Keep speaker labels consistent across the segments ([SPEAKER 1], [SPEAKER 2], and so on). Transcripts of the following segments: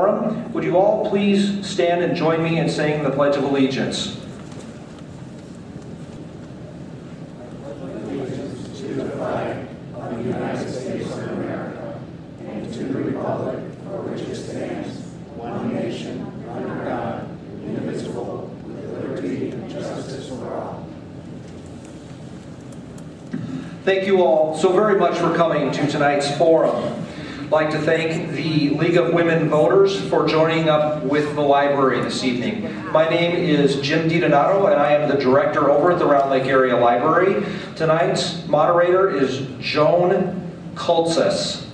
[SPEAKER 1] forum. Would you all please stand and join me in saying the Pledge of Allegiance? Thank you all so very much for coming to tonight's forum. I'd like to thank the League of Women Voters for joining up with the library this evening. My name is Jim DiDonato and I am the director over at the Round Lake Area Library. Tonight's moderator is Joan Kultzis.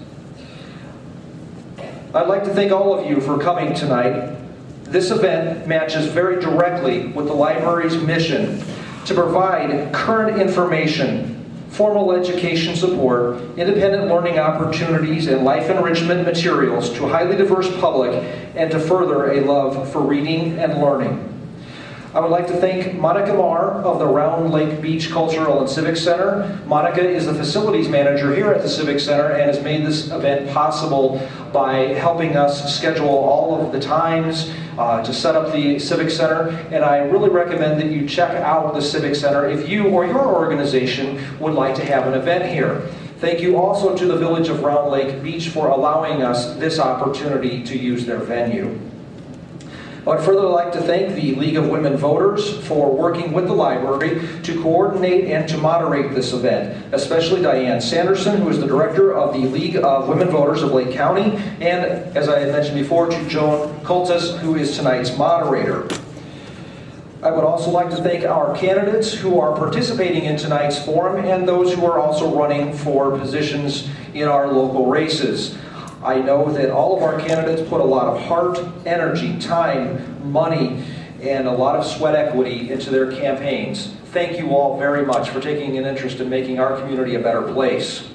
[SPEAKER 1] I'd like to thank all of you for coming tonight. This event matches very directly with the library's mission to provide current information, formal education support, independent learning opportunities, and life enrichment materials to a highly diverse public and to further a love for reading and learning. I would like to thank Monica Marr of the Round Lake Beach Cultural and Civic Center. Monica is the facilities manager here at the Civic Center and has made this event possible by helping us schedule all of the times to set up the Civic Center. And I really recommend that you check out the Civic Center if you or your organization would like to have an event here. Thank you also to the Village of Round Lake Beach for allowing us this opportunity to use their venue. I'd further like to thank the League of Women Voters for working with the library to coordinate and to moderate this event, especially Diane Sanderson, who is the director of the League of Women Voters of Lake County, and as I had mentioned before, to Joan Kultzis, who is tonight's moderator. I would also like to thank our candidates who are participating in tonight's forum and those who are also running for positions in our local races. I know that all of our candidates put a lot of heart, energy, time, money, and a lot of sweat equity into their campaigns. Thank you all very much for taking an interest in making our community a better place.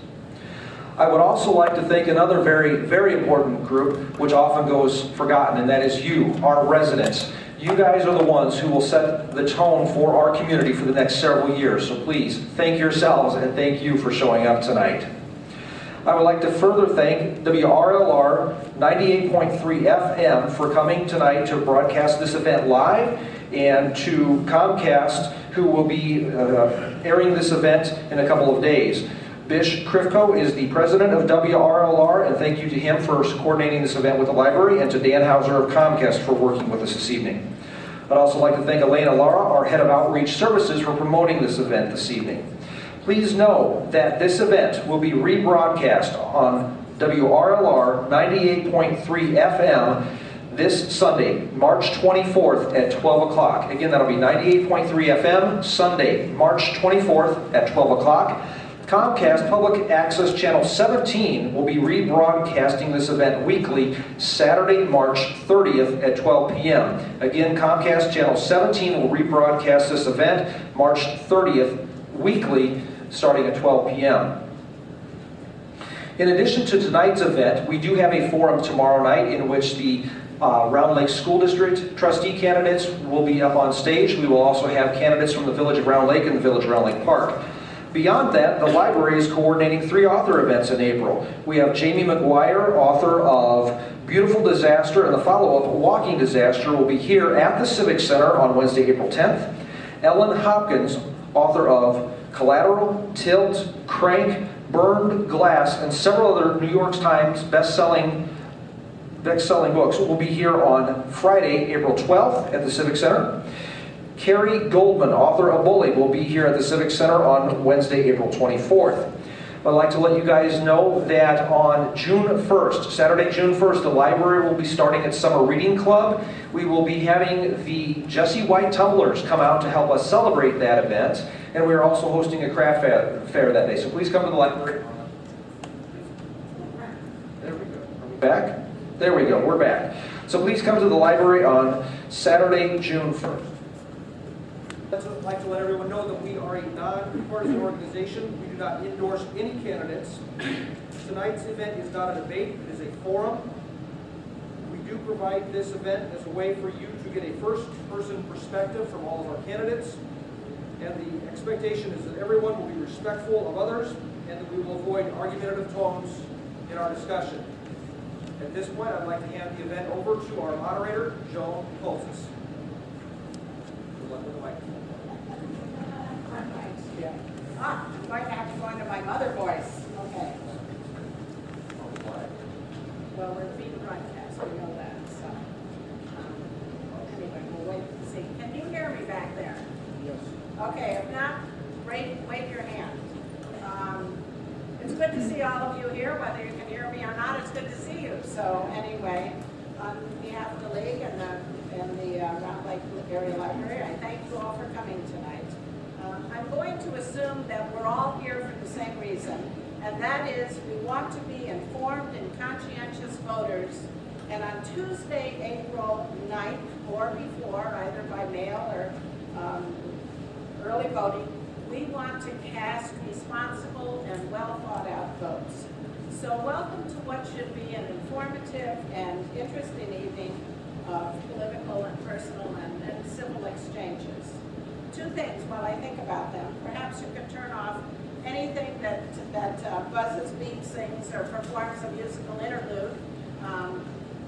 [SPEAKER 1] I would also like to thank another very, very important group, which often goes forgotten, and that is you, our residents. You guys are the ones who will set the tone for our community for the next several years, so please thank yourselves and thank you for showing up tonight. I would like to further thank WRLR 98.3 FM for coming tonight to broadcast this event live, and to Comcast, who will be airing this event in a couple of days. Bish Krivko is the president of WRLR, and thank you to him for coordinating this event with the library, and to Dan Hauser of Comcast for working with us this evening. I'd also like to thank Elena Lara, our head of outreach services, for promoting this event this evening. Please know that this event will be rebroadcast on WRLR 98.3 FM this Sunday, March 24th at 12 o'clock. Again, that'll be 98.3 FM, Sunday, March 24th at 12 o'clock. Comcast Public Access Channel 17 will be rebroadcasting this event weekly, Saturday, March 30th at 12 p.m. Again, Comcast Channel 17 will rebroadcast this event March 30th weekly, starting at 12 p.m. In addition to tonight's event, we do have a forum tomorrow night in which the Round Lake School District trustee candidates will be up on stage. We will also have candidates from the Village of Round Lake and the Village of Round Lake Park. Beyond that, the library is coordinating 3 author events in April. We have Jamie McGuire, author of Beautiful Disaster, and the follow-up, Walking Disaster, will be here at the Civic Center on Wednesday, April 10th. Ellen Hopkins, author of Collateral, Tilt, Crank, Burned Glass, and several other New York Times best-selling books, will be here on Friday, April 12th at the Civic Center. Carrie Goldman, author of Bully, will be here at the Civic Center on Wednesday, April 24th. I'd like to let you guys know that on June 1st, Saturday, June 1st, the library will be starting its Summer Reading Club. We will be having the Jesse White Tumblers come out to help us celebrate that event, and we are also hosting a craft fair that day. So please come to the library. There we go. Are we back? There we go. We're back. So please come to the library on Saturday, June 1st. I'd like to let everyone know that we are a non-partisan organization. We do not endorse any candidates. Tonight's event is not a debate, it is a forum. We do provide this event as a way for you to get a first-person perspective from all of our candidates. And the expectation is that everyone will be respectful of others and that we will avoid argumentative tones in our discussion. At this point, I'd like to hand the event over to our moderator, Joan Moses.
[SPEAKER 2] I'm going to have to go into my mother voice. Okay. Well, we're being broadcast, we know that, so. Anyway, we'll wait to see. Can you hear me back there?
[SPEAKER 1] Yes.
[SPEAKER 2] Okay, if not, wave your hand. It's good to see all of you here, whether you can hear me or not, it's good to see you. So anyway, on behalf of the League and the Round Lake Area Library, I thank you all for coming tonight. I'm going to assume that we're all here for the same reason, and that is we want to be informed and conscientious voters. And on Tuesday, April 9th or before, either by mail or early voting, we want to cast responsible and well thought out votes. So welcome to what should be an informative and interesting evening of political and personal and civil exchanges. Two things while I think about them. Perhaps you can turn off anything that buzzes, beeps, sings, or performs a musical interlude.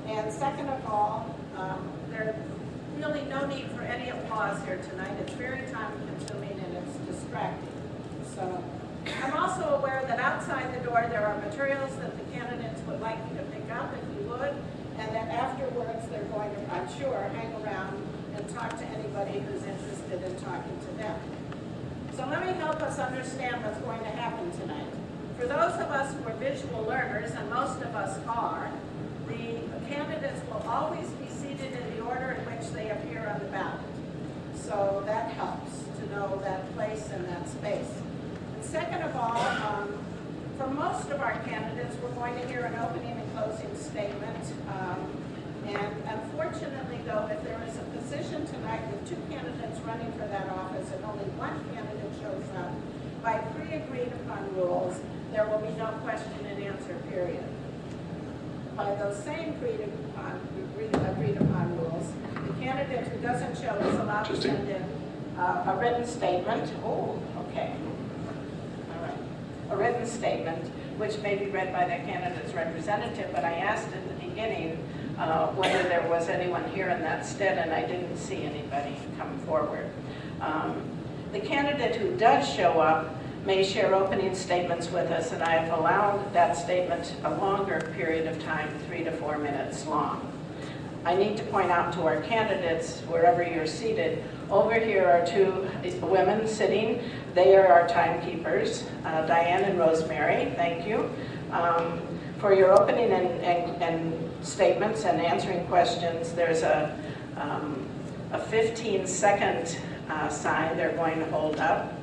[SPEAKER 2] And second of all, there's really no need for any applause here tonight. It's very time-consuming and it's distracting. So I'm also aware that outside the door there are materials that the candidates would like you to pick up if you would, and that afterwards they're going to, I'm sure, hang around and talk to anybody who's interested in talking to them. So let me help us understand what's going to happen tonight. For those of us who are visual learners, and most of us are, the candidates will always be seated in the order in which they appear on the ballot. So that helps to know that place and that space. And second of all, for most of our candidates, we're going to hear an opening and closing statement. And unfortunately, though, if there is a position tonight with two candidates running for that office and only one candidate shows up, by pre-agreed upon rules, there will be no question and answer period. By those same agreed upon rules, the candidate who doesn't show is allowed to send in a written statement. Oh, okay. All right. A written statement, which may be read by the candidate's representative, but I asked at the beginning whether there was anyone here in that stead, and I didn't see anybody come forward. The candidate who does show up may share opening statements with us, and I have allowed that statement a longer period of time, 3 to 4 minutes long. I need to point out to our candidates, wherever you're seated, over here are two women sitting. They are our timekeepers, Diane and Rosemary, thank you. For your opening and statements and answering questions, there's a 15-second sign they're going to hold up.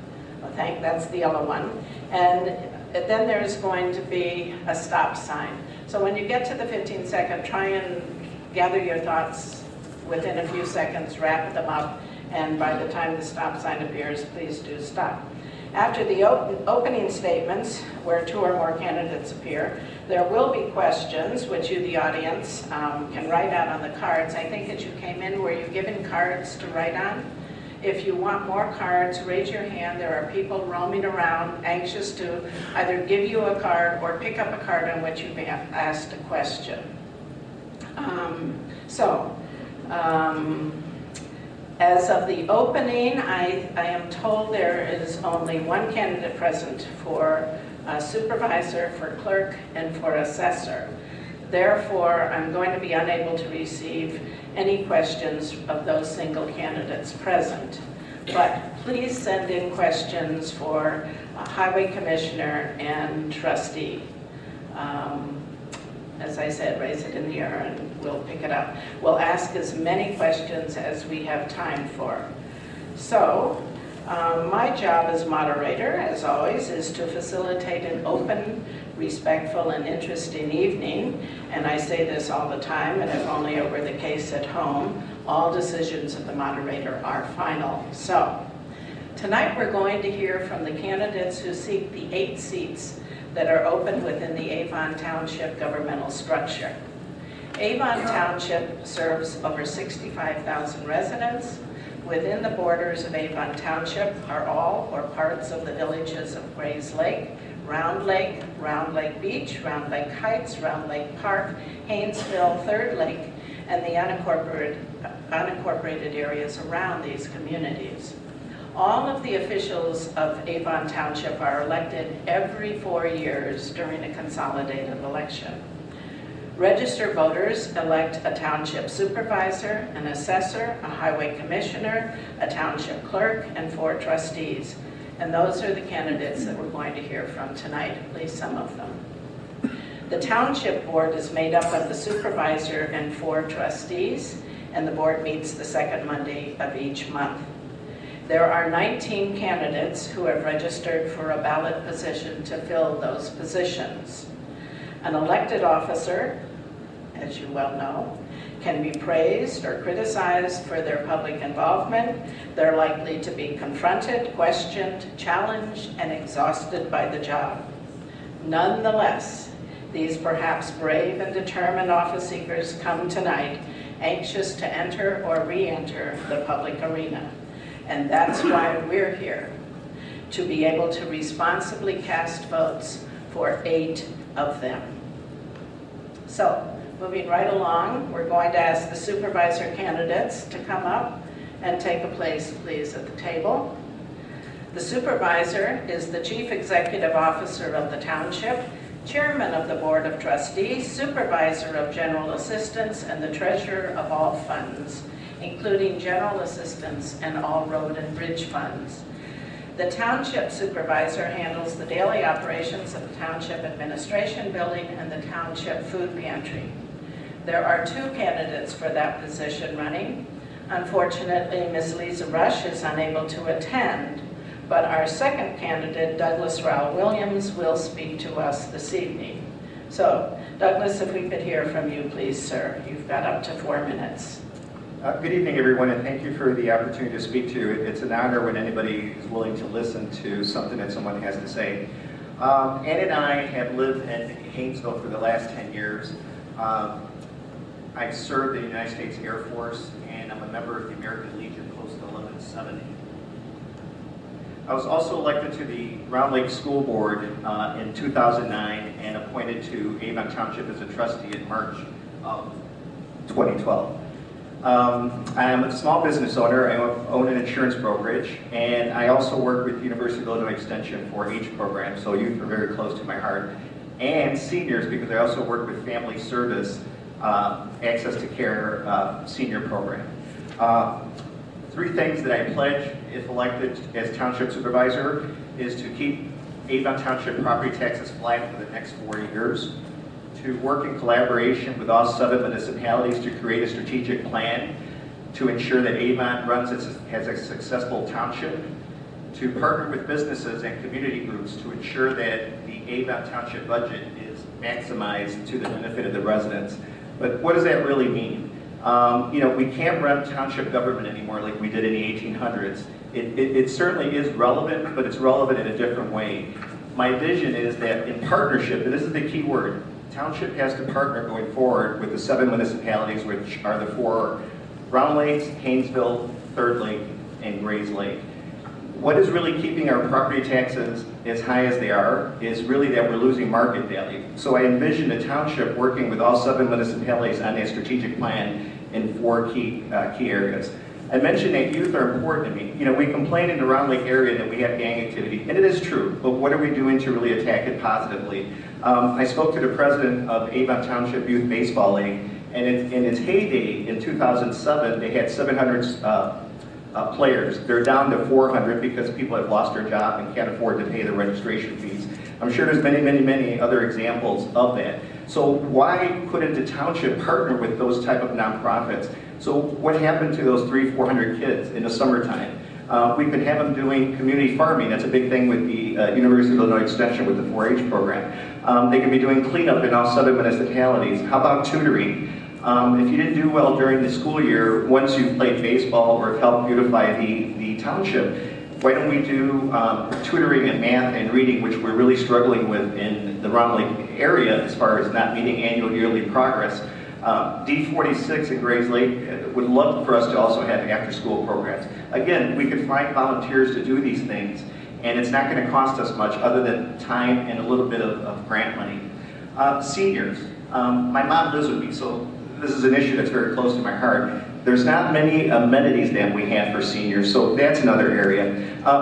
[SPEAKER 2] That's the yellow one. And then there's going to be a stop sign. So when you get to the 15-second, try and gather your thoughts within a few seconds, wrap them up, and by the time the stop sign appears, please do stop. After the opening statements, where 2 or more candidates appear, there will be questions, which you, the audience, can write out on the cards. I think as you came in, were you given cards to write on? If you want more cards, raise your hand. There are people roaming around anxious to either give you a card or pick up a card on which you've asked a question. As of the opening, I am told there is only one candidate present for supervisor, for clerk, and for assessor. Therefore, I'm going to be unable to receive any questions of those single candidates present. But please send in questions for Highway Commissioner and Trustee. As I said, raise it in the air and we'll pick it up. We'll ask as many questions as we have time for. So, my job as moderator, as always, is to facilitate an open, respectful, and interesting evening. And I say this all the time, and if only it were the case at home, all decisions of the moderator are final. So, tonight we're going to hear from the candidates who seek the 8 seats that are open within the Avon Township governmental structure. Avon Township serves over 65,000 residents. Within the borders of Avon Township are all or parts of the villages of Grays Lake, Round Lake Beach, Round Lake Heights, Round Lake Park, Haynesville, Third Lake, and the unincorporated areas around these communities. All of the officials of Avon Township are elected every 4 years during a consolidated election. Registered voters elect a Township Supervisor, an Assessor, a Highway Commissioner, a Township Clerk, and 4 trustees. And those are the candidates that we're going to hear from tonight, at least some of them. The Township Board is made up of the Supervisor and 4 trustees, and the board meets the second Monday of each month. There are 19 candidates who have registered for a ballot position to fill those positions. An elected officer, as you well know, can be praised or criticized for their public involvement. They're likely to be confronted, questioned, challenged, and exhausted by the job. Nonetheless, these perhaps brave and determined office seekers come tonight anxious to enter or re-enter the public arena. And that's why we're here, to be able to responsibly cast votes for 8 of them. So, moving right along, we're going to ask the supervisor candidates to come up and take a place, please, at the table. The supervisor is the Chief Executive Officer of the Township, Chairman of the Board of Trustees, Supervisor of General Assistance, and the Treasurer of all funds, including General Assistance and all road and bridge funds. The Township Supervisor handles the daily operations of the Township Administration Building and the Township Food Pantry. There are 2 candidates for that position running. Unfortunately, Ms. Lisa Rush is unable to attend, but our second candidate, Douglas Rowell Williams, will speak to us this evening. So, Douglas, if we could hear from you, please, sir. You've got up to 4 minutes.
[SPEAKER 3] Good evening, everyone, and thank you for the opportunity to speak to you. It's an honor when anybody is willing to listen to something that someone has to say. Ann and I have lived in Haynesville for the last 10 years. I've served in the United States Air Force, and I'm a member of the American Legion Post 1170. I was also elected to the Round Lake School Board in 2009 and appointed to Avon Township as a trustee in March of 2012. I'm a small business owner. I own an insurance brokerage, and I also work with the University of Illinois Extension 4-H program, so youth are very close to my heart, and seniors, because I also work with Family Service Access to Care senior program. 3 things that I pledge, if elected as Township Supervisor, is to keep Avon Township property taxes flat for the next 4 years, to work in collaboration with all 7 municipalities to create a strategic plan to ensure that Avon runs as a successful township, to partner with businesses and community groups to ensure that the Avon Township budget is maximized to the benefit of the residents. But what does that really mean? You know, we can't run township government anymore like we did in the 1800s. It certainly is relevant, but it's relevant in a different way. My vision is that in partnership, and this is the key word, Township has to partner going forward with the 7 municipalities, which are the 4 Round Lakes, Haynesville, Third Lake, and Grays Lake. What is really keeping our property taxes as high as they are is really that we're losing market value. So I envision the township working with all 7 municipalities on a strategic plan in 4 key areas. I mentioned that youth are important to me. You know, we complain in the Round Lake area that we have gang activity, and it is true, but what are we doing to really attack it positively? I spoke to the president of Avon Township Youth Baseball League, and in its heyday in 2007, they had 700 players. They're down to 400 because people have lost their job and can't afford to pay the registration fees. I'm sure there's many other examples of that. So why couldn't the township partner with those type of nonprofits? So what happened to those 300-400 kids in the summertime? We could have them doing community farming. That's a big thing with the University of Illinois Extension with the 4-H program. They could be doing cleanup in all 7 municipalities. How about tutoring? If you didn't do well during the school year, once you've played baseball or have helped beautify the township, why don't we do tutoring in math and reading, which we're really struggling with in the Round Lake area as far as not meeting annual yearly progress. D46 in Grays Lake would love for us to also have after-school programs. Again, we could find volunteers to do these things, and it's not going to cost us much other than time and a little bit of grant money. Seniors. My mom lives with me, so this is an issue that's very close to my heart. There's not many amenities that we have for seniors, so that's another area.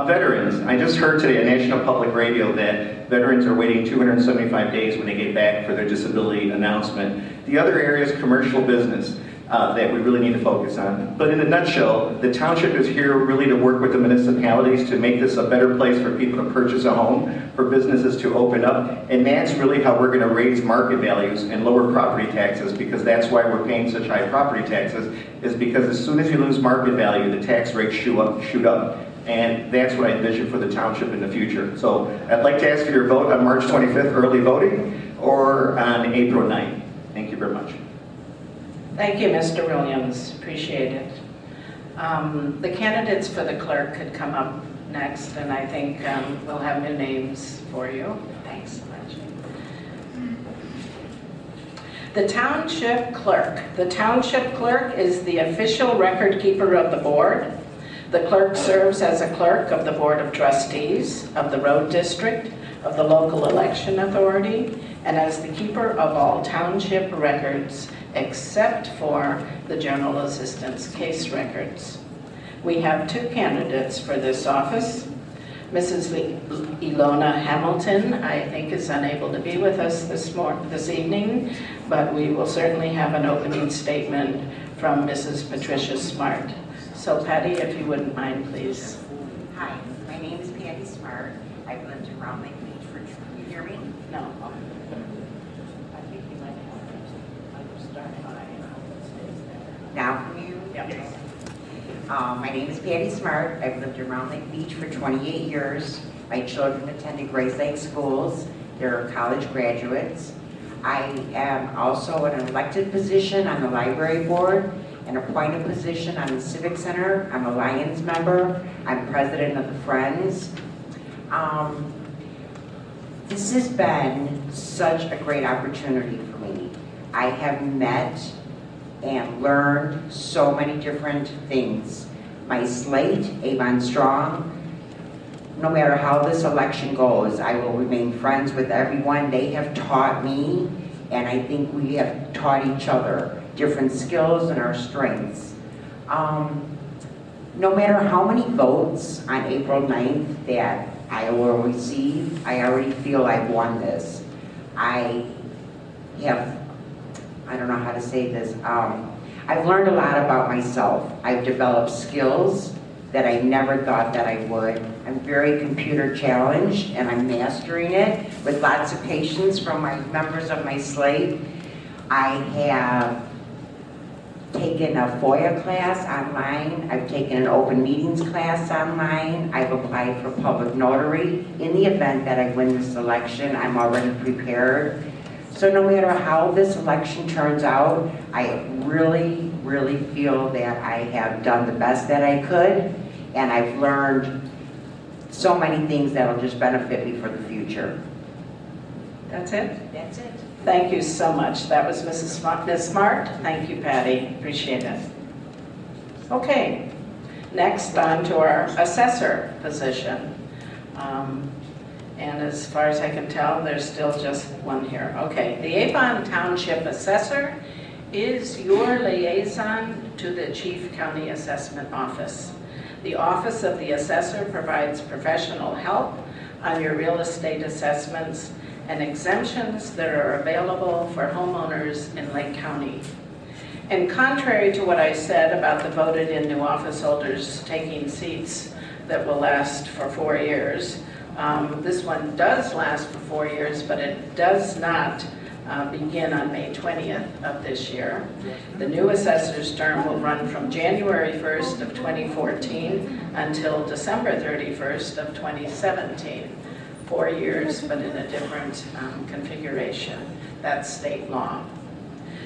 [SPEAKER 3] Veterans, I just heard today on National Public Radio that veterans are waiting 275 days when they get back for their disability announcement. The other area is commercial business that we really need to focus on. But in a nutshell, the township is here really to work with the municipalities to make this a better place for people to purchase a home, for businesses to open up, and that's really how we're going to raise market values and lower property taxes, because that's why we're paying such high property taxes, is because as soon as you lose market value, the tax rates shoot up. And that's what I envision for the township in the future. So I'd like to ask for your vote on March 25th, early voting, or on April 9th. Thank you very much.
[SPEAKER 4] Thank you, Mr. Williams. Appreciate it. The candidates for the clerk could come up next, and I think we'll have new names for you. Thanks so much. The Township Clerk. The Township Clerk is the official record keeper of the board. The clerk serves as a clerk of the Board of Trustees, of the Road District, of the local election authority, and as the keeper of all township records except for the general assistance case records. We have two candidates for this office. Mrs. Ilona Hamilton, I think, is unable to be with us this evening, but we will certainly have an opening statement from Mrs. Patricia Smart. So Patty, if you wouldn't mind, please.
[SPEAKER 5] Hi, my name is Patty Smart. I've lived in Round Lake Beach for, can you hear me?
[SPEAKER 4] No. I think you might have to start by
[SPEAKER 5] Now can you?
[SPEAKER 4] Yep.
[SPEAKER 5] My name is Patty Smart. I've lived in Round Lake Beach for 28 years. My children attended Grace Lake schools. They're college graduates. I am also in an elected position on the library board, an appointed position on the Civic Center. I'm a Lions member. I'm president of the Friends. This has been such a great opportunity for me. I have met and learned so many different things. My slate, Avon Strong, no matter how this election goes, I will remain friends with everyone. They have taught me, and I think we have taught each other different skills and our strengths. No matter how many votes on April 9th that I will receive, I already feel I've won this. I don't know how to say this. I've learned a lot about myself. I've developed skills that I never thought that I would. I'm very computer challenged, and I'm mastering it with lots of patience from my members of my slate. I have taken a FOIA class online. I've taken an open meetings class online. I've applied for public notary. In the event that I win this election, I'm already prepared. So no matter how this election turns out, I really, really feel that I have done the best that I could, and I've learned so many things that will just benefit me for the future.
[SPEAKER 4] That's it?
[SPEAKER 5] That's it.
[SPEAKER 4] Thank you so much. That was Ms. Smart. Thank you, Patty. Appreciate it. Okay, next on to our assessor position. And as far as I can tell, there's still just one here. Okay, the Avon Township Assessor is your liaison to the Chief County Assessment Office. The Office of the Assessor provides professional help on your real estate assessments and exemptions that are available for homeowners in Lake County. And contrary to what I said about the voted-in new office holders taking seats that will last for 4 years, this one does last for 4 years, but it does not begin on May 20th of this year. The new assessor's term will run from January 1st of 2014 until December 31st of 2017. 4 years, but in a different configuration. That's state law.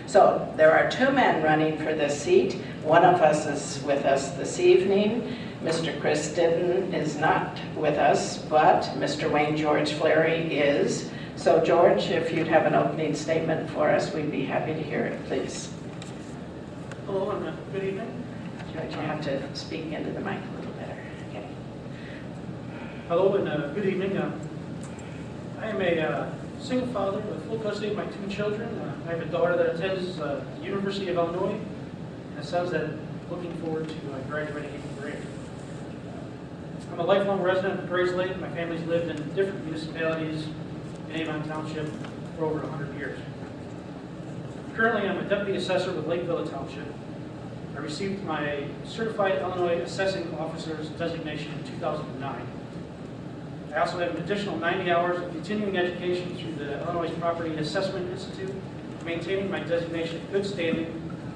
[SPEAKER 4] So there are two men running for this seat. One of us is with us this evening. Mr. Chris Ditton is not with us, but Mr. Wayne George Fleury is. So George, if you'd have an opening statement for us, we'd be happy to hear it, please.
[SPEAKER 6] Hello and good evening.
[SPEAKER 4] George, you have to speak into the mic a little better. Okay.
[SPEAKER 6] Hello and good evening. I am a single father with full custody of my 2 children. I have a daughter that attends the University of Illinois, and a son that's looking forward to graduating 8th grade. I'm a lifelong resident of Grays Lake. My family's lived in different municipalities in Avon Township for over 100 years. Currently, I'm a deputy assessor with Lakeville Township. I received my Certified Illinois Assessing Officer's designation in 2009. I also have an additional 90 hours of continuing education through the Illinois Property Assessment Institute, maintaining my designation in good standing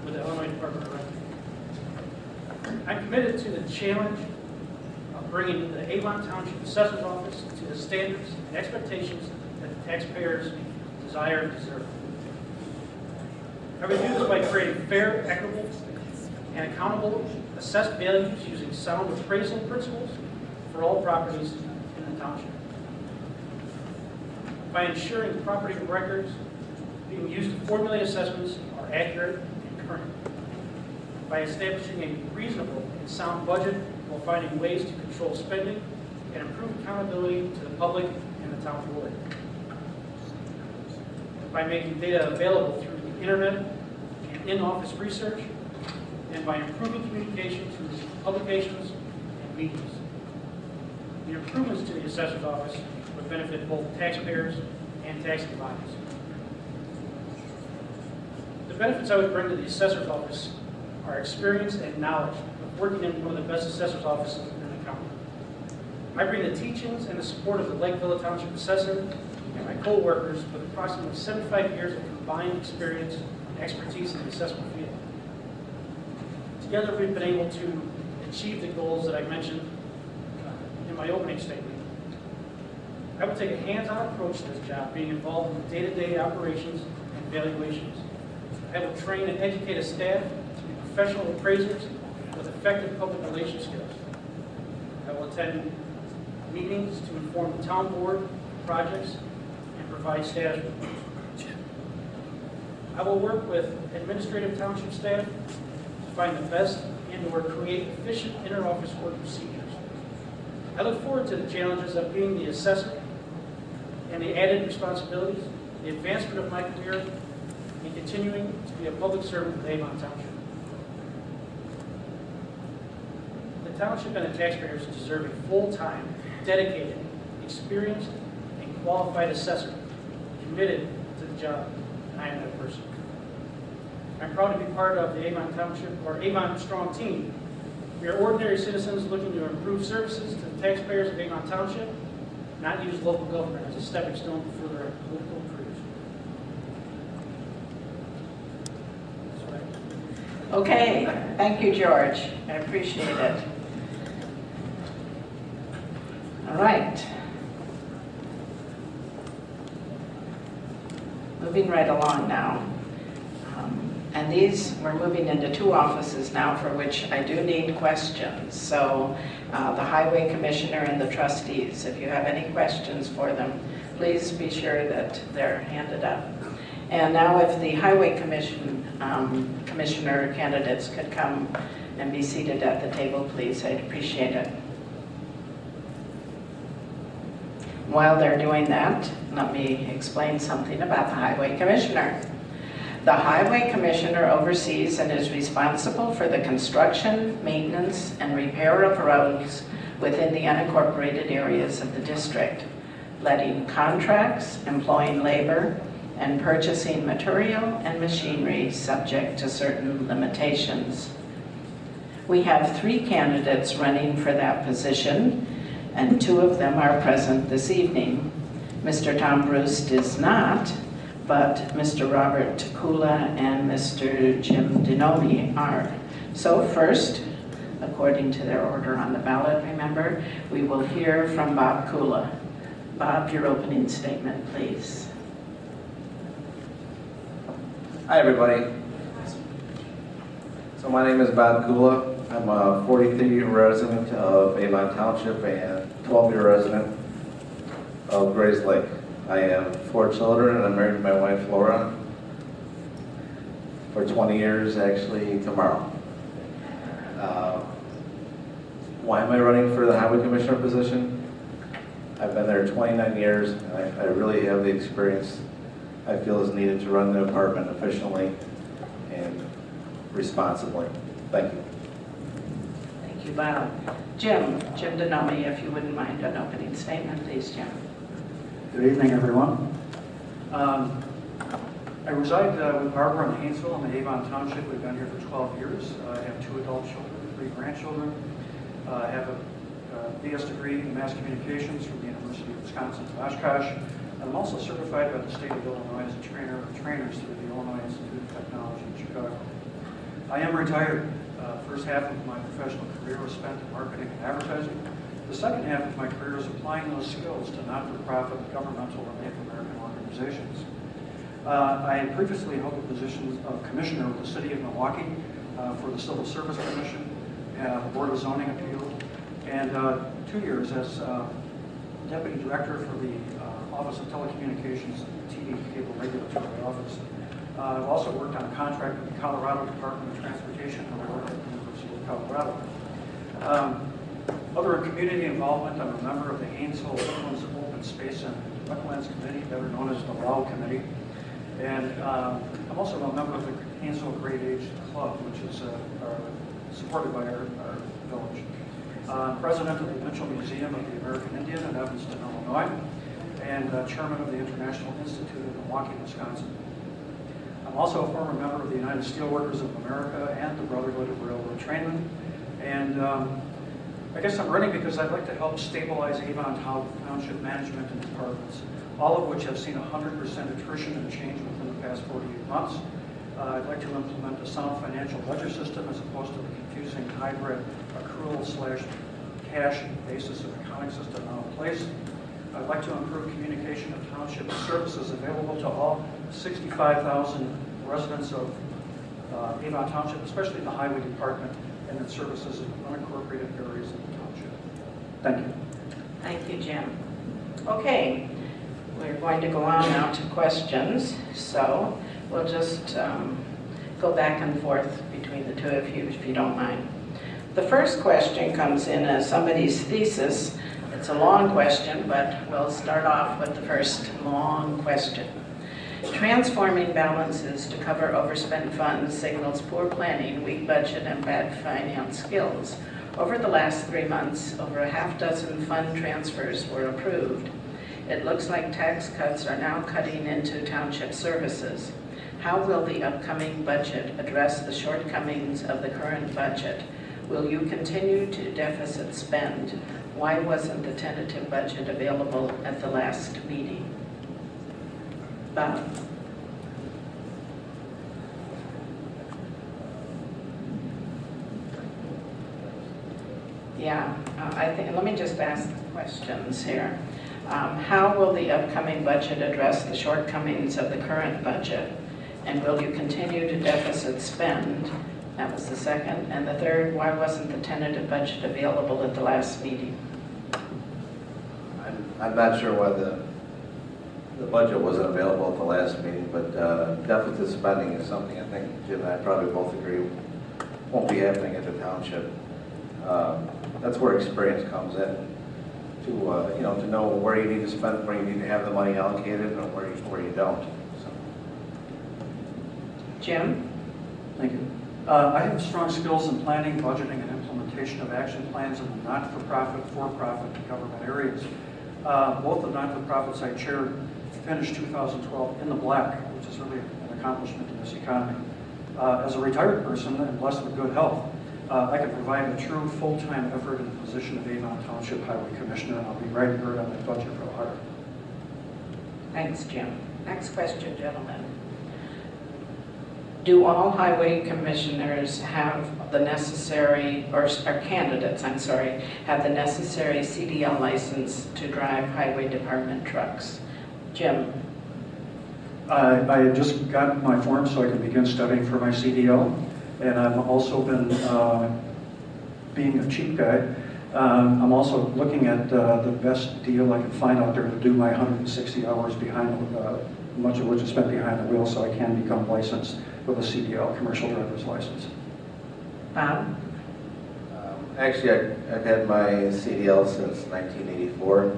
[SPEAKER 6] with the Illinois Department of Revenue. I'm committed to the challenge of bringing the Avon Township Assessor's Office to the standards and expectations that the taxpayers desire and deserve. I would do this by creating fair, equitable, and accountable assessed values using sound appraisal principles for all properties in the township. By ensuring property records being used to formulate assessments are accurate and current. By establishing a reasonable and sound budget while finding ways to control spending and improve accountability to the public and the town board. By making data available through the internet and in-office research, and by improving communication through publications and meetings. The improvements to the assessor's office would benefit both taxpayers and taxing bodies. The benefits I would bring to the assessor's office are experience and knowledge of working in one of the best assessor's offices in the county. I bring the teachings and the support of the Lakeville Township Assessor and my co-workers with approximately 75 years of combined experience and expertise in the assessment field. Together, we've been able to achieve the goals that I mentioned in my opening statement. I would take a hands-on approach to this job, being involved in the day-to-day operations and evaluations. I will train and educate a staff to be professional appraisers with effective public relations skills. I will attend meetings to inform the town board, projects, and provide status reports. I will work with administrative township staff find the best and/or create efficient inter-office work procedures. I look forward to the challenges of being the assessor and the added responsibilities, the advancement of my career, and continuing to be a public servant with Avon Township. The township and the taxpayers deserve a full-time, dedicated, experienced, and qualified assessor committed to the job, and I am that person. I'm proud to be part of the Avon Township, or Avon Strong Team. We are ordinary citizens looking to improve services to the taxpayers of Avon Township, not use local government as a stepping stone to further our political careers.
[SPEAKER 4] Okay, thank you, George. I appreciate it. All right. Moving right along now. And we're moving into 2 offices now for which I do need questions. So the Highway Commissioner and the trustees, if you have any questions for them, please be sure that they're handed up. And now if the Highway Commissioner candidates could come and be seated at the table, please, I'd appreciate it. While they're doing that, let me explain something about the Highway Commissioner. The Highway Commissioner oversees and is responsible for the construction, maintenance, and repair of roads within the unincorporated areas of the district, letting contracts, employing labor, and purchasing material and machinery subject to certain limitations. We have 3 candidates running for that position, and 2 of them are present this evening. Mr. Tom Bruce is not, but Mr. Robert Kula and Mr. Jim Dinoli are. So first, according to their order on the ballot, remember, we will hear from Bob Kula. Bob, your opening statement, please.
[SPEAKER 7] Hi, everybody. So my name is Bob Kula. I'm a 43-year resident of Avon Township and 12-year resident of Grays Lake. I have 4 children, and I'm married to my wife, Laura, for 20 years, actually, tomorrow. Why am I running for the Highway Commissioner position? I've been there 29 years, and I really have the experience I feel is needed to run the department efficiently and responsibly. Thank you.
[SPEAKER 4] Thank you, Bob. Jim Denomey, if you wouldn't mind an opening statement, please, Jim.
[SPEAKER 8] Good evening, everyone. I reside with Barbara in Haynesville in the Avon Township. We've been here for 12 years. I have 2 adult children, 3 grandchildren. I have a BS degree in Mass Communications from the University of Wisconsin in Oshkosh. I'm also certified by the state of Illinois as a trainer of trainers through the Illinois Institute of Technology in Chicago. I am retired. First half of my professional career was spent in marketing and advertising. The second half of my career is applying those skills to not-for-profit, governmental, or Native American organizations. I previously held the position of Commissioner with the City of Milwaukee for the Civil Service Commission, the Board of Zoning Appeal, and 2 years as Deputy Director for the Office of Telecommunications and TV Cable Regulatory Office. I've also worked on a contract with the Colorado Department of Transportation and I worked at the University of Colorado. Other community involvement, I'm a member of the Haynesville Woodlands Open Space and Wetlands Committee, better known as the WOW Committee. And I'm also a member of the Haynesville Great Age Club, which is supported by our village. President of the Mitchell Museum of the American Indian in Evanston, Illinois, and chairman of the International Institute in Milwaukee, Wisconsin. I'm also a former member of the United Steelworkers of America and the Brotherhood of Railroad Trainmen. And I guess I'm running because I'd like to help stabilize Avon Township management and departments, all of which have seen 100% attrition and change within the past 48 months. I'd like to implement a sound financial ledger system as opposed to the confusing hybrid accrual/cash basis of accounting system now in place. I'd like to improve communication of township services available to all 65,000 residents of Avon Township, especially the highway department and its services in unincorporated areas of the township. Thank you.
[SPEAKER 4] Thank you, Jim. Okay, we're going to go on now to questions. So we'll just go back and forth between the two of you, if you don't mind. The first question comes in as somebody's thesis. It's a long question, but we'll start off with the first long question. Transforming balances to cover overspent funds signals poor planning, weak budget, and bad finance skills. Over the last 3 months, over a half-dozen fund transfers were approved. It looks like tax cuts are now cutting into township services. How will the upcoming budget address the shortcomings of the current budget? Will you continue to deficit spend? Why wasn't the tentative budget available at the last meeting? Bob? Yeah, I think, let me just ask the questions here. How will the upcoming budget address the shortcomings of the current budget? And will you continue to deficit spend? That was the second. And the third, why wasn't the tentative budget available at the last meeting?
[SPEAKER 7] I'm not sure why the budget wasn't available at the last meeting, but deficit spending is something I think Jim and I probably both agree won't be happening at the township. That's where experience comes in, to you know, to know where you need to spend, where you need to have the money allocated, and where you don't. So.
[SPEAKER 4] Jim?
[SPEAKER 8] Thank you. I have strong skills in planning, budgeting, and implementation of action plans in the not-for-profit, for-profit, and government areas. Both the not-for-profits I chaired finished 2012 in the black, which is really an accomplishment in this economy. As a retired person and blessed with good health, I can provide a true full-time effort in the position of Avon Township Highway Commissioner, and I'll be right here on my budget real hard.
[SPEAKER 4] Thanks, Jim. Next question, gentlemen. Do all highway commissioners have the necessary, or candidates, I'm sorry, have the necessary CDL license to drive highway department trucks? Jim?
[SPEAKER 8] I had just got my form so I can begin studying for my CDL, and I've also been, being a cheap guy, I'm also looking at the best deal I can find out there to do my 160 hours behind, much of which is spent behind the wheel, so I can become licensed with a CDL, commercial driver's license.
[SPEAKER 4] Bob?
[SPEAKER 7] Actually, I've had my CDL since 1984,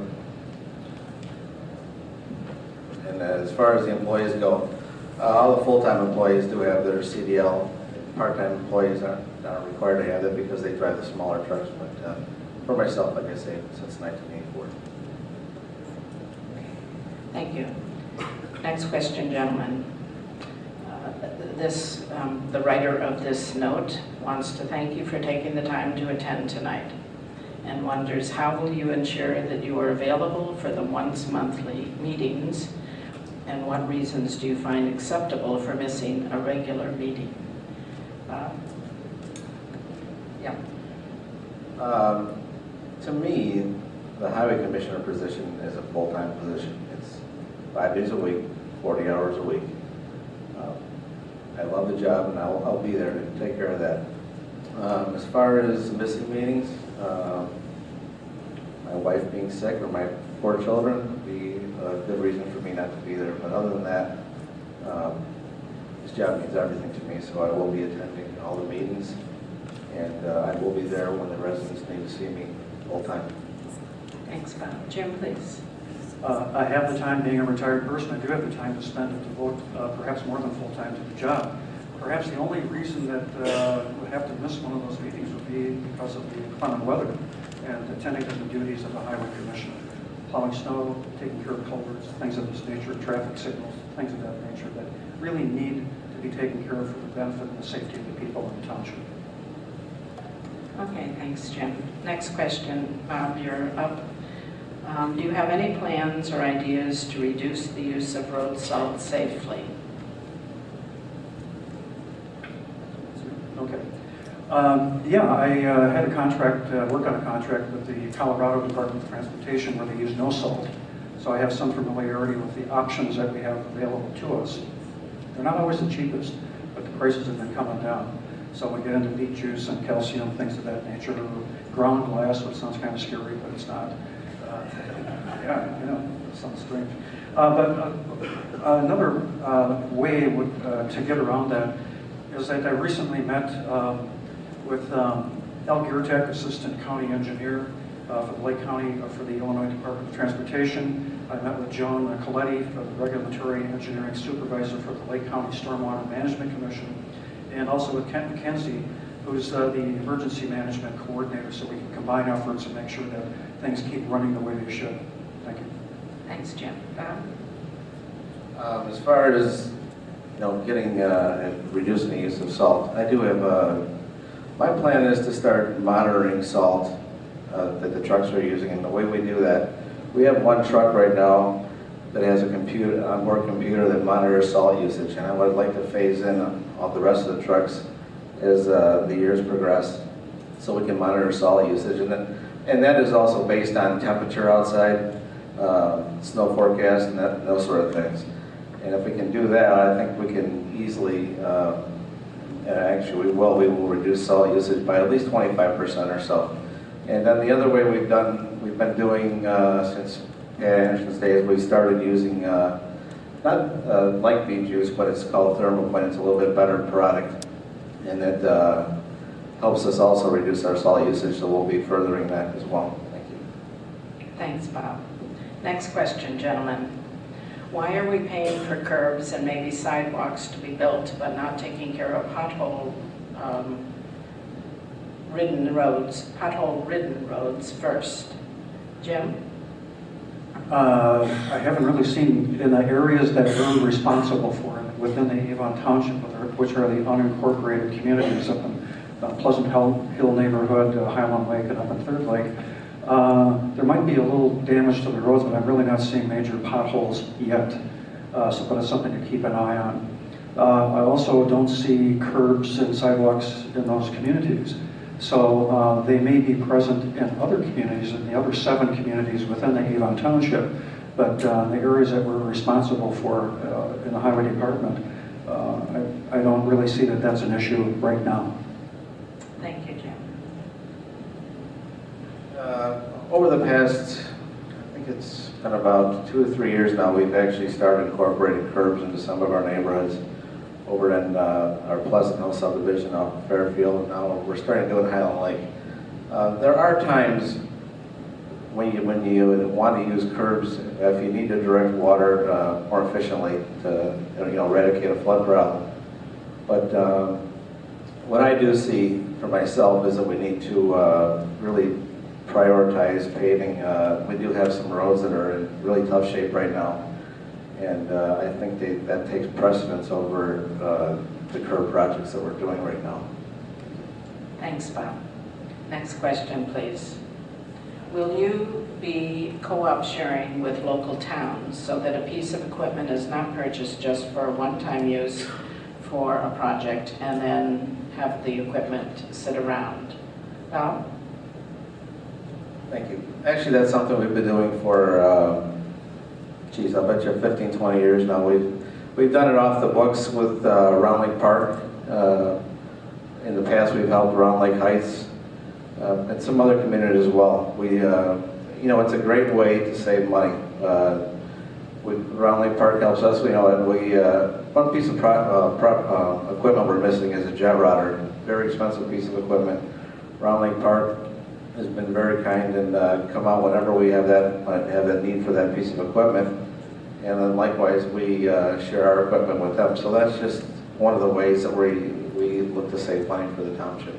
[SPEAKER 7] And as far as the employees go, all the full-time employees do have their CDL. Part-time employees aren't required to have that because they drive the smaller trucks. But for myself, like I say, since 1984.
[SPEAKER 4] Thank you. Next question, gentlemen. The writer of this note wants to thank you for taking the time to attend tonight and wonders how will you ensure that you are available for the once-monthly meetings, and what reasons do you find acceptable for missing a regular meeting? Yeah.
[SPEAKER 7] To me, the Highway Commissioner position is a full-time position. It's 5 days a week, 40 hours a week. I love the job, and I'll be there to take care of that. As far as missing meetings, my wife being sick or my 4 children would be a good reason for me not to be there. But other than that, this job means everything to me, so I will be attending all the meetings, and I will be there when the residents need to see me full-time.
[SPEAKER 4] Thanks, Bob. Jim, please.
[SPEAKER 8] I have the time, being a retired person, I do have the time to spend to devote perhaps more than full-time to the job. Perhaps the only reason that would have to miss one of those meetings would be because of the inclement weather and attending to the duties of the Highway Commissioner. Plowing snow, taking care of culverts, things of this nature, traffic signals, things of that nature that really need to be taken care of for the benefit and the safety of the people in the township.
[SPEAKER 4] Okay, thanks, Jim. Next question, Bob, you're up. Do you have any plans or ideas to reduce the use of road salt safely?
[SPEAKER 8] Okay. Yeah, I had a contract, worked on a contract with the Colorado Department of Transportation where they use no salt. So I have some familiarity with the options that we have available to us. They're not always the cheapest, but the prices have been coming down. So we get into beet juice and calcium, things of that nature. Ground glass, which sounds kind of scary, but it's not. Yeah, you know, it sounds strange. But another way to get around that is that I recently met with Al Giertek, Assistant County Engineer for the Lake County, for the Illinois Department of Transportation. I met with Joan Coletti, for the Regulatory Engineering Supervisor for the Lake County Stormwater Management Commission, and also with Kent McKenzie, who's the Emergency Management Coordinator, so we can combine efforts and make sure that things keep running the way they should. Thank you.
[SPEAKER 4] Thanks, Jim. Bob?
[SPEAKER 7] As far as getting and reducing the use of salt, I do have my plan is to start monitoring salt that the trucks are using, and the way we do that, we have one truck right now that has a onboard computer that monitors salt usage, and I would like to phase in all the rest of the trucks as the years progress, so we can monitor salt usage, and that is also based on temperature outside, snow forecast, and those sort of things. And if we can do that, I think we can easily, actually we will reduce salt usage by at least 25% or so. And then the other way we've been doing since Anderson's days, we started using not like beet juice, but it's called Thermoquin. It's a little bit better product, and it helps us also reduce our salt usage. So we'll be furthering that as well. Thank you.
[SPEAKER 4] Thanks, Bob. Next question, gentlemen. Why are we paying for curbs and maybe sidewalks to be built, but not taking care of pothole-ridden roads first? Jim?
[SPEAKER 8] I haven't really seen in the areas that we're responsible for within the Avon Township, which are the unincorporated communities up in Pleasant Hill neighborhood, Highland Lake, and up in Third Lake. There might be a little damage to the roads, but I'm really not seeing major potholes yet. But it's something to keep an eye on. I also don't see curbs and sidewalks in those communities. So they may be present in other communities, in the other 7 communities within the Avon Township, but the areas that we're responsible for in the Highway Department, I don't really see that that's an issue right now.
[SPEAKER 4] Thank you, Jim.
[SPEAKER 7] Over the past, I think it's been about 2 or 3 years now, we've actually started incorporating curbs into some of our neighborhoods. Over in our Pleasant Hill subdivision out in Fairfield, and now we're starting to do it in Highland Lake. There are times when you want to use curbs, if you need to direct water more efficiently to eradicate a flood problem. But what I do see for myself is that we need to really prioritize paving. We do have some roads that are in really tough shape right now, and I think that takes precedence over the curb projects that we're doing right now.
[SPEAKER 4] Thanks, Bob. Next question, please. Will you be co-op sharing with local towns so that a piece of equipment is not purchased just for one-time use for a project and then have the equipment sit around? Bob?
[SPEAKER 7] Thank you. Actually, that's something we've been doing for, geez, I bet you 15, 20 years now. We've done it off the books with Round Lake Park. In the past, we've helped Round Lake Heights and some other communities as well. It's a great way to save money. Round Lake Park helps us. One piece of equipment we're missing is a jet router. Very expensive piece of equipment. Round Lake Park has been very kind and come out whenever we have that need for that piece of equipment. And then likewise, we share our equipment with them. So that's just one of the ways that we look to save money for the township.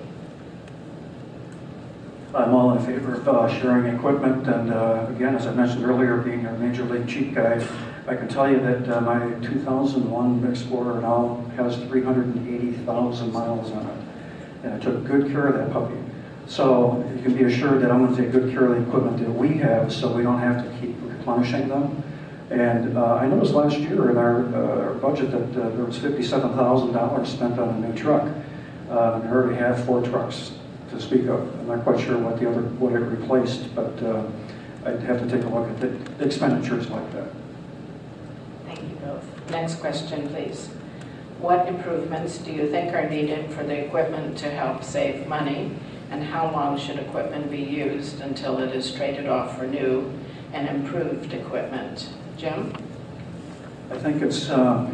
[SPEAKER 8] I'm all in favor of sharing equipment, and again, as I mentioned earlier, being a Major League Jeep guy, I can tell you that my 2001 Explorer now has 380,000 miles on it, and I took good care of that puppy. So you can be assured that I'm going to take good care of the equipment that we have, so we don't have to keep replenishing them. And I noticed last year in our budget that there was $57,000 spent on a new truck. We already have 4 trucks to speak of. I'm not quite sure what it replaced, but I'd have to take a look at the expenditures like that.
[SPEAKER 4] Thank you both. Next question, please. What improvements do you think are needed for the equipment to help save money, and how long should equipment be used until it is traded off for new and improved equipment? Jim?
[SPEAKER 8] I think it's a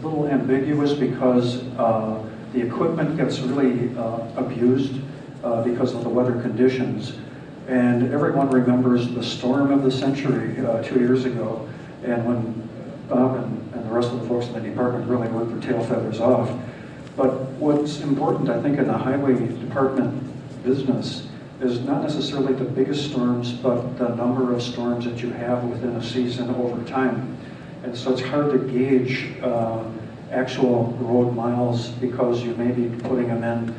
[SPEAKER 8] little ambiguous because the equipment gets really abused because of the weather conditions. And everyone remembers the storm of the century 2 years ago, and when Bob and the rest of the folks in the department really worked their tail feathers off. But what's important, I think, in the highway department business is not necessarily the biggest storms, but the number of storms that you have within a season over time. And so it's hard to gauge actual road miles because you may be putting them in,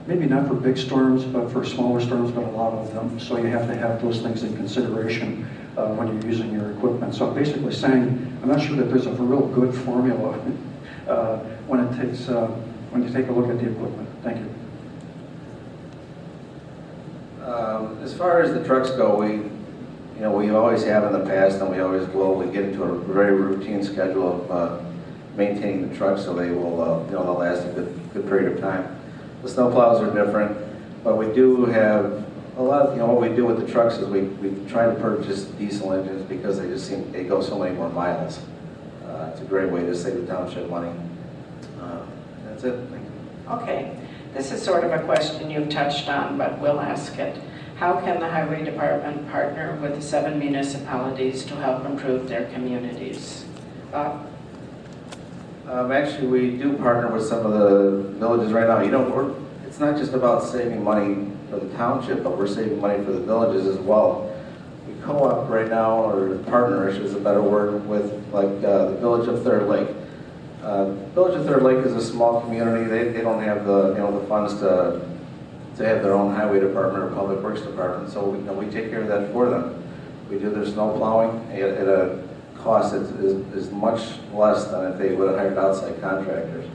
[SPEAKER 8] maybe not for big storms, but for smaller storms, but a lot of them. So you have to have those things in consideration when you're using your equipment. So I'm basically saying, I'm not sure that there's a real good formula when you take a look at the equipment. Thank you.
[SPEAKER 7] As far as the trucks go, we always have in the past, and we always will. We get into a very routine schedule of maintaining the trucks, so they will, they'll last a good period of time. The snowplows are different, but we do have a lot of, what we do with the trucks is we try to purchase diesel engines because they go so many more miles. It's a great way to save the township money. That's it. Thank you.
[SPEAKER 4] Okay. This is sort of a question you've touched on, but we'll ask it. How can the Highway Department partner with the 7 municipalities to help improve their communities? Bob?
[SPEAKER 7] Actually, we do partner with some of the villages right now. It's not just about saving money for the township, but we're saving money for the villages as well. We co-op right now, or partner is a better word, with the village of Third Lake. Village of Third Lake is a small community. They don't have the funds to have their own highway department or public works department, so we take care of that for them. We do their snow plowing at a cost that is much less than if they would have hired outside contractors.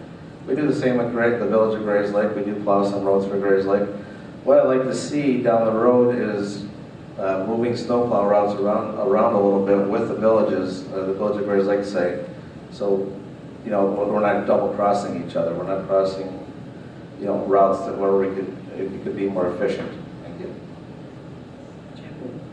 [SPEAKER 7] We do the same with the village of Grays Lake. We do plow some roads for Grays Lake. What I'd like to see down the road is moving snowplow routes around a little bit with the villages, the village of Grays Lake, say. So, we're not double crossing each other. We're not crossing, routes where it could be more efficient. Thank you.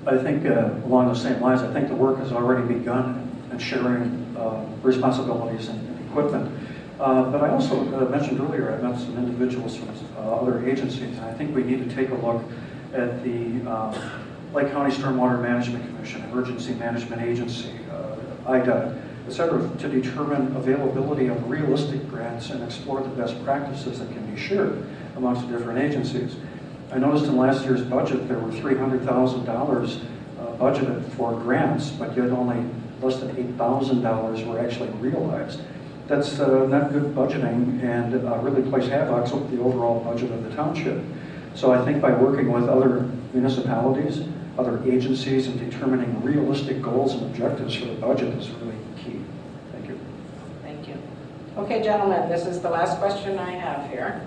[SPEAKER 8] I think along those same lines, I think the work has already begun in sharing responsibilities and equipment. But I also mentioned earlier, I met some individuals from other agencies, and I think we need to take a look at the Lake County Stormwater Management Commission, Emergency Management Agency, IDOT, etc., to determine availability of realistic grants and explore the best practices that can be shared amongst the different agencies. I noticed in last year's budget there were $300,000 budgeted for grants, but yet only less than $8,000 were actually realized. That's not good budgeting and really plays havoc with the overall budget of the township. So I think by working with other municipalities, other agencies, and determining realistic goals and objectives for the budget is really key. Thank you.
[SPEAKER 4] Thank you. Okay, gentlemen, this is the last question I have here.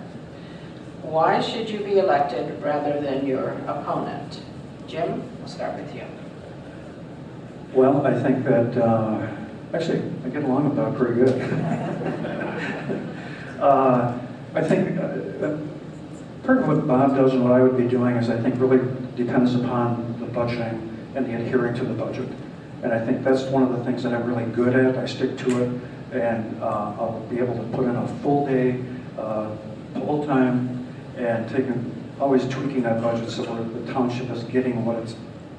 [SPEAKER 4] Why should you be elected rather than your opponent? Jim, we'll start with you.
[SPEAKER 8] Well, I think that, actually, I get along with that pretty good. I think part of what Bob does and what I would be doing is I think really depends upon the budgeting and the adhering to the budget. And I think that's one of the things that I'm really good at. I stick to it, and I'll be able to put in a full day, full time, and always tweaking that budget so that the township is getting what it's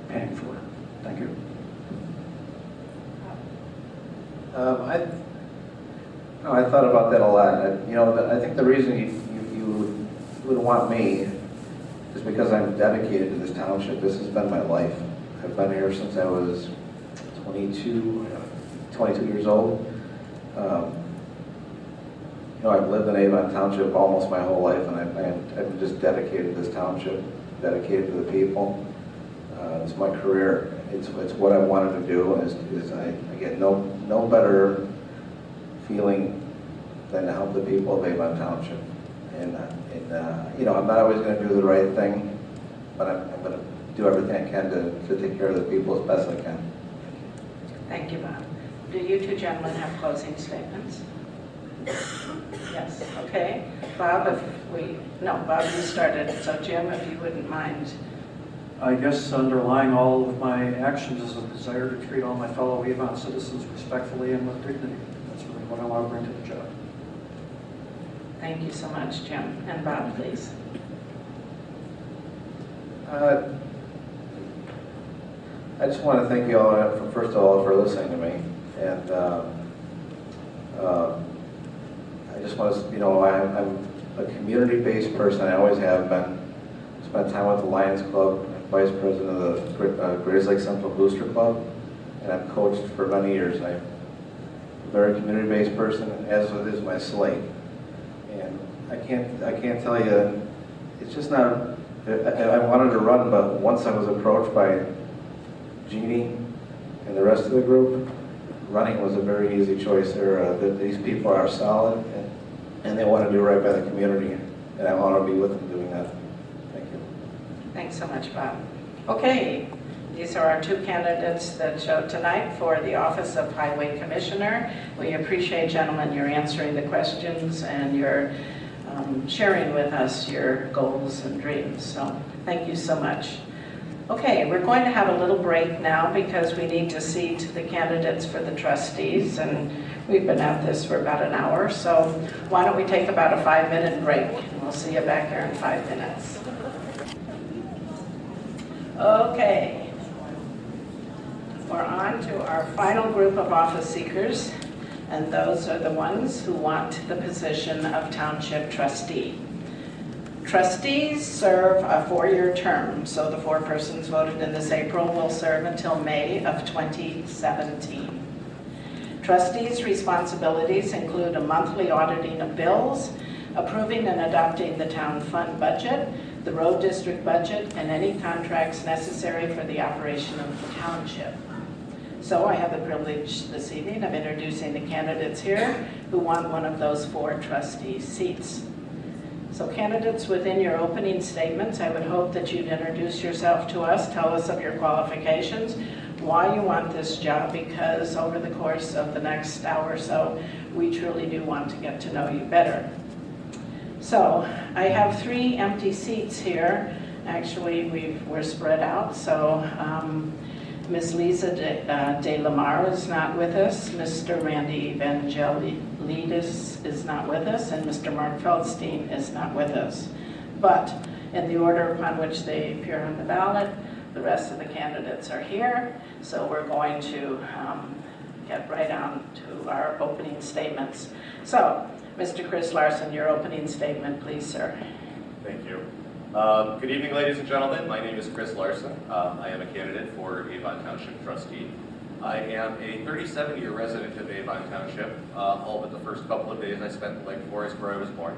[SPEAKER 8] paying for. Thank you.
[SPEAKER 7] I thought about that a lot. I think the reason you would want me is because I'm dedicated to this township. This has been my life. I've been here since I was 22 years old. I've lived in Avon Township almost my whole life, and I'm just dedicated to this township, dedicated to the people. It's my career. It's what I wanted to do. I get no better feeling than to help the people of Avon Township. And I'm not always going to do the right thing, but I'm going to do everything I can to take care of the people as best I can.
[SPEAKER 4] Thank you, Bob. Do you two gentlemen have closing statements? Yes, okay. Bob, Bob, you started, so Jim, if you wouldn't mind.
[SPEAKER 8] I guess underlying all of my actions is a desire to treat all my fellow Avon citizens respectfully and with dignity. That's really what I want to bring to the job.
[SPEAKER 4] Thank you so much, Jim. And Bob, please.
[SPEAKER 7] I just want to thank you all, first of all, for listening to me. And I just want to, I'm a community-based person. I always have been. Spent time with the Lions Club. Vice President of the Grays Lake Central Booster Club, and I've coached for many years. I'm a very community-based person, as is my slate. And I can't tell you, it's just not. I wanted to run, but once I was approached by Jeannie and the rest of the group, running was a very easy choice. These people are solid, and they want to do right by the community, and I want to be with them doing that.
[SPEAKER 4] Thanks so much, Bob. Okay, these are our two candidates that showed tonight for the office of Highway Commissioner. We appreciate, gentlemen, your answering the questions and your sharing with us your goals and dreams. So thank you so much. Okay, we're going to have a little break now because we need to seat the candidates for the trustees, and we've been at this for about an hour. So why don't we take about a 5-minute break, and we'll see you back here in 5 minutes. Okay, we're on to our final group of office seekers, and those are the ones who want the position of Township Trustee. Trustees serve a 4-year term, so the 4 persons voted in this April will serve until May of 2017. Trustees' responsibilities include a monthly auditing of bills, approving and adopting the town fund budget, the road district budget, and any contracts necessary for the operation of the township. So I have the privilege this evening of introducing the candidates here who want one of those 4 trustee seats. So candidates, within your opening statements, I would hope that you'd introduce yourself to us, tell us of your qualifications, why you want this job, because over the course of the next hour or so, we truly do want to get to know you better. So I have 3 empty seats here. Actually, we're spread out. So Ms. Lisa de Lamar is not with us. Mr. Randy Evangelidis is not with us, and Mr. Mark Feldstein is not with us. But in the order upon which they appear on the ballot, The rest of the candidates are here, so we're going to get right on to our opening statements. So, Mr. Chris Larson, your opening statement, please, sir.
[SPEAKER 9] Thank you. Good evening, ladies and gentlemen. My name is Chris Larson. I am a candidate for Avon Township Trustee. I am a 37-year resident of Avon Township. All but the first couple of days I spent in Lake Forest where I was born.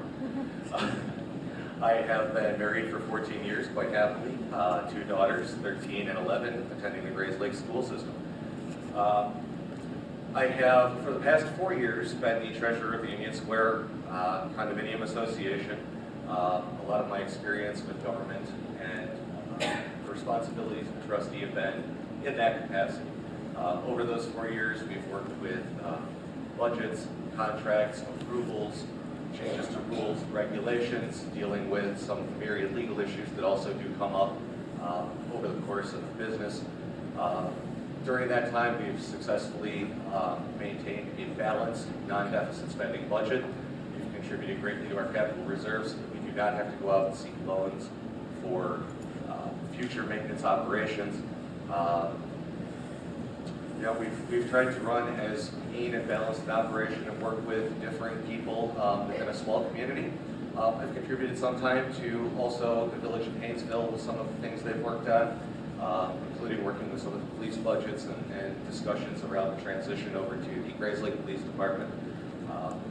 [SPEAKER 9] I have been married for 14 years, quite happily. 2 daughters, 13 and 11, attending the Grays Lake school system. I have, for the past 4 years, been the treasurer of the Union Square Condominium Association. A lot of my experience with government and responsibilities as a trustee have been in that capacity. Over those 4 years, we've worked with budgets, contracts, approvals, changes to rules, regulations, dealing with some of the myriad legal issues that also do come up over the course of the business. During that time, we've successfully maintained a balanced, non-deficit spending budget. We've contributed greatly to our capital reserves. We do not have to go out and seek loans for future maintenance operations. We've tried to run as lean and balanced an operation and work with different people within a small community. I've contributed some time to also the village of Haynesville with some of the things they've worked on, including working with some of the police budgets and discussions around the transition over to the Grays Lake Police Department.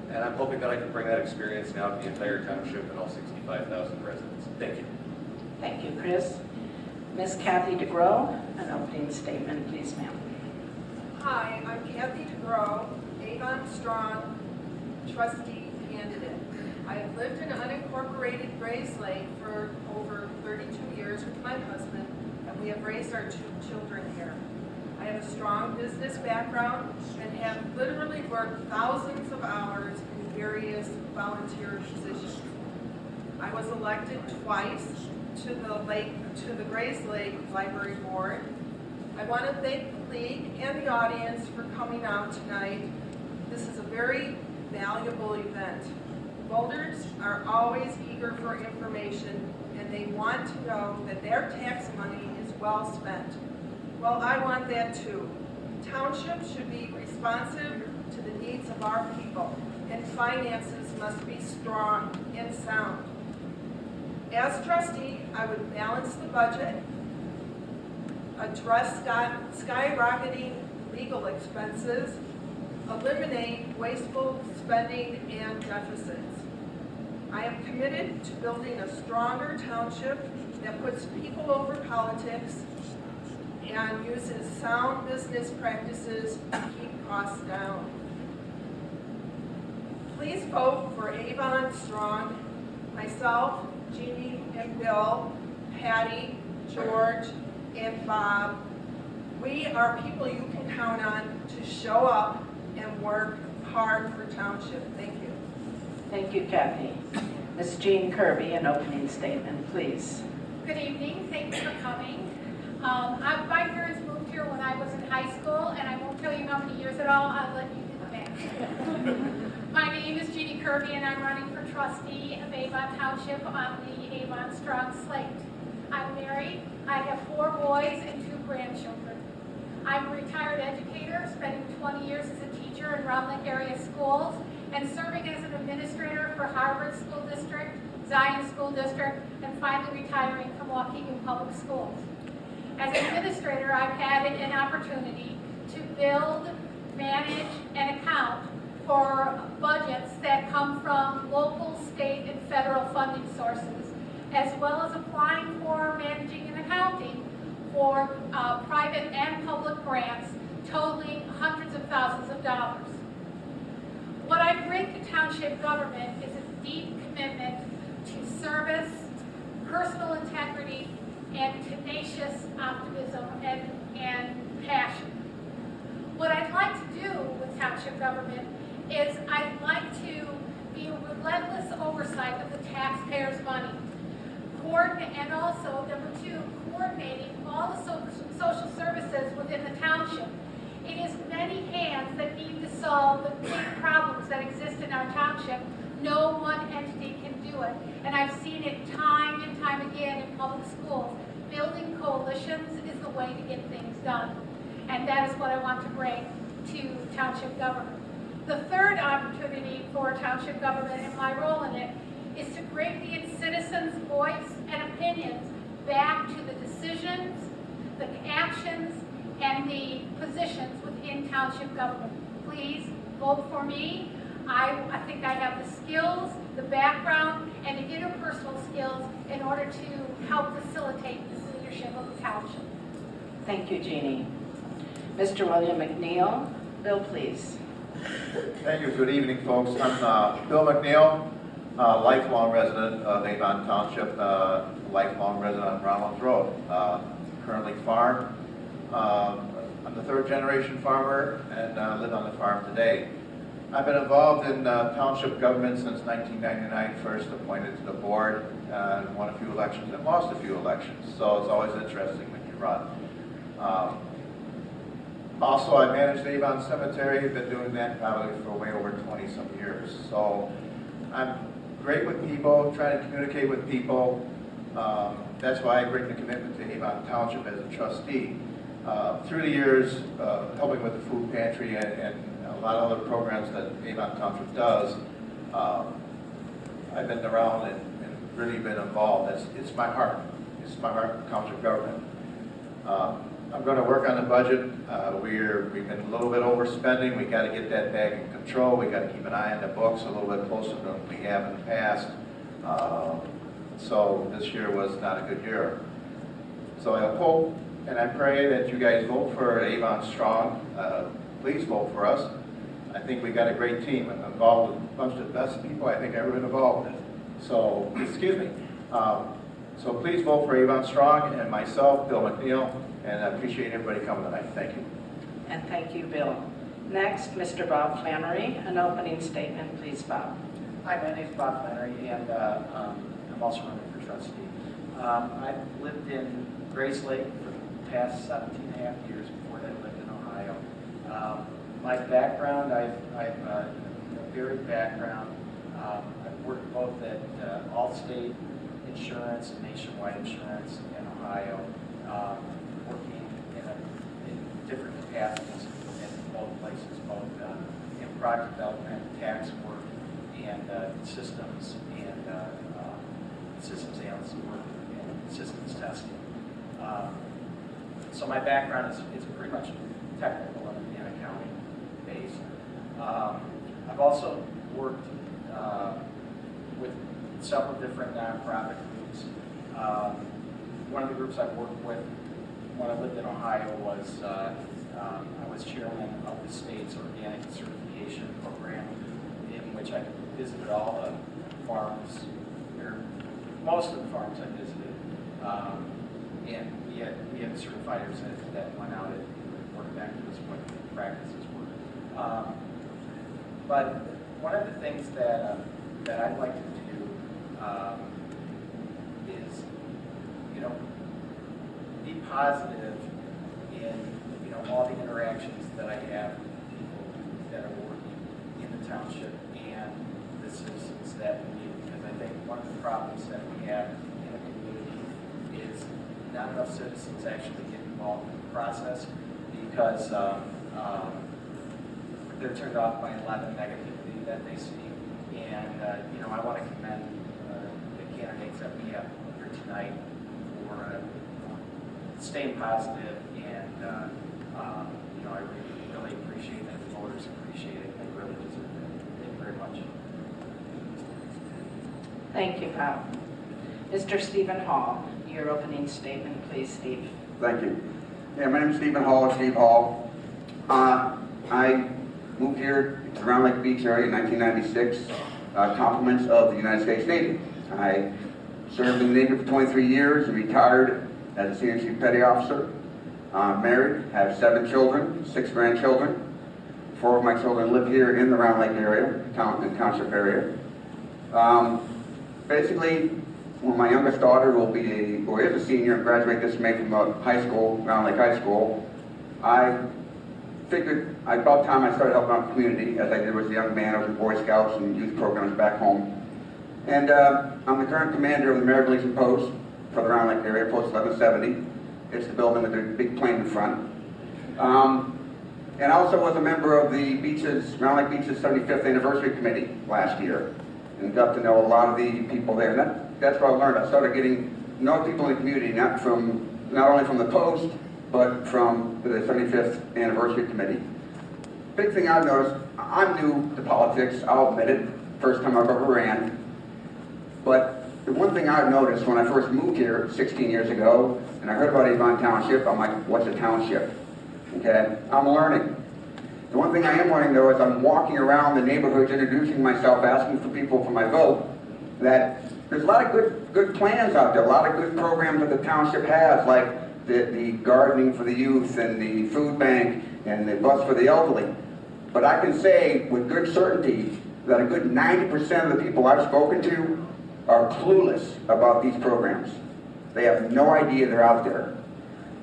[SPEAKER 9] And I'm hoping that I can bring that experience now to the entire township and all 65,000 residents. Thank you.
[SPEAKER 4] Thank you, Chris. Ms. Kathy DeGrow, an opening statement, please, ma'am.
[SPEAKER 10] Hi, I'm Kathy DeGrow, Avon Strong trustee candidate. I have lived in unincorporated Grays Lake for over 32 years with my husband, and we have raised our 2 children here. I have a strong business background and have literally worked thousands of hours in various volunteer positions. I was elected twice to the Grays Lake Library Board. I want to thank the League and the audience for coming out tonight. This is a very valuable event. Voters are always eager for information, and they want to know that their tax money is well spent. Well, I want that too. Townships should be responsive to the needs of our people, and finances must be strong and sound. As trustee, I would balance the budget, address skyrocketing legal expenses, eliminate wasteful spending and deficits. I am committed to building a stronger township that puts people over politics and uses sound business practices to keep costs down. Please vote for Avon Strong, myself, Jeannie and Bill, Patty, George, and Bob. We are people you can count on to show up and work hard for Township. Thank you.
[SPEAKER 4] Thank you, Kathy. Ms. Jean Kirby, an opening statement, please.
[SPEAKER 11] Good evening. Thank you for coming. My parents moved here when I was in high school, and I won't tell you how many years at all. I'll let you do the math. My name is Jeannie Kirby, and I'm running for trustee of Avon Township on the Avon Strong slate. I'm married. I have 4 boys and 2 grandchildren. I'm a retired educator, spending 20 years as a teacher in Round Lake area schools and serving as an administrator for Harvard School District, Zion School District, and finally retiring from Waukegan Public Schools. As an administrator, I've had an opportunity to build, manage, and account for budgets that come from local, state, and federal funding sources, as well as applying for, managing, and accounting for private and public grants totaling hundreds of thousands of dollars. What I bring to township government is a deep commitment to service, personal integrity, and tenacious optimism and passion. What I'd like to do with township government is I'd like to be a relentless oversight of the taxpayers' money. And also, number 2, coordinating all the social services within the township. It is many hands that need to solve the big problems that exist in our township. No one entity can do it. And I've seen it time and time again in public schools. Building coalitions is the way to get things done. And that is what I want to bring to township government. The third opportunity for township government and my role in it is to bring the citizens' voice and opinions back to the decisions, the actions, and the positions within township government. Please vote for me. I think I have the skills, the background, and the interpersonal skills in order to help facilitate this leadership of the township.
[SPEAKER 4] Thank you, Jeannie. Mr. William McNeil. Bill, please.
[SPEAKER 7] Thank you. Good evening, folks. I'm Bill McNeil, lifelong resident of Avon Township, lifelong resident on Rollins Road. Currently farm. I'm the third generation farmer and live on the farm today. I've been involved in township government since 1999, first appointed to the board, and won a few elections and lost a few elections. So it's always interesting when you run. Also, I manage the Avon Cemetery. I've been doing that probably for way over 20-some years. So I'm great with people, trying to communicate with people. That's why I bring the commitment to Avon Township as a trustee. Through the years, helping with the food pantry and a lot of other programs that Avon Township does, I've been around and really been involved. It's my heart. It's my heart in township government. I'm going to work on the budget. We've been a little bit overspending. We got to get that back in control. We got to keep an eye on the books a little bit closer than we have in the past. So this year was not a good year. So I hope and I pray that you guys vote for Avon Strong. Please vote for us. I think we got a great team. I'm involved with a bunch of the best people I think I've ever been involved in. So, excuse me. So please vote for Avon Strong and myself, Bill McNeil, and I appreciate everybody coming tonight. Thank you.
[SPEAKER 4] And thank you, Bill. Next, Mr. Bob Flannery. An opening statement, please, Bob.
[SPEAKER 12] Hi, my name is Bob Flannery, and I'm also running for trustee. I've lived in Grace Lake for the past 17.5 years. Before that, I lived in Ohio. My background, I've a varied background. I've worked both at Allstate Insurance and Nationwide Insurance in Ohio, working in different capacities in both places, both in product development, tax work, and systems analysis work and systems testing. So my background is pretty much technical and accounting based. I've also worked with several different nonprofit groups. One of the groups I've worked with when I lived in Ohio was I was chairman of the state's organic certification program, in which I visited all the farms, or most of the farms I visited, and we had certifiers that went out and reported back to us what the practices were. But one of the things that I'd like to do is, be positive in, all the interactions that I have with people that are working in the township and the citizens that we need. Because I think one of the problems that we have in the community is not enough citizens actually get involved in the process because they're turned off by a lot of negativity that they see. And, I want to commend the candidates that we have here tonight for staying positive, and I really appreciate that. The voters appreciate it. They really deserve it. Thank you very much.
[SPEAKER 4] Thank you, Bob. Mr. Stephen Hall, your opening statement, please, Steve.
[SPEAKER 13] Thank you. Yeah, my name is Stephen Hall, Steve Hall. I moved here to Round Lake Beach area in 1996, compliments of the United States Navy. I served in the Navy for 23 years and retired as a senior chief petty officer. Married, have 7 children, 6 grandchildren. 4 of my children live here in the Round Lake area, township area. Basically, when my youngest daughter is a senior and graduate this May from high school, Round Lake High School, I figured about time I started helping out the community, as I did as a young man. I was in Boy Scouts and youth programs back home. And I'm the current commander of the American Legion Post for the Round Lake area, Post 1170. It's the building with the big plane in front. And I also was a member of the Round Lake Beaches 75th Anniversary Committee last year, and got to know a lot of the people there. And that's what I learned. I started getting to know people in the community, not only from the Post, but from the 75th Anniversary Committee. Big thing I've noticed, I'm new to politics, I'll admit it, first time I've ever ran. But the one thing I've noticed when I first moved here 16 years ago, and I heard about Avon Township, I'm like, what's a township? Okay, I'm learning. The one thing I am learning though is I'm walking around the neighborhoods introducing myself, asking for people for my vote, that there's a lot of good plans out there, a lot of good programs that the township has, like the gardening for the youth and the food bank and the bus for the elderly. But I can say with good certainty that a good 90% of the people I've spoken to are clueless about these programs. They have no idea they're out there.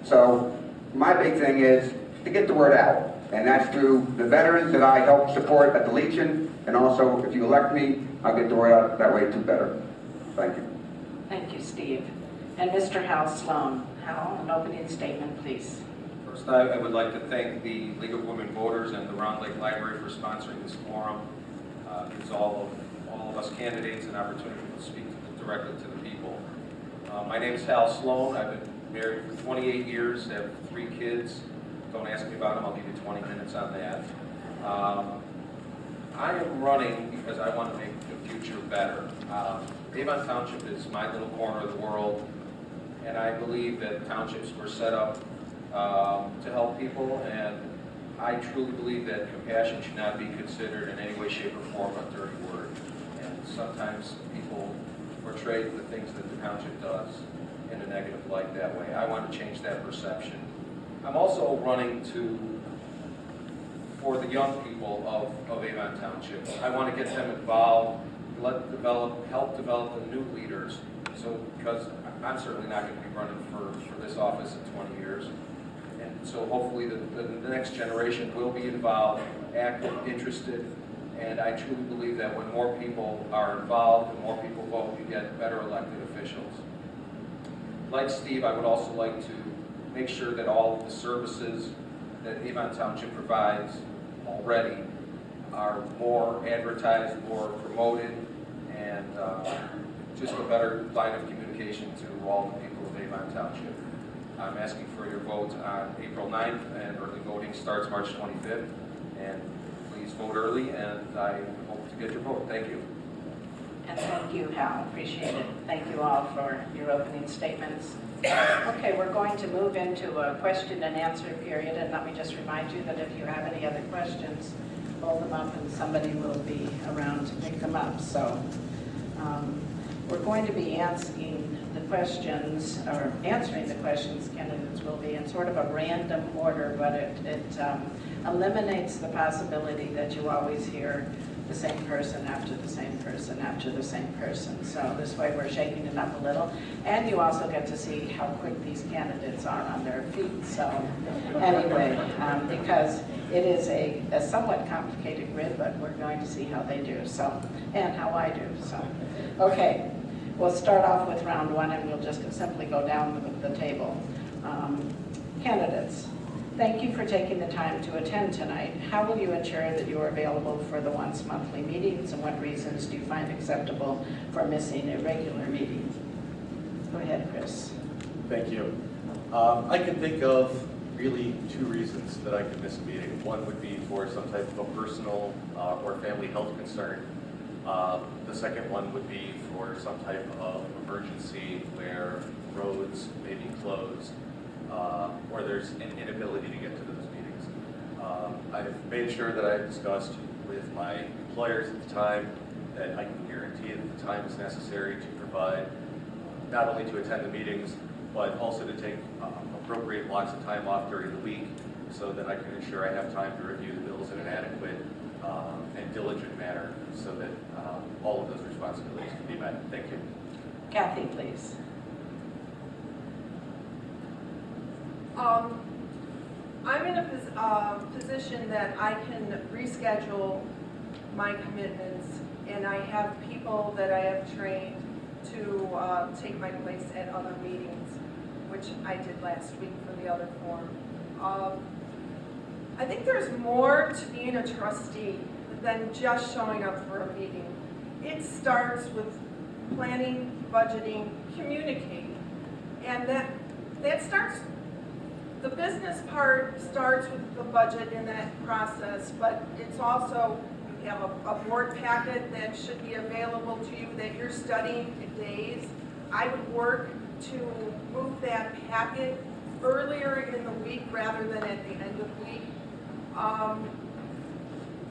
[SPEAKER 13] So my big thing is to get the word out, and that's through the veterans that I help support at the Legion, and also if you elect me, I'll get the word out that way too better. Thank you.
[SPEAKER 4] Thank you, Steve. And Mr. Hal Sloan. Hal, an opening statement, please.
[SPEAKER 14] First, I would like to thank the League of Women Voters and the Round Lake Library for sponsoring this forum. It gives all of us candidates an opportunity to speak directly to the people. My name is Hal Sloan. I've been married for 28 years, have 3 kids. Don't ask me about them, I'll give you 20 minutes on that. I am running because I want to make the future better. Avon Township is my little corner of the world, and I believe that townships were set up to help people, and I truly believe that compassion should not be considered in any way, shape, or form a dirty word. And sometimes people portray the things that the township does in a negative light that way. I want to change that perception. I'm also running for the young people of Avon Township. I want to get them involved, help develop the new leaders. So, because I'm certainly not going to be running for this office in 20 years. And so hopefully the next generation will be involved, active, interested, and I truly believe that when more people are involved and more people vote, you get better elected officials. Like Steve, I would also like to make sure that all of the services that Avon Township provides already are more advertised, more promoted, and just a better line of communication to all the people of Avon Township. I'm asking for your vote on April 9th, and early voting starts March 25th. And please vote early, and I hope to get your vote. Thank you.
[SPEAKER 4] And thank you, Hal. Appreciate it. Thank you all for your opening statements. Okay, we're going to move into a question and answer period, and let me just remind you that if you have any other questions, hold them up and somebody will be around to pick them up. So we're going to be asking the questions, or answering the questions candidates will be in sort of a random order, but it eliminates the possibility that you always hear the same person after the same person after the same person. So this way we're shaking it up a little. And you also get to see how quick these candidates are on their feet. So anyway, because it is a somewhat complicated grid, but we're going to see how they do, so, and how I do. So, okay, we'll start off with round one, and we'll just simply go down the table. Candidates. Thank you for taking the time to attend tonight. How will you ensure that you are available for the once monthly meetings, and what reasons do you find acceptable for missing a regular meeting? Go ahead, Chris.
[SPEAKER 9] Thank you. I can think of really 2 reasons that I could miss a meeting. One would be for some type of a personal or family health concern. The second one would be for some type of emergency where roads may be closed, or there's an inability to get to those meetings. I've made sure that I've discussed with my employers at the time that I can guarantee that the time is necessary to provide, not only to attend the meetings, but also to take appropriate blocks of time off during the week so that I can ensure I have time to review the bills in an adequate and diligent manner so that all of those responsibilities can be met. Thank you.
[SPEAKER 4] Kathy, please.
[SPEAKER 10] I'm in a position that I can reschedule my commitments, and I have people that I have trained to take my place at other meetings. which I did last week for the other form. I think there's more to being a trustee than just showing up for a meeting. It starts with planning, budgeting, communicating. And that starts, the business part starts with the budget in that process, but it's also, you have a board packet that should be available to you that you're studying in days. I would work to move that packet earlier in the week rather than at the end of the week.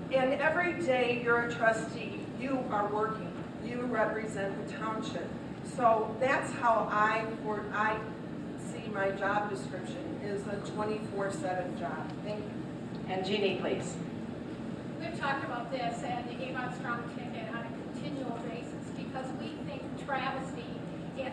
[SPEAKER 10] And every day you're a trustee, you are working. You represent the township. So that's how I see my job description, is a 24/7 job. Thank you.
[SPEAKER 4] And Jeannie, please.
[SPEAKER 11] We've talked about this and the Avon Strong ticket on a continual basis because we think travesty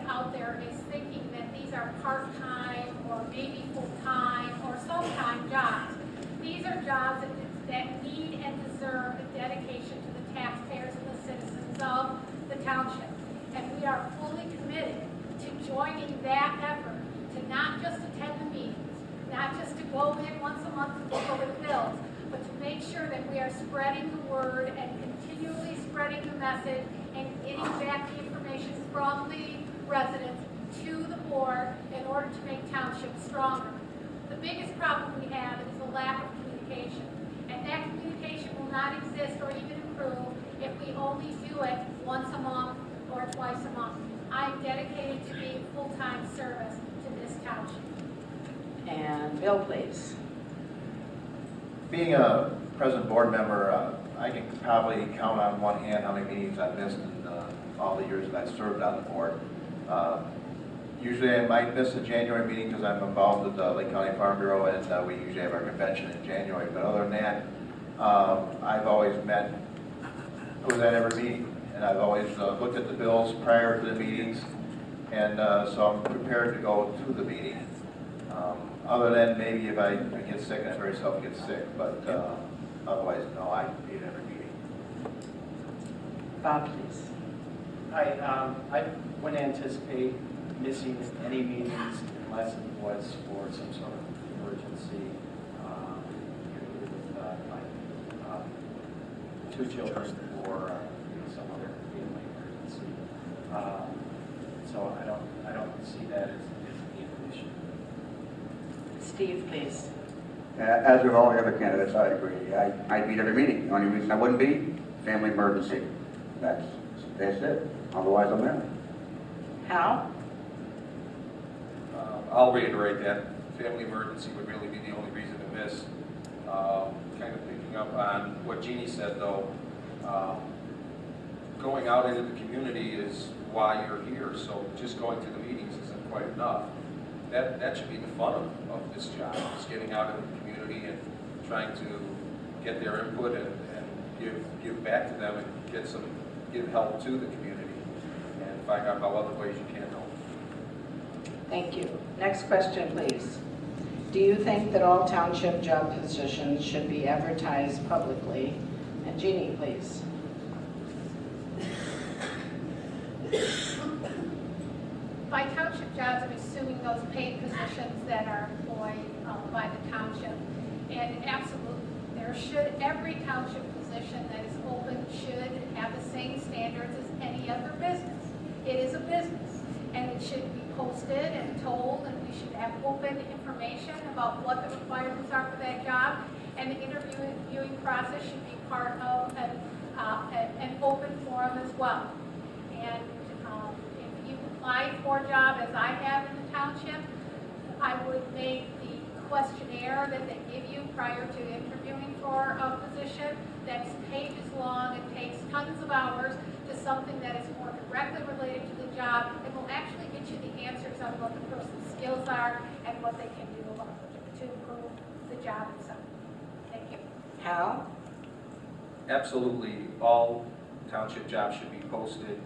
[SPEAKER 11] out there is thinking that these are part-time or maybe full-time or some-time jobs. These are jobs that need and deserve the dedication to the taxpayers and the citizens of the township. And we are fully committed to joining that effort, to not just attend the meetings, not just to go in once a month to look over the bills, but to make sure that we are spreading the word and continually spreading the message and getting back the information from the residents to the board in order to make townships stronger. The biggest problem we have is the lack of communication. And that communication will not exist or even improve if we only do it once a month or twice a month. I'm dedicated to being full-time service to this township.
[SPEAKER 4] And Bill, please.
[SPEAKER 7] Being a present board member, I can probably count on one hand how many meetings I've missed in all the years that I've served on the board. Usually I might miss a January meeting because I'm involved with the Lake County Farm Bureau, and we usually have our convention in January. But other than that, I've always met, I was at every meeting, and I've always looked at the bills prior to the meetings, and so I'm prepared to go to the meeting. Other than maybe if I get sick, and I very seldom get sick, but otherwise, no, I meet at every meeting.
[SPEAKER 4] Bob, please.
[SPEAKER 12] I wouldn't anticipate missing any meetings unless it was for some sort of emergency, either with my two children or some other family emergency. So I don't see that as being an issue.
[SPEAKER 4] Steve, please.
[SPEAKER 13] As with all the other candidates, I agree. I'd meet every meeting. The only reason I wouldn't be, family emergency. That's it. Otherwise, I'm there.
[SPEAKER 4] Hal?
[SPEAKER 9] I'll reiterate that. Family emergency would really be the only reason to miss. Kind of picking up on what Jeannie said, though, going out into the community is why you're here, so just going to the meetings isn't quite enough. That should be the fun of this job, is getting out in the community and trying to get their input and give back to them and give help to the community and find out how other ways you can help.
[SPEAKER 4] Thank you. Next question, please. Do you think that all township job positions should be advertised publicly? And Jeannie, please.
[SPEAKER 11] By township jobs, I'm assuming those paid positions that are employed by the township. And absolutely, every township position that is open should have the same standards as any other business. It is a business, and it should be posted and told, and we should have open information about what the requirements are for that job, and the interviewing process should be part of an open forum as well. And if you apply for a job, as I have in the township, I would make the questionnaire that they give you prior to interviewing for a position that's pages long and takes tons of hours to something that is more directly related to the job and will actually get you the answers on what the person's skills are and what they can do to improve the job itself. Thank you.
[SPEAKER 4] Hal?
[SPEAKER 9] Absolutely, all township jobs should be posted.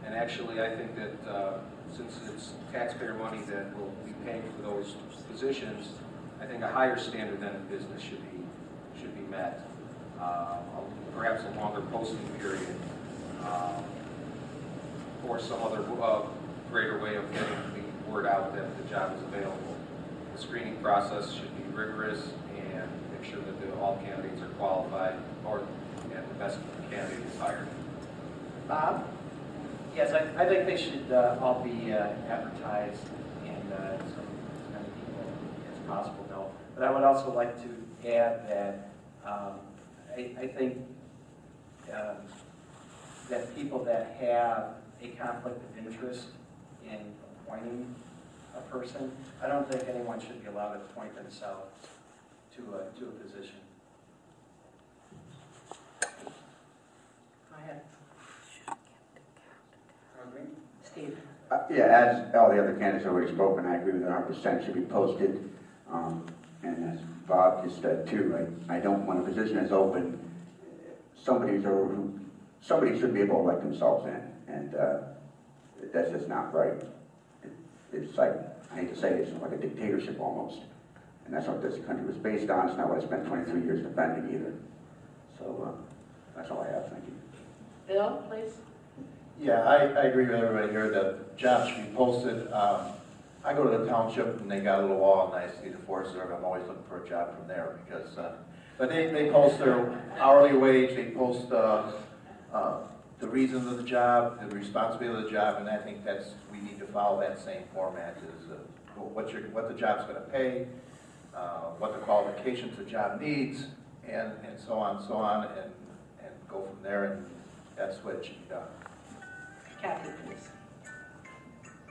[SPEAKER 9] And actually, I think that since it's taxpayer money that will be paying for those positions, I think a higher standard than in business should be met. Perhaps a longer posting period, or some other greater way of getting the word out that the job is available. The screening process should be rigorous and make sure that all candidates are qualified and the best candidate is hired.
[SPEAKER 12] Bob? Yes, I think they should all be advertised and so as many people as possible know. But I would also like to add that I think that people that have a conflict of interest in appointing a person, I don't think anyone should be allowed to appoint themselves to a position.
[SPEAKER 4] Go ahead. Steve.
[SPEAKER 13] Yeah, as all the other candidates have already spoken, I agree with 100%, should be posted. And as Bob just said too, I don't, when a position is open, somebody should be able to elect themselves in, and that's just not right. It's like, I hate to say it, it's like a dictatorship almost. And that's what this country was based on. It's not what I spent 23 years defending either. So that's all I have, thank you.
[SPEAKER 4] Bill, please.
[SPEAKER 7] Yeah, I agree with everybody here that jobs should be posted. I go to the township and they got a little wall and I see the Forest Service. I'm always looking for a job from there because, but they post their hourly wage, they post the reasons of the job, the responsibility of the job, and I think we need to follow that same format is what the job's going to pay, what the qualifications the job needs, and so on, and go from there, and that's what it should be done.
[SPEAKER 4] Kathy, please.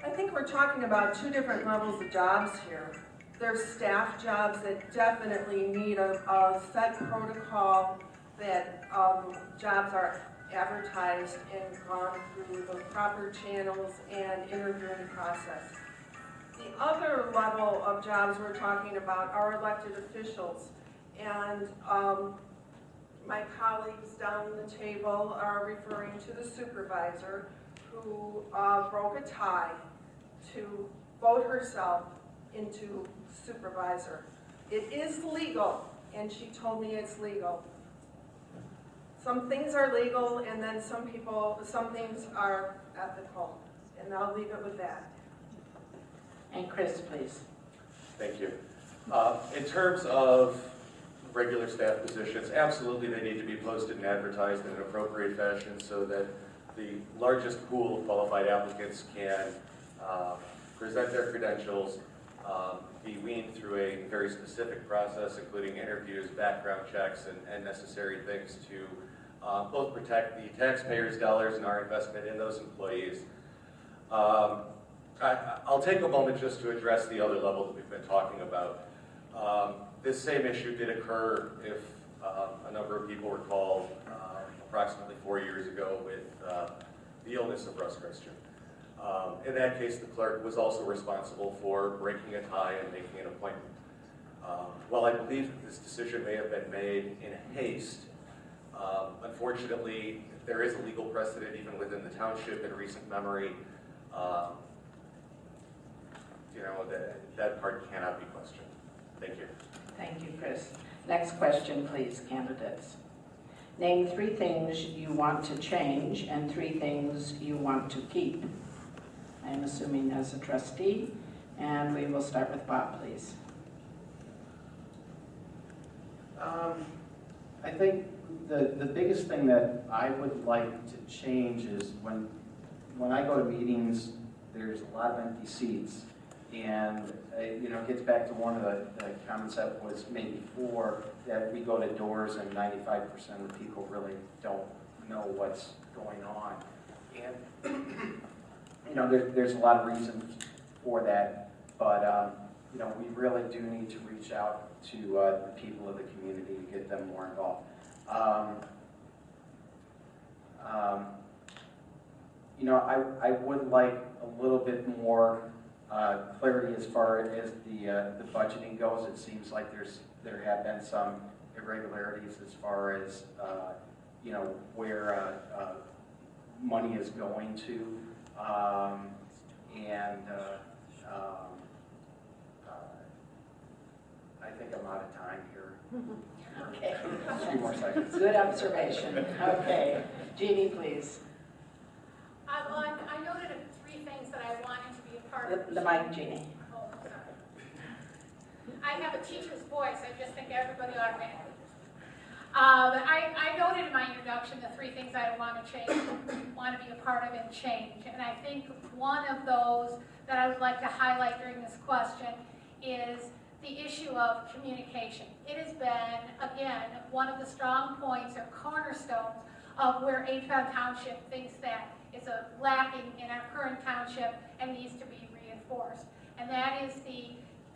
[SPEAKER 10] I think we're talking about two different levels of jobs here. There's staff jobs that definitely need a set protocol, that jobs are advertised and gone through the proper channels and interviewing process. The other level of jobs we're talking about are elected officials, and my colleagues down the table are referring to the supervisor who broke a tie to vote herself into supervisor. It is legal, and she told me it's legal. Some things are legal, and then some things are ethical, and I'll leave it with that.
[SPEAKER 4] And Chris, please.
[SPEAKER 9] Thank you. In terms of regular staff positions, absolutely they need to be posted and advertised in an appropriate fashion so that the largest pool of qualified applicants can present their credentials, be weaned through a very specific process, including interviews, background checks, and necessary things to both protect the taxpayers' dollars and our investment in those employees. I'll take a moment just to address the other level that we've been talking about. This same issue did occur if a number of people recall approximately 4 years ago with the illness of Russ Christian. In that case, the clerk was also responsible for breaking a tie and making an appointment. While I believe that this decision may have been made in haste, unfortunately, there is a legal precedent even within the township in recent memory. That part cannot be questioned. Thank you.
[SPEAKER 4] Thank you, Chris. Next question, please, candidates. Name 3 things you want to change and 3 things you want to keep. I'm assuming as a trustee, and we will start with Bob, please.
[SPEAKER 12] I think the biggest thing that I would like to change is when I go to meetings, there's a lot of empty seats. And it gets back to one of the comments that was made before, that we go to doors and 95% of the people really don't know what's going on. And there's a lot of reasons for that, but we really do need to reach out to the people of the community to get them more involved. I would like a little bit more clarity as far as the budgeting goes. It seems like there have been some irregularities as far as where money is going to, I think I'm out of time here.
[SPEAKER 4] Okay.
[SPEAKER 12] A few more seconds.
[SPEAKER 4] Good observation. Okay. Jeannie, please.
[SPEAKER 11] I noted 3 things that I wanted to be a part
[SPEAKER 4] the mic, Jeannie.
[SPEAKER 11] Oh, sorry. I have a teacher's voice. I just think everybody automatically. I noted in my introduction the 3 things I want to change, want to be a part of and change. And I think one of those that I would like to highlight during this question is the issue of communication. It has been, again, one of the strong points or cornerstones of where Avon Township thinks that is lacking in our current township and needs to be reinforced. And that is the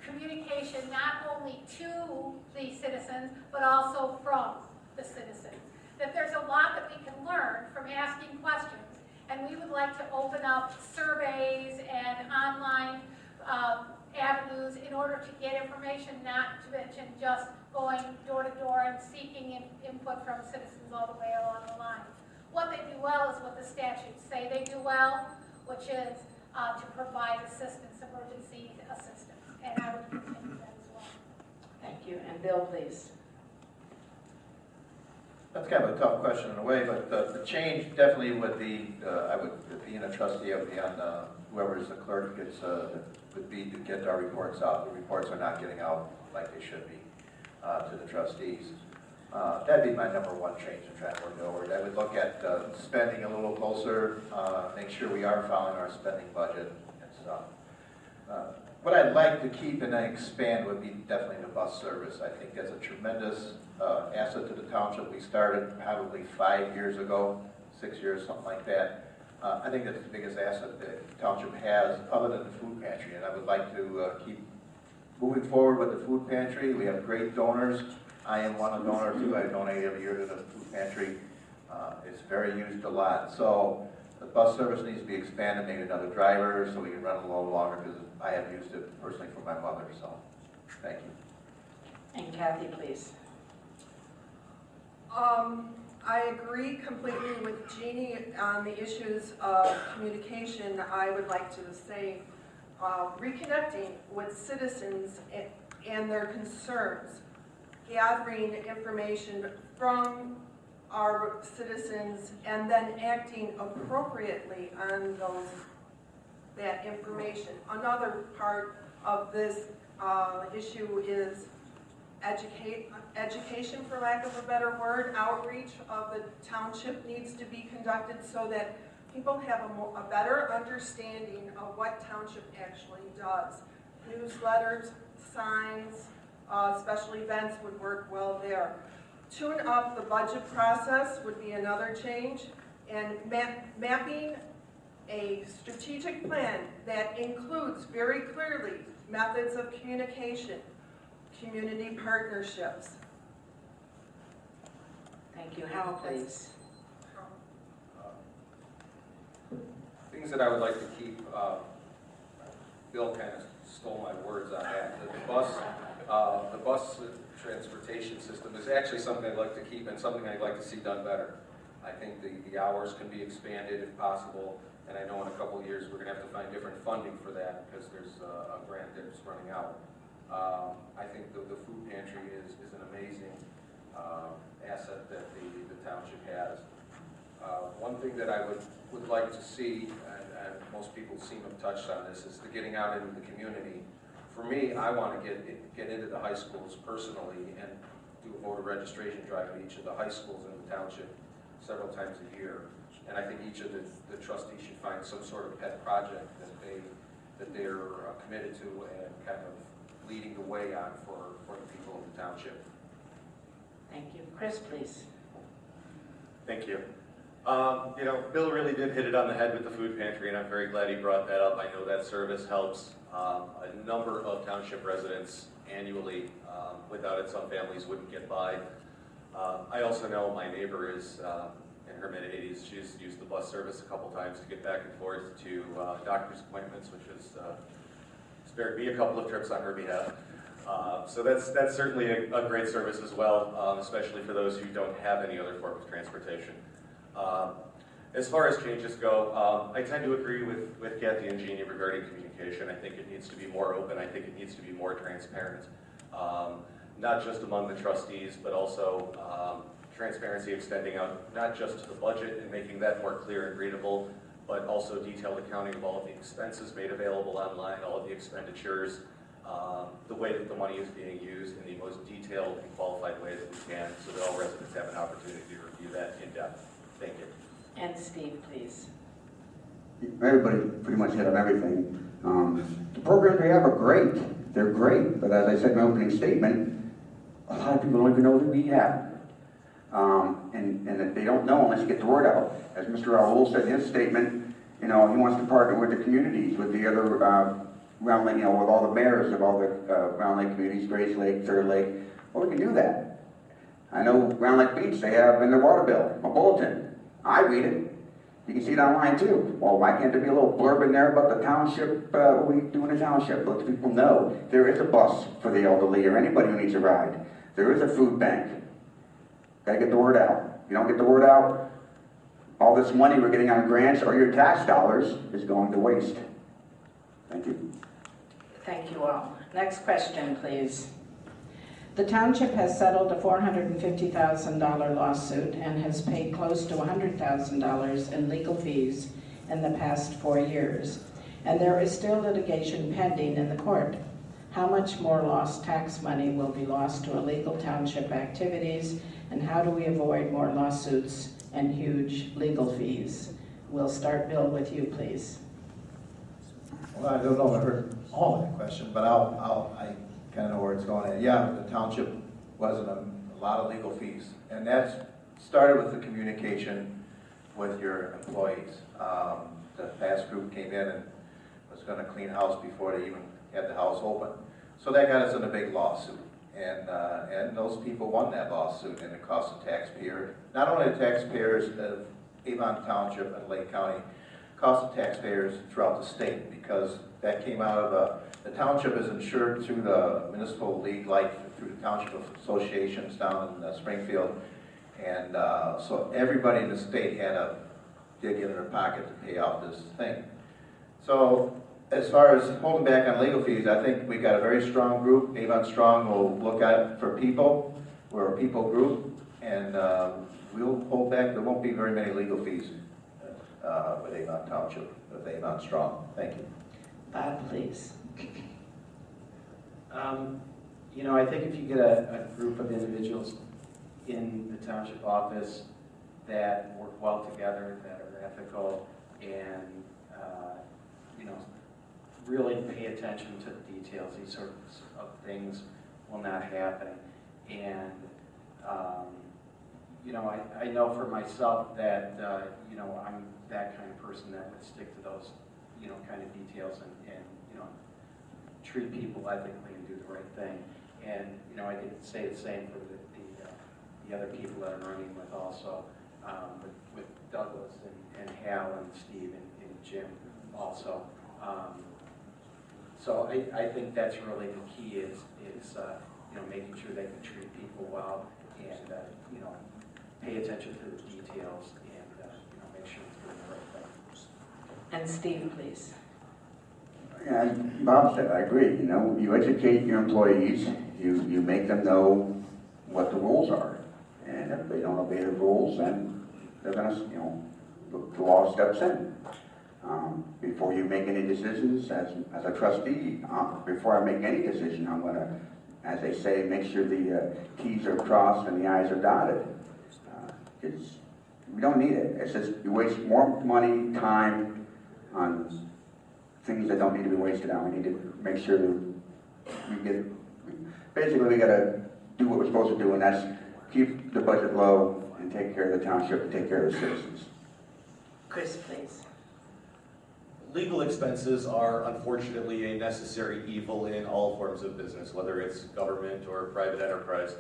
[SPEAKER 11] communication not only to the citizens, but also from the citizens. That there's a lot that we can learn from asking questions, and we would like to open up surveys and online avenues in order to get information, not to mention just going door to door and seeking input from citizens all the way along the line. What they do well is what the statutes say they do well, which is to provide assistance, emergency assistance. And I would continue that as well.
[SPEAKER 4] Thank you. And Bill, please.
[SPEAKER 7] That's kind of a tough question in a way, but the change definitely would be, being a trustee, I would be on whoever's the clerk would be to get our reports out. The reports are not getting out like they should be to the trustees. That'd be my #1 change in trying to work over it. I would look at spending a little closer, make sure we are following our spending budget and stuff. What I'd like to keep and then expand would be definitely the bus service. I think that's a tremendous asset to the township. We started probably 5 years ago, 6 years, something like that. I think that's the biggest asset that the township has other than the food pantry, and I would like to keep moving forward with the food pantry. We have great donors. I am one of the donors too. I donate every year to the food pantry. It's very used a lot. So the bus service needs to be expanded, maybe another driver so we can run a little longer because I have used it personally for my mother. So thank you.
[SPEAKER 4] And Kathy, please.
[SPEAKER 10] I agree completely with Jeannie on the issues of communication. I would like to say reconnecting with citizens and their concerns, gathering information from our citizens and then acting appropriately on that information. Another part of this issue is education, for lack of a better word. Outreach of the township needs to be conducted so that people have a better understanding of what township actually does. Newsletters, signs, special events would work well there. Tune up the budget process would be another change, and mapping a strategic plan that includes very clearly methods of communication, community partnerships.
[SPEAKER 4] Thank you. Hal, please.
[SPEAKER 14] Things that I would like to keep, Bill kind of stole my words on that. The bus transportation system is actually something I'd like to keep and something I'd like to see done better. I think the hours can be expanded if possible, and I know in a couple of years we're going to have to find different funding for that because there's a grant that's running out. I think the food pantry is an amazing asset that the township has. One thing that I would like to see, and most people seem to have touched on this, is the getting out into the community. For me, I want to get into the high schools personally and do a voter registration drive at each of the high schools in the township several times a year. And I think each of the trustees should find some sort of pet project that they're committed to and kind of leading the way on for the people of the township.
[SPEAKER 4] Thank you. Chris, please.
[SPEAKER 9] Thank you. You know, Bill really did hit it on the head with the food pantry, and I'm very glad he brought that up. I know that service helps a number of township residents annually. Without it, some families wouldn't get by. I also know my neighbor is in her mid-80s. She's used the bus service a couple times to get back and forth to doctor's appointments, which has spared me a couple of trips on her behalf. So that's certainly a great service as well, especially for those who don't have any other form of transportation. As far as changes go, I tend to agree with Kathy and Jeannie regarding communication. I think it needs to be more open. I think it needs to be more transparent, not just among the trustees, but also transparency extending out not just to the budget and making that more clear and readable, but also detailed accounting of all of the expenses made available online, all of the expenditures, the way that the money is being used in the most detailed and qualified way that we can, so that all residents have an opportunity to review that in depth. Thank you.
[SPEAKER 4] And Steve, please.
[SPEAKER 13] Everybody pretty much hit on everything. The programs we have are great. They're great, but as I said in my opening statement, a lot of people don't even know that we have. And that they don't know unless you get the word out. As Mr. Raoul said in his statement, you know, he wants to partner with the communities, with the other Round Lake, you know, with all the mayors of all the Round Lake communities, Grace Lake, Third Lake. Well, we can do that. I know Round Lake Beach, they have in their water bill a bulletin. I read it. You can see it online too. Well, why can't there be a little blurb in there about the township, what we do in the township? Let people know there is a bus for the elderly or anybody who needs a ride. There is a food bank. Gotta get the word out. If you don't get the word out, all this money we're getting on grants or your tax dollars is going to waste. Thank you.
[SPEAKER 4] Thank you all. Next question, please. The township has settled a $450,000 lawsuit and has paid close to $100,000 in legal fees in the past 4 years, and there is still litigation pending in the court. How much more lost tax money will be lost to illegal township activities, and how do we avoid more lawsuits and huge legal fees? We'll start, Bill, with you, please.
[SPEAKER 7] Well, I don't know if I heard all of the question, but I kind of know where it's going at. Yeah, the township was in a lot of legal fees, and that's started with the communication with your employees. The FAST group came in and was going to clean house before they even had the house open. So that got us in a big lawsuit, and those people won that lawsuit, and it cost the taxpayer, not only the taxpayers of Avon Township and Lake County, cost the taxpayers throughout the state, because that came out of the township is insured through the municipal league, like through the township associations down in Springfield, and so everybody in the state had to dig in their pocket to pay off this thing. So as far as holding back on legal fees, I think we've got a very strong group. Avon Strong will look at for people. We're a people group, and we'll hold back. There won't be very many legal fees with Avon Township, with Avon Strong. Thank you.
[SPEAKER 4] Bob, please.
[SPEAKER 12] You know, I think if you get a group of individuals in the township office that work well together, that are ethical, and you know, really pay attention to the details, these sorts of things will not happen. And you know, I know for myself that you know, I'm that kind of person that would stick to those, you know, kind of details and you know, treat people ethically and do the right thing. And you know, I can say the same for the other people that I'm running with also, with Douglas and Hal and Steve and Jim also. So I think that's really the key is you know, making sure they can treat people well and you know, pay attention to the details and you know, make sure it's doing the right thing.
[SPEAKER 4] And Steve, please.
[SPEAKER 13] Yeah, as Bob said, I agree. You know, you educate your employees, you make them know what the rules are, and if they don't obey the rules, then they're going to, you know, the law steps in. Before you make any decisions, as a trustee, before I make any decision, I'm going to, as they say, make sure the T's are crossed and the I's are dotted. We don't need it. It's just you waste more money, time on things that don't need to be wasted on. We need to make sure we get, basically we got to do what we're supposed to do, and that's keep the budget low and take care of the township and take care of the citizens.
[SPEAKER 4] Chris, please.
[SPEAKER 9] Legal expenses are unfortunately a necessary evil in all forms of business, whether it's government or private enterprise.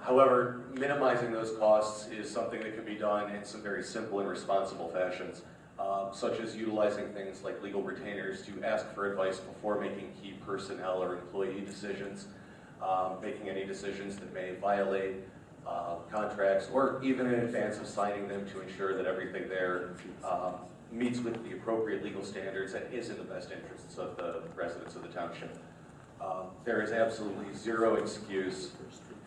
[SPEAKER 9] However, minimizing those costs is something that can be done in some very simple and responsible fashions, such as utilizing things like legal retainers to ask for advice before making key personnel or employee decisions, making any decisions that may violate contracts, or even in advance of signing them to ensure that everything there meets with the appropriate legal standards and is in the best interests of the residents of the township. There is absolutely zero excuse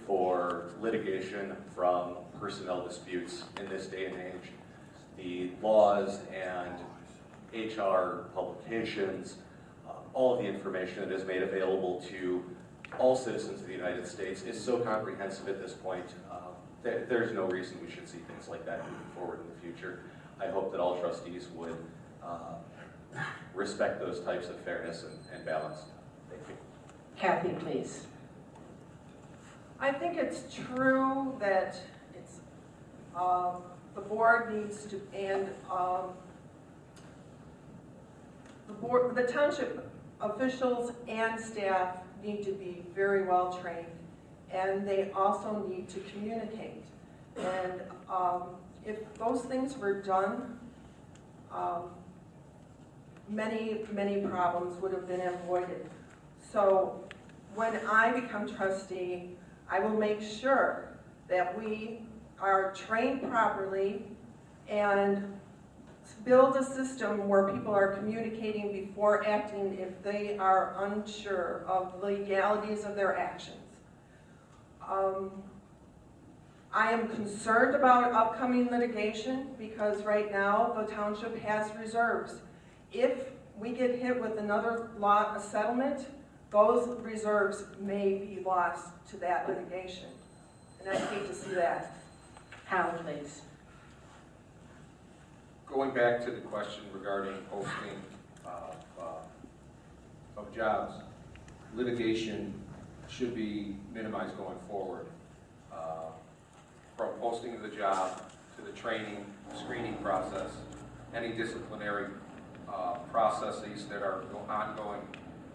[SPEAKER 9] for litigation from personnel disputes in this day and age. the laws and HR publications, all of the information that is made available to all citizens of the United States is so comprehensive at this point. There's no reason we should see things like that moving forward in the future. I hope that all trustees would respect those types of fairness and balance. Thank you.
[SPEAKER 4] Kathy, please.
[SPEAKER 10] I think it's true that it's the board needs to, and the township officials and staff need to be very well trained, and they also need to communicate. And if those things were done, many problems would have been avoided. So when I become trustee, I will make sure that we are trained properly and build a system where people are communicating before acting if they are unsure of the legalities of their actions. I am concerned about upcoming litigation because right now the township has reserves. If we get hit with another a settlement, those reserves may be lost to that litigation. And I hate to see that.
[SPEAKER 4] Hal, please.
[SPEAKER 14] Going back to the question regarding posting of jobs, litigation should be minimized going forward. From posting of the job to the training, screening process, any disciplinary processes that are ongoing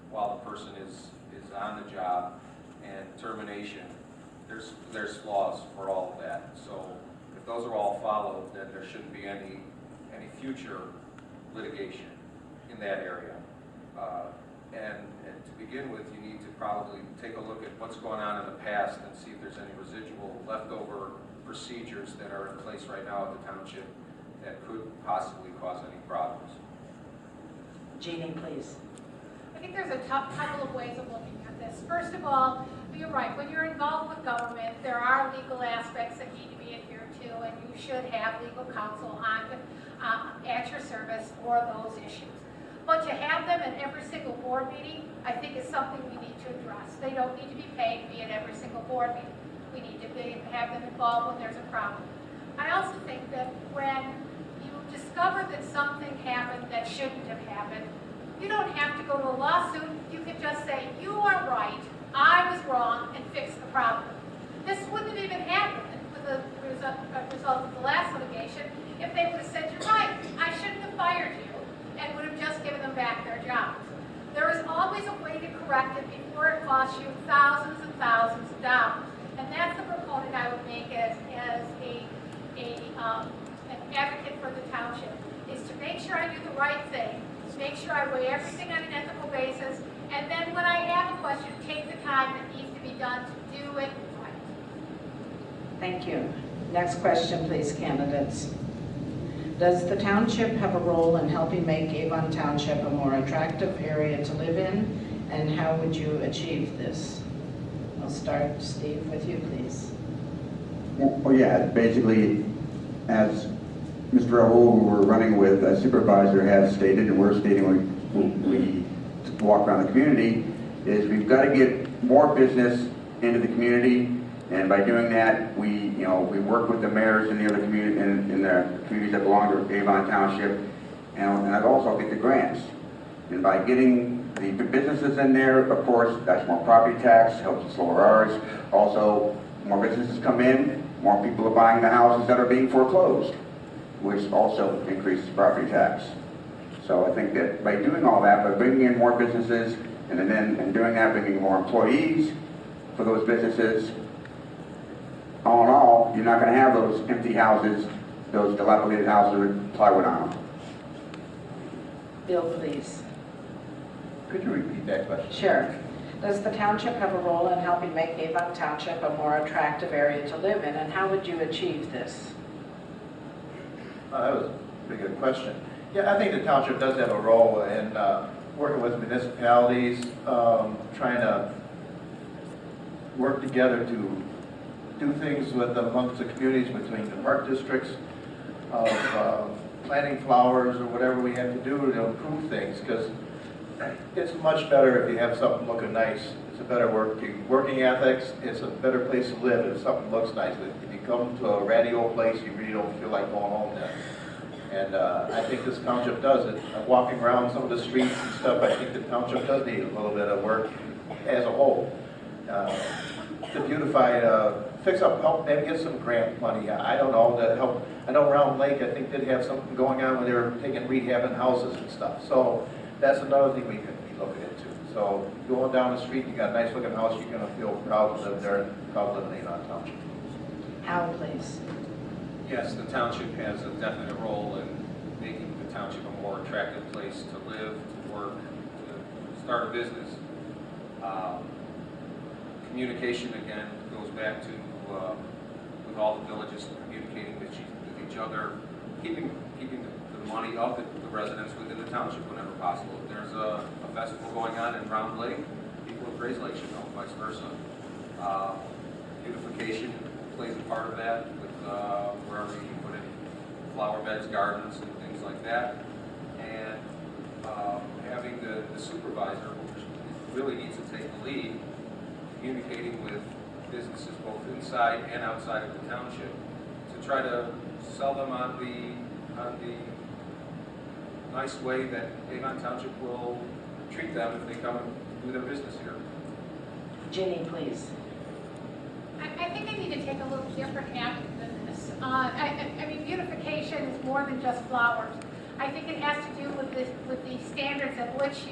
[SPEAKER 14] while the person is on the job, and termination, there's flaws for all of that. So if those are all followed, then there shouldn't be any future litigation in that area. And to begin with, you need to probably take a look at what's going on in the past and see if there's any residual leftover procedures that are in place right now at the township that could possibly cause any problems.
[SPEAKER 4] Jeannie, please.
[SPEAKER 11] I think there's a couple of ways of looking at this. First of all, you're right. When you're involved with government, there are legal aspects that need to be adhered to, and you should have legal counsel at your service for those issues. But to have them at every single board meeting, I think is something we need to address. They don't need to be paid to be at every single board meeting. We need to have them involved when there's a problem. I also think that when you discover that something happened that shouldn't have happened, you don't have to go to a lawsuit. You can just say, you are right, I was wrong, and fix the problem. This wouldn't have even happened with the result of the last litigation if they would have said, you're right, I shouldn't have fired you, and would have just given them back their jobs. There is always a way to correct it before it costs you thousands and thousands of dollars. And that's the proponent I would make as an advocate for the township, is to make sure I do the right thing, make sure I weigh everything on an ethical basis, and then when I have a question, take the time that needs to be done to do it right.
[SPEAKER 4] Thank you. Next question, please, candidates. Does the township have a role in helping make Avon Township a more attractive area to live in, and how would you achieve this? I'll start, Steve, with you, please.
[SPEAKER 13] Well, yeah, basically, as Mr. Raul, who we're running with, as supervisor, has stated, and we're stating when we walk around the community, is we've got to get more business into the community, and by doing that, we work with the mayors in the other community, in the communities that belong to Avon Township, and I'd also get the grants. And by getting the businesses in there, of course, that's more property tax, helps us lower ours. Also, more businesses come in, more people are buying the houses that are being foreclosed, which also increases property tax. So I think that by doing all that, by bringing in more businesses, and doing that, bringing more employees for those businesses, all in all, you're not going to have those empty houses, those dilapidated houses with plywood on them.
[SPEAKER 4] Bill, please.
[SPEAKER 3] Could you repeat that question?
[SPEAKER 4] Sure. Does the township have a role in helping make Avon Township a more attractive area to live in, and how would you achieve this?
[SPEAKER 15] That was a pretty good question. Yeah, I think the township does have a role in working with municipalities, trying to work together to do things with amongst the communities between the park districts. planting flowers or whatever we have to do to improve things, because it's much better if you have something looking nice. It's a better working ethics. It's a better place to live if something looks nice. If you come to a ratty old place, you really don't feel like going home then. And I think this township does it. Walking around some of the streets and stuff, I think the township does need a little bit of work as a whole. To beautify, fix up, help maybe get some grant money. I don't know, that help. I know Round Lake, I think, did have something going on when they were taking rehabbing houses and stuff. So that's another thing we could be looking into. So going down the street, you got a nice looking house, you're going to feel proud to live there and proud to live in Avon Township.
[SPEAKER 4] Al, please.
[SPEAKER 14] Yes, the township has a definite role in making the township a more attractive place to live, to work, to start a business. Communication, again, goes back to with all the villages communicating with each other, keeping the money of the residents within the township whenever possible. If there's a festival going on in Round Lake, people of Grays Lake should know, vice versa. Beautification plays a part of that with wherever you put in flower beds, gardens, and things like that. And having the supervisor, who really needs to take the lead, communicating with businesses both inside and outside of the township to try to sell them on the nice way that Avon Township will treat them if they come and do their business here.
[SPEAKER 4] Ginny, please.
[SPEAKER 11] I think I need to take a little different act than this. I mean, beautification is more than just flowers. I think it has to do with the standards at which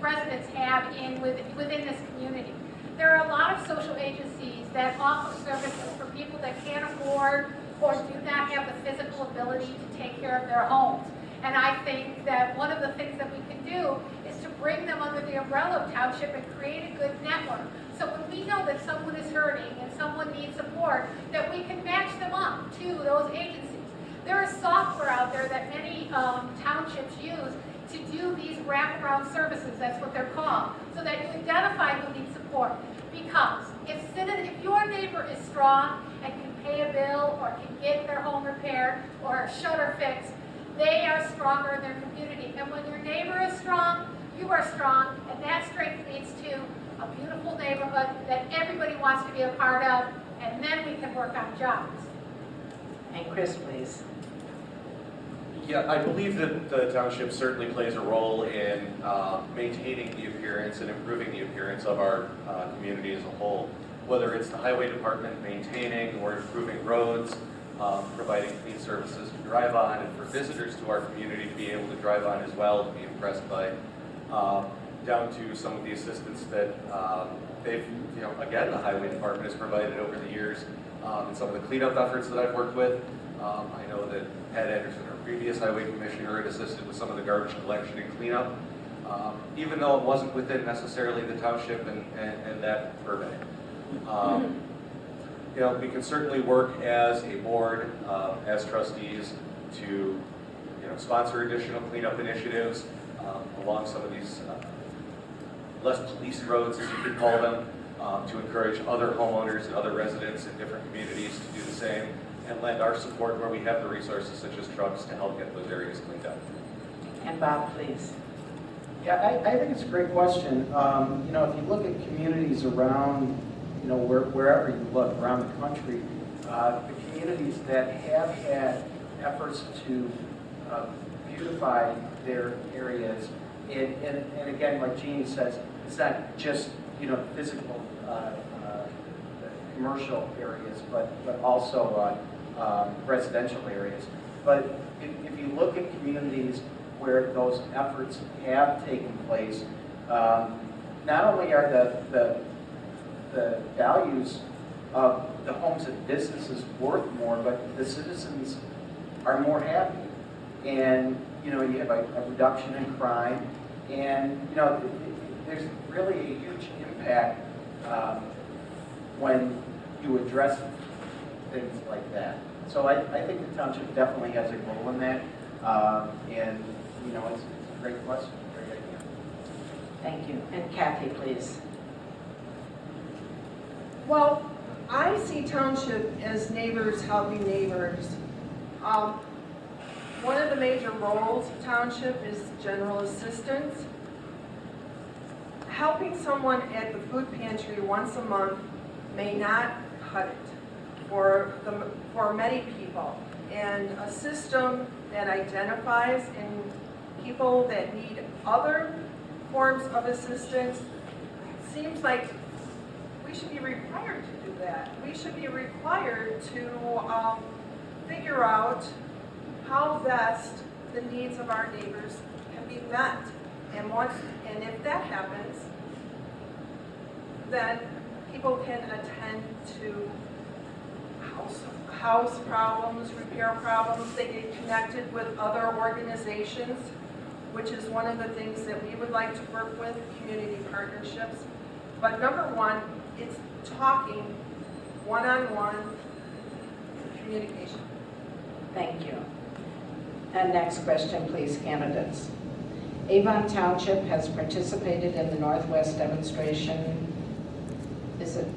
[SPEAKER 11] residents have within this community. There are a lot of social agencies that offer services for people that can't afford or do not have the physical ability to take care of their homes. And I think that one of the things that we can do is to bring them under the umbrella of Township and create a good network. So when we know that someone is hurting and someone needs support, that we can match them up to those agencies. There is software out there that many townships use to do these wraparound services, that's what they're called, so that you identify who needs support. Because if your neighbor is strong and can pay a bill or can get their home repaired or a shutter fixed, they are stronger in their community. And when your neighbor is strong, you are strong, and that strength leads to a beautiful neighborhood that everybody wants to be a part of, and then we can work on jobs.
[SPEAKER 4] And Chris, please.
[SPEAKER 9] Yeah, I believe that the township certainly plays a role in maintaining the appearance and improving the appearance of our community as a whole. Whether it's the highway department maintaining or improving roads, providing clean services to drive on, and for visitors to our community to be able to drive on as well, to be impressed by, down to some of the assistance that they've, again, the highway department has provided over the years, and some of the cleanup efforts that I've worked with. I know that Pat Anderson, our previous highway commissioner, had assisted with some of the garbage collection and cleanup, even though it wasn't within necessarily the township and that purvey. We can certainly work as a board, as trustees, to sponsor additional cleanup initiatives along some of these less policed roads, as you could call them, to encourage other homeowners and other residents in different communities to do the same, and lend our support where we have the resources, such as trucks, to help get those areas cleaned up.
[SPEAKER 4] And Bob, please.
[SPEAKER 12] Yeah, I think it's a great question. If you look at communities around, wherever you look around the country, the communities that have had efforts to beautify their areas, and again, like Jeannie says, it's not just physical commercial areas, but also residential areas. But if you look at communities where those efforts have taken place, not only are the values of the homes and businesses worth more, but the citizens are more happy. And you have a reduction in crime, and there's really a huge impact when you address things like that. So I think the township definitely has a role in that, and it's a great question, great idea.
[SPEAKER 4] Thank you. And Kathy, please.
[SPEAKER 10] Well, I see township as neighbors helping neighbors. one of the major roles of township is general assistance. Helping someone at the food pantry once a month may not cut it for many people. And a system that identifies in people that need other forms of assistance seems like we should be required to do that. We should be required to figure out how best the needs of our neighbors can be met. And if that happens, then people can attend to house problems, repair problems. They get connected with other organizations, which is one of the things that we would like to work with, community partnerships. But number one, it's talking one-on-one communication.
[SPEAKER 4] Thank you. And next question, please, candidates. Avon Township has participated in the Northwest Demonstration,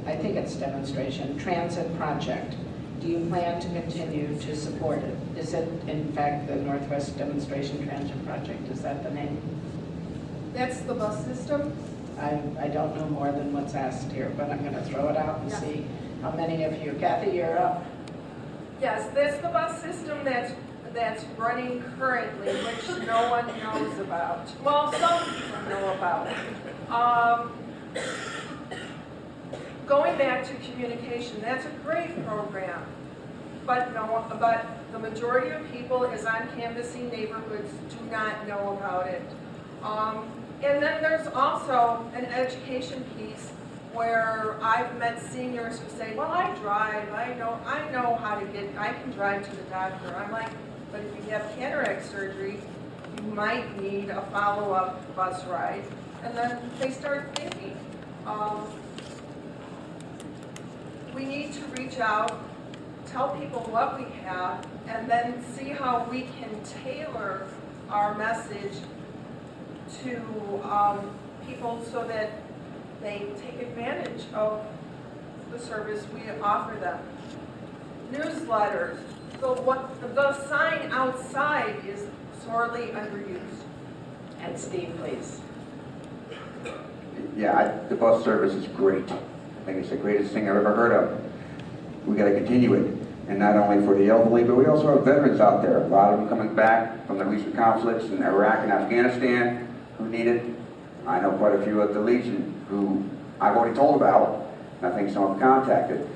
[SPEAKER 4] I think it's demonstration, transit project. Do you plan to continue to support it? Is it, in fact, the Northwest Demonstration Transit Project? Is that the name?
[SPEAKER 10] That's the bus system?
[SPEAKER 4] I don't know more than what's asked here, but I'm going to throw it out and see how many of you. Kathy, you're up.
[SPEAKER 10] Yes, that's the bus system that's running currently, which no one knows about. Well, some people know about. Going back to communication, that's a great program, but the majority of people is on canvassing neighborhoods do not know about it. And then there's also an education piece where I've met seniors who say, well, I drive, I know how to I can drive to the doctor. I'm like, but if you have cataract surgery, you might need a follow-up bus ride. And then they start thinking, we need to reach out, tell people what we have, and then see how we can tailor our message to people so that they take advantage of the service we offer them. Newsletters. The sign outside is sorely underused.
[SPEAKER 4] And Steve, please.
[SPEAKER 13] Yeah, the bus service is great. I think it's the greatest thing I've ever heard of. We got to continue it, and not only for the elderly, but we also have veterans out there. A lot of them coming back from the recent conflicts in Iraq and Afghanistan who need it. I know quite a few at the Legion who I've already told about, and I think some have contacted.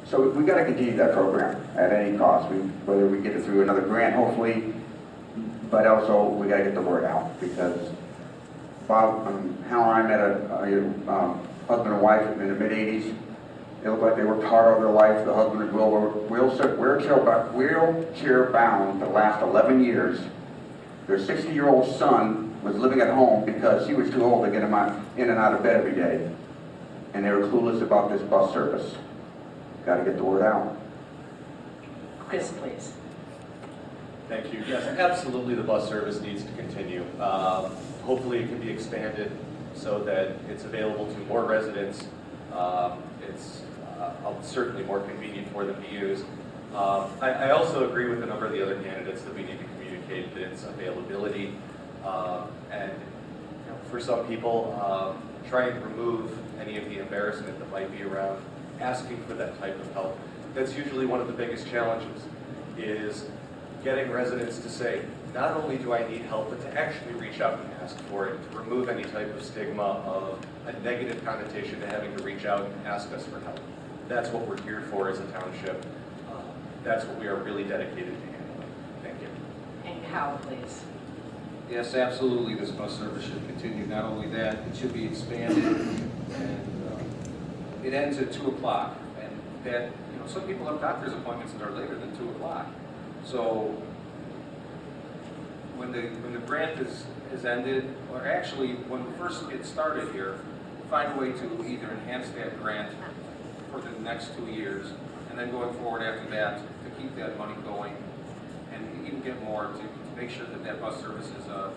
[SPEAKER 13] So we got to continue that program at any cost, whether we get it through another grant, hopefully, but also we got to get the word out, because Bob, Hal and I met a husband and wife in the mid-'80s. They looked like they worked hard all their life. The husband was wheelchair bound the last 11 years. Their 60-year-old son was living at home because he was too old to get him in and out of bed every day. And they were clueless about this bus service. Got to get the word out.
[SPEAKER 4] Chris, please.
[SPEAKER 9] Thank you. Yes, absolutely the bus service needs to continue. Hopefully it can be expanded so that it's available to more residents. It's certainly more convenient for them to use. I also agree with a number of the other candidates that we need to communicate its availability. And for some people, try and remove any of the embarrassment that might be around asking for that type of help. That's usually one of the biggest challenges, is getting residents to say, not only do I need help, but to actually reach out and ask for it, to remove any type of stigma of a negative connotation to having to reach out and ask us for help. That's what we're here for as a township. That's what we are really dedicated to handling. Thank you.
[SPEAKER 4] And Hal, please.
[SPEAKER 16] Yes, absolutely, this bus service should continue. Not only that, it should be expanded, and it ends at 2 o'clock. And that, some people have doctor's appointments that are later than 2 o'clock. So when the grant is ended, or actually when we first get started here, find a way to either enhance that grant for the next 2 years, and then going forward after that to keep that money going, and even get more to make sure that that bus service is a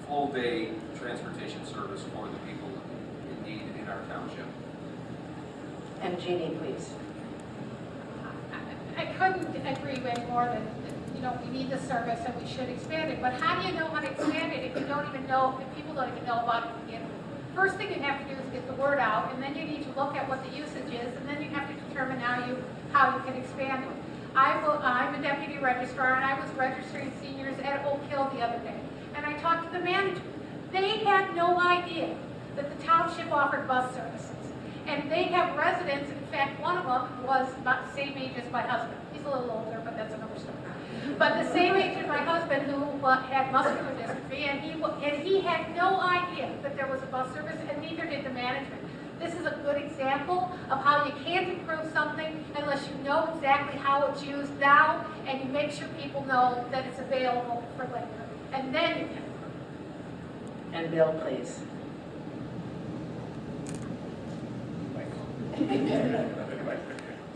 [SPEAKER 16] full-day transportation service for the people in need in our township.
[SPEAKER 4] And Jeannie, please.
[SPEAKER 11] I couldn't agree any more than we need the service and we should expand it. But how do you know how to expand it if you don't even know, if people don't even know about it to begin with? First thing you have to do is get the word out, and then you need to look at what the usage is, and then you have to determine how you can expand it. I'm a deputy registrar, and I was registering seniors at Oak Hill the other day, and I talked to the manager. They had no idea that the township offered bus services. And they have residents, in fact, one of them was about the same age as my husband. He's a little older, but that's another story. But the same age as my husband who had muscular dystrophy, and he had no idea that there was a bus service, and neither did the management. This is a good example of how you can't improve something unless you know exactly how it's used now, and you make sure people know that it's available for later. And then you can improve.
[SPEAKER 4] And Bill, please.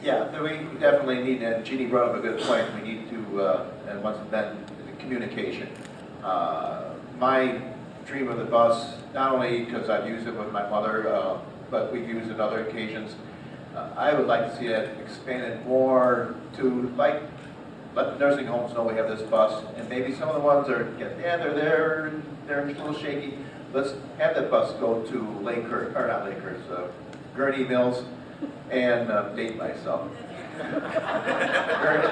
[SPEAKER 15] Yeah, we definitely need, and Jeannie brought up a good point, we need to, and once then, communication. My dream of the bus, not only because I've used it with my mother, but we've used it other occasions, I would like to see it expanded more to, like, let the nursing homes know we have this bus, and maybe some of the ones are, yeah, they're there, they're a little shaky. Let's have that bus go to Lakehurst, or not Lakehurst, Gurney Mills, and date myself.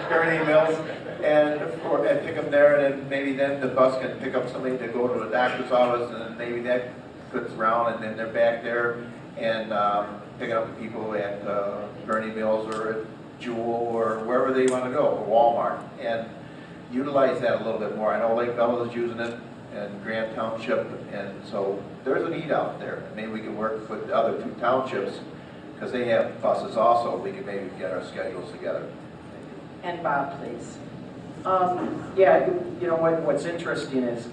[SPEAKER 15] Gurney Mills, and pick them there, and then maybe then the bus can pick up somebody to go to a doctor's office, and then maybe that goes around, and then they're back there, and picking up the people at Gurney Mills, or at Jewel, or wherever they want to go, or Walmart, and utilize that a little bit more. I know Lake Bella is using it, and Grand Township, and so there's a need out there. Maybe we can work with the other two townships, because they have buses also. We can maybe get our schedules together.
[SPEAKER 4] And Bob, please.
[SPEAKER 12] Yeah, you know what's interesting is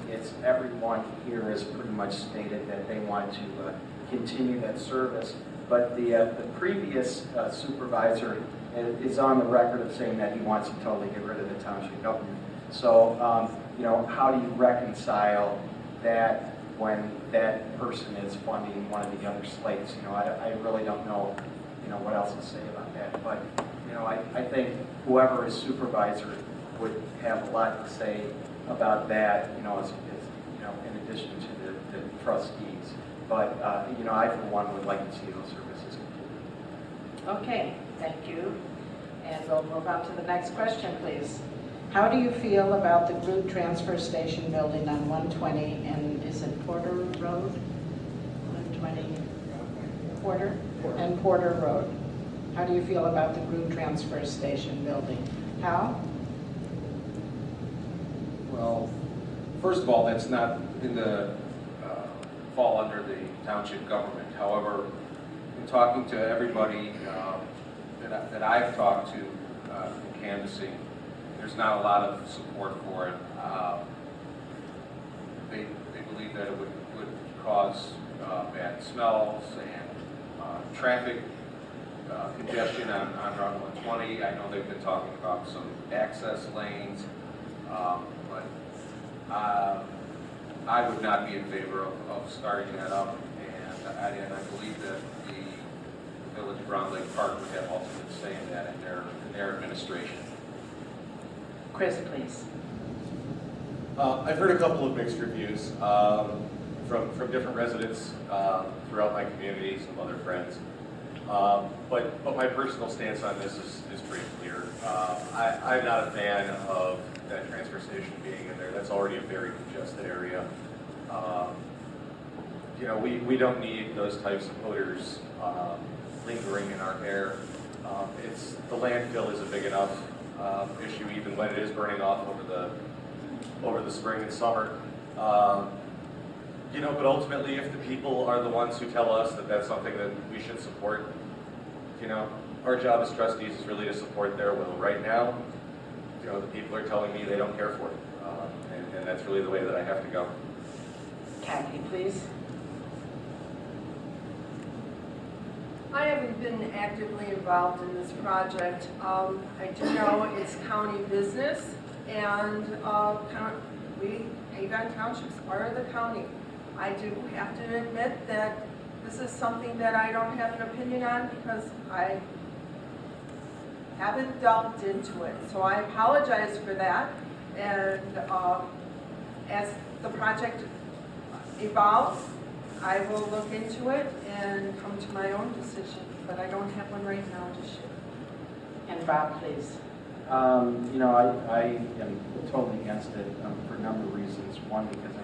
[SPEAKER 12] everyone here has pretty much stated that they want to continue that service, but the previous supervisor is on the record of saying that he wants to totally get rid of the township government. So, you know, how do you reconcile that when that person is funding one of the other slates? You know, I really don't know, you know, what else to say about that. But, you know, I think whoever is supervisor would have a lot to say about that, you know, as you know, in addition to the trustees. But, you know, I, for one, would like to see those services continue.
[SPEAKER 4] Okay, thank you. And we'll move on to the next question, please. How do you feel about the group transfer station building on 120 and is it Porter Road? 120 Porter and Porter Road. How do you feel about the group transfer station building? How?
[SPEAKER 14] Well, first of all, that's not in the fall under the township government. However, in talking to everybody that I've talked to in canvassing, there's not a lot of support for it. They believe that it would cause bad smells and traffic congestion on Route 120. I know they've been talking about some access lanes, but I would not be in favor of starting that up, and I believe that the Village of Round Lake Park would have ultimate say in that in their administration.
[SPEAKER 4] Chris, please.
[SPEAKER 9] I've heard a couple of mixed reviews from different residents throughout my community, some other friends. But my personal stance on this is pretty clear. I'm not a fan of that transfer station being in there. That's already a very congested area. You know, we don't need those types of odors lingering in our air. The landfill is a big enough issue, even when it is burning off over the spring and summer. You know, but ultimately, if the people are the ones who tell us that that's something that we should support, you know, our job as trustees is really to support their will. Right now, you know, the people are telling me they don't care for it, and that's really the way that I have to go.
[SPEAKER 4] Kathy, please.
[SPEAKER 10] I haven't been actively involved in this project. I do know it's county business, and we, Avon Township's part of the county. I do have to admit that this is something that I don't have an opinion on because I haven't delved into it. So I apologize for that. And as the project evolves, I will look into it and come to my own decision, but I don't have one right now to share.
[SPEAKER 4] And Bob, please.
[SPEAKER 12] You know, I am totally against it for a number of reasons. One, because I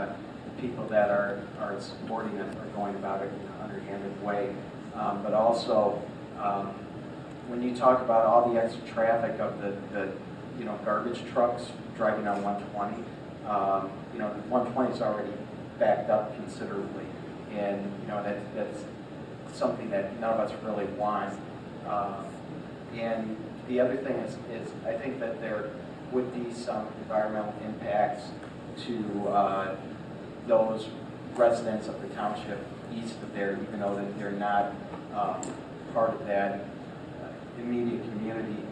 [SPEAKER 12] think people that are supporting it are going about it in an underhanded way. But also, when you talk about all the extra traffic of the you know, garbage trucks driving on 120, you know, 120 is already backed up considerably, and you know that's something that none of us really want. And the other thing is I think that there would be some environmental impacts to those residents of the township east of there, even though that they're not part of that immediate community.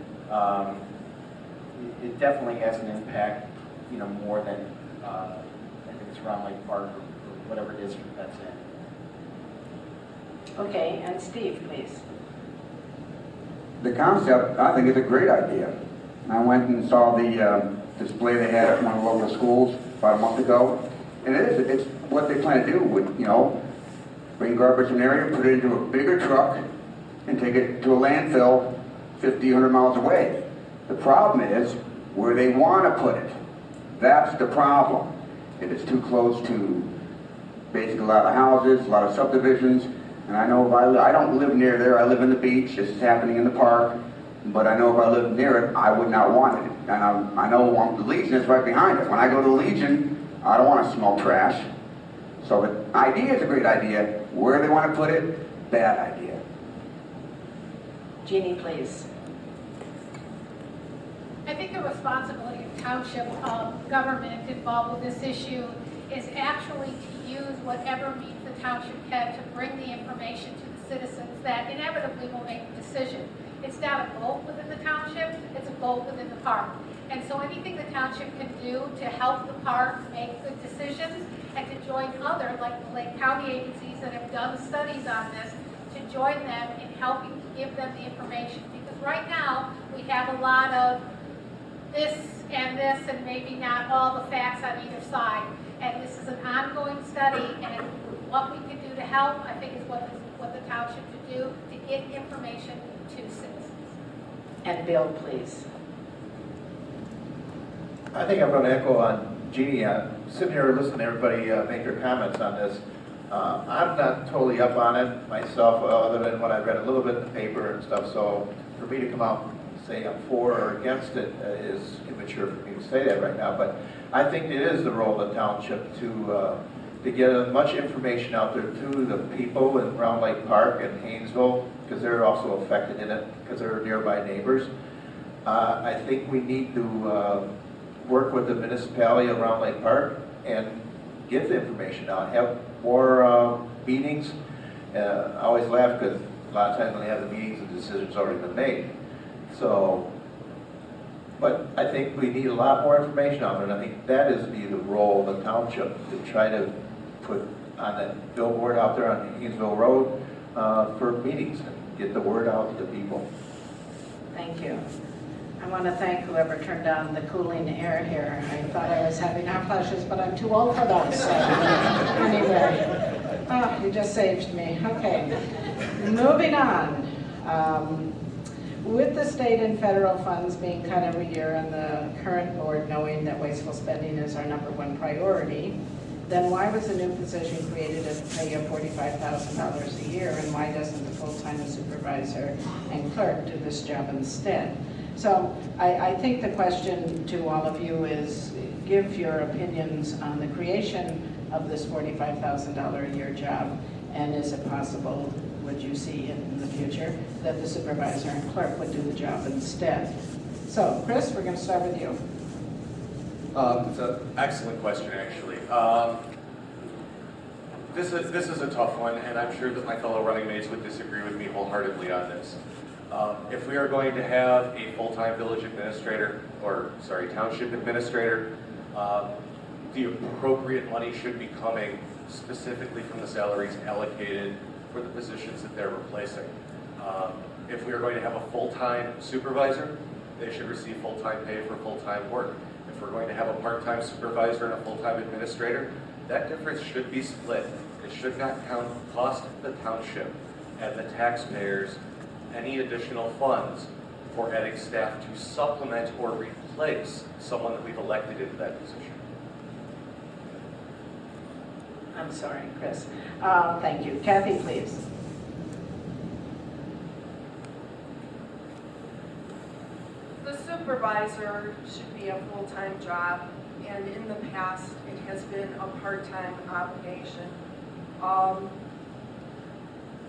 [SPEAKER 12] It definitely has an impact, you know, more than I think it's around Lake Park or whatever district that's in.
[SPEAKER 4] Okay, and Steve, please.
[SPEAKER 13] The concept, I think, is a great idea. I went and saw the display they had at one of the local schools about a month ago, and it's what they plan to do with, you know, bring garbage from an area, put it into a bigger truck, and take it to a landfill 50, 100 miles away. The problem is where they want to put it. That's the problem. If it's too close to basically a lot of houses, a lot of subdivisions, and I know if I don't live near there, I live in the beach, this is happening in the park, but I know if I lived near it, I would not want it. And I know the Legion is right behind it. When I go to the Legion, I don't want to smell trash. So the idea is a great idea. Where they want to put it, bad idea.
[SPEAKER 4] Jeannie, please.
[SPEAKER 11] I think the responsibility of township government involved with this issue is actually to use whatever means the township can to bring the information to the citizens that inevitably will make a decision. It's not a vote within the township, it's a vote within the park. And so anything the township can do to help the park make good decisions and to join other, like the Lake County agencies that have done studies on this, to join them in helping to give them the information. Because right now, we have a lot of this and maybe not all the facts on either side. And this is an ongoing study, and what we can do to help, I think, is what the township should do to get information to citizens.
[SPEAKER 4] And Bill, please.
[SPEAKER 15] I think I'm going to echo on Jeannie. Sitting here listening to everybody make their comments on this. I'm not totally up on it myself, other than what I read a little bit in the paper and stuff. So for me to come out and say I'm for or against it is immature for me to say that right now. But I think it is the role of the township to get as much information out there to the people in Round Lake Park and Haynesville, because they're also affected in it because they're nearby neighbors. I think we need to work with the municipality of Round Lake Park and get the information out, have more meetings. I always laugh because a lot of times when they have the meetings, the decision's already been made. So, but I think we need a lot more information out there, and I think that is the role of the township, to try to put on that billboard out there on Haynesville Road for meetings and get the word out to the people.
[SPEAKER 4] Thank you. I want to thank whoever turned on the cooling air here. I thought I was having hot flashes, but I'm too old for those. So anyway, oh, you just saved me. Okay, moving on. With the state and federal funds being cut every year and the current board knowing that wasteful spending is our #1 priority, then why was a new position created to pay you $45,000 a year, and why doesn't the full-time supervisor and clerk do this job instead? So I think the question to all of you is, give your opinions on the creation of this $45,000 a year job, and is it possible, would you see in the future, that the supervisor and clerk would do the job instead? So Chris, we're going to start with you.
[SPEAKER 9] It's an excellent question, actually. This is a tough one, and I'm sure that my fellow running mates would disagree with me wholeheartedly on this. If we are going to have a full-time village administrator, or sorry, township administrator, the appropriate money should be coming specifically from the salaries allocated for the positions that they're replacing. If we are going to have a full-time supervisor, they should receive full-time pay for full-time work. if we're going to have a part-time supervisor and a full-time administrator, that difference should be split. It should not cost the township and the taxpayers any additional funds for adding staff to supplement or replace someone that we've elected into that position.
[SPEAKER 4] I'm sorry, Chris. Thank you. Kathy, please.
[SPEAKER 10] The supervisor should be a full-time job, and in the past, it has been a part-time obligation.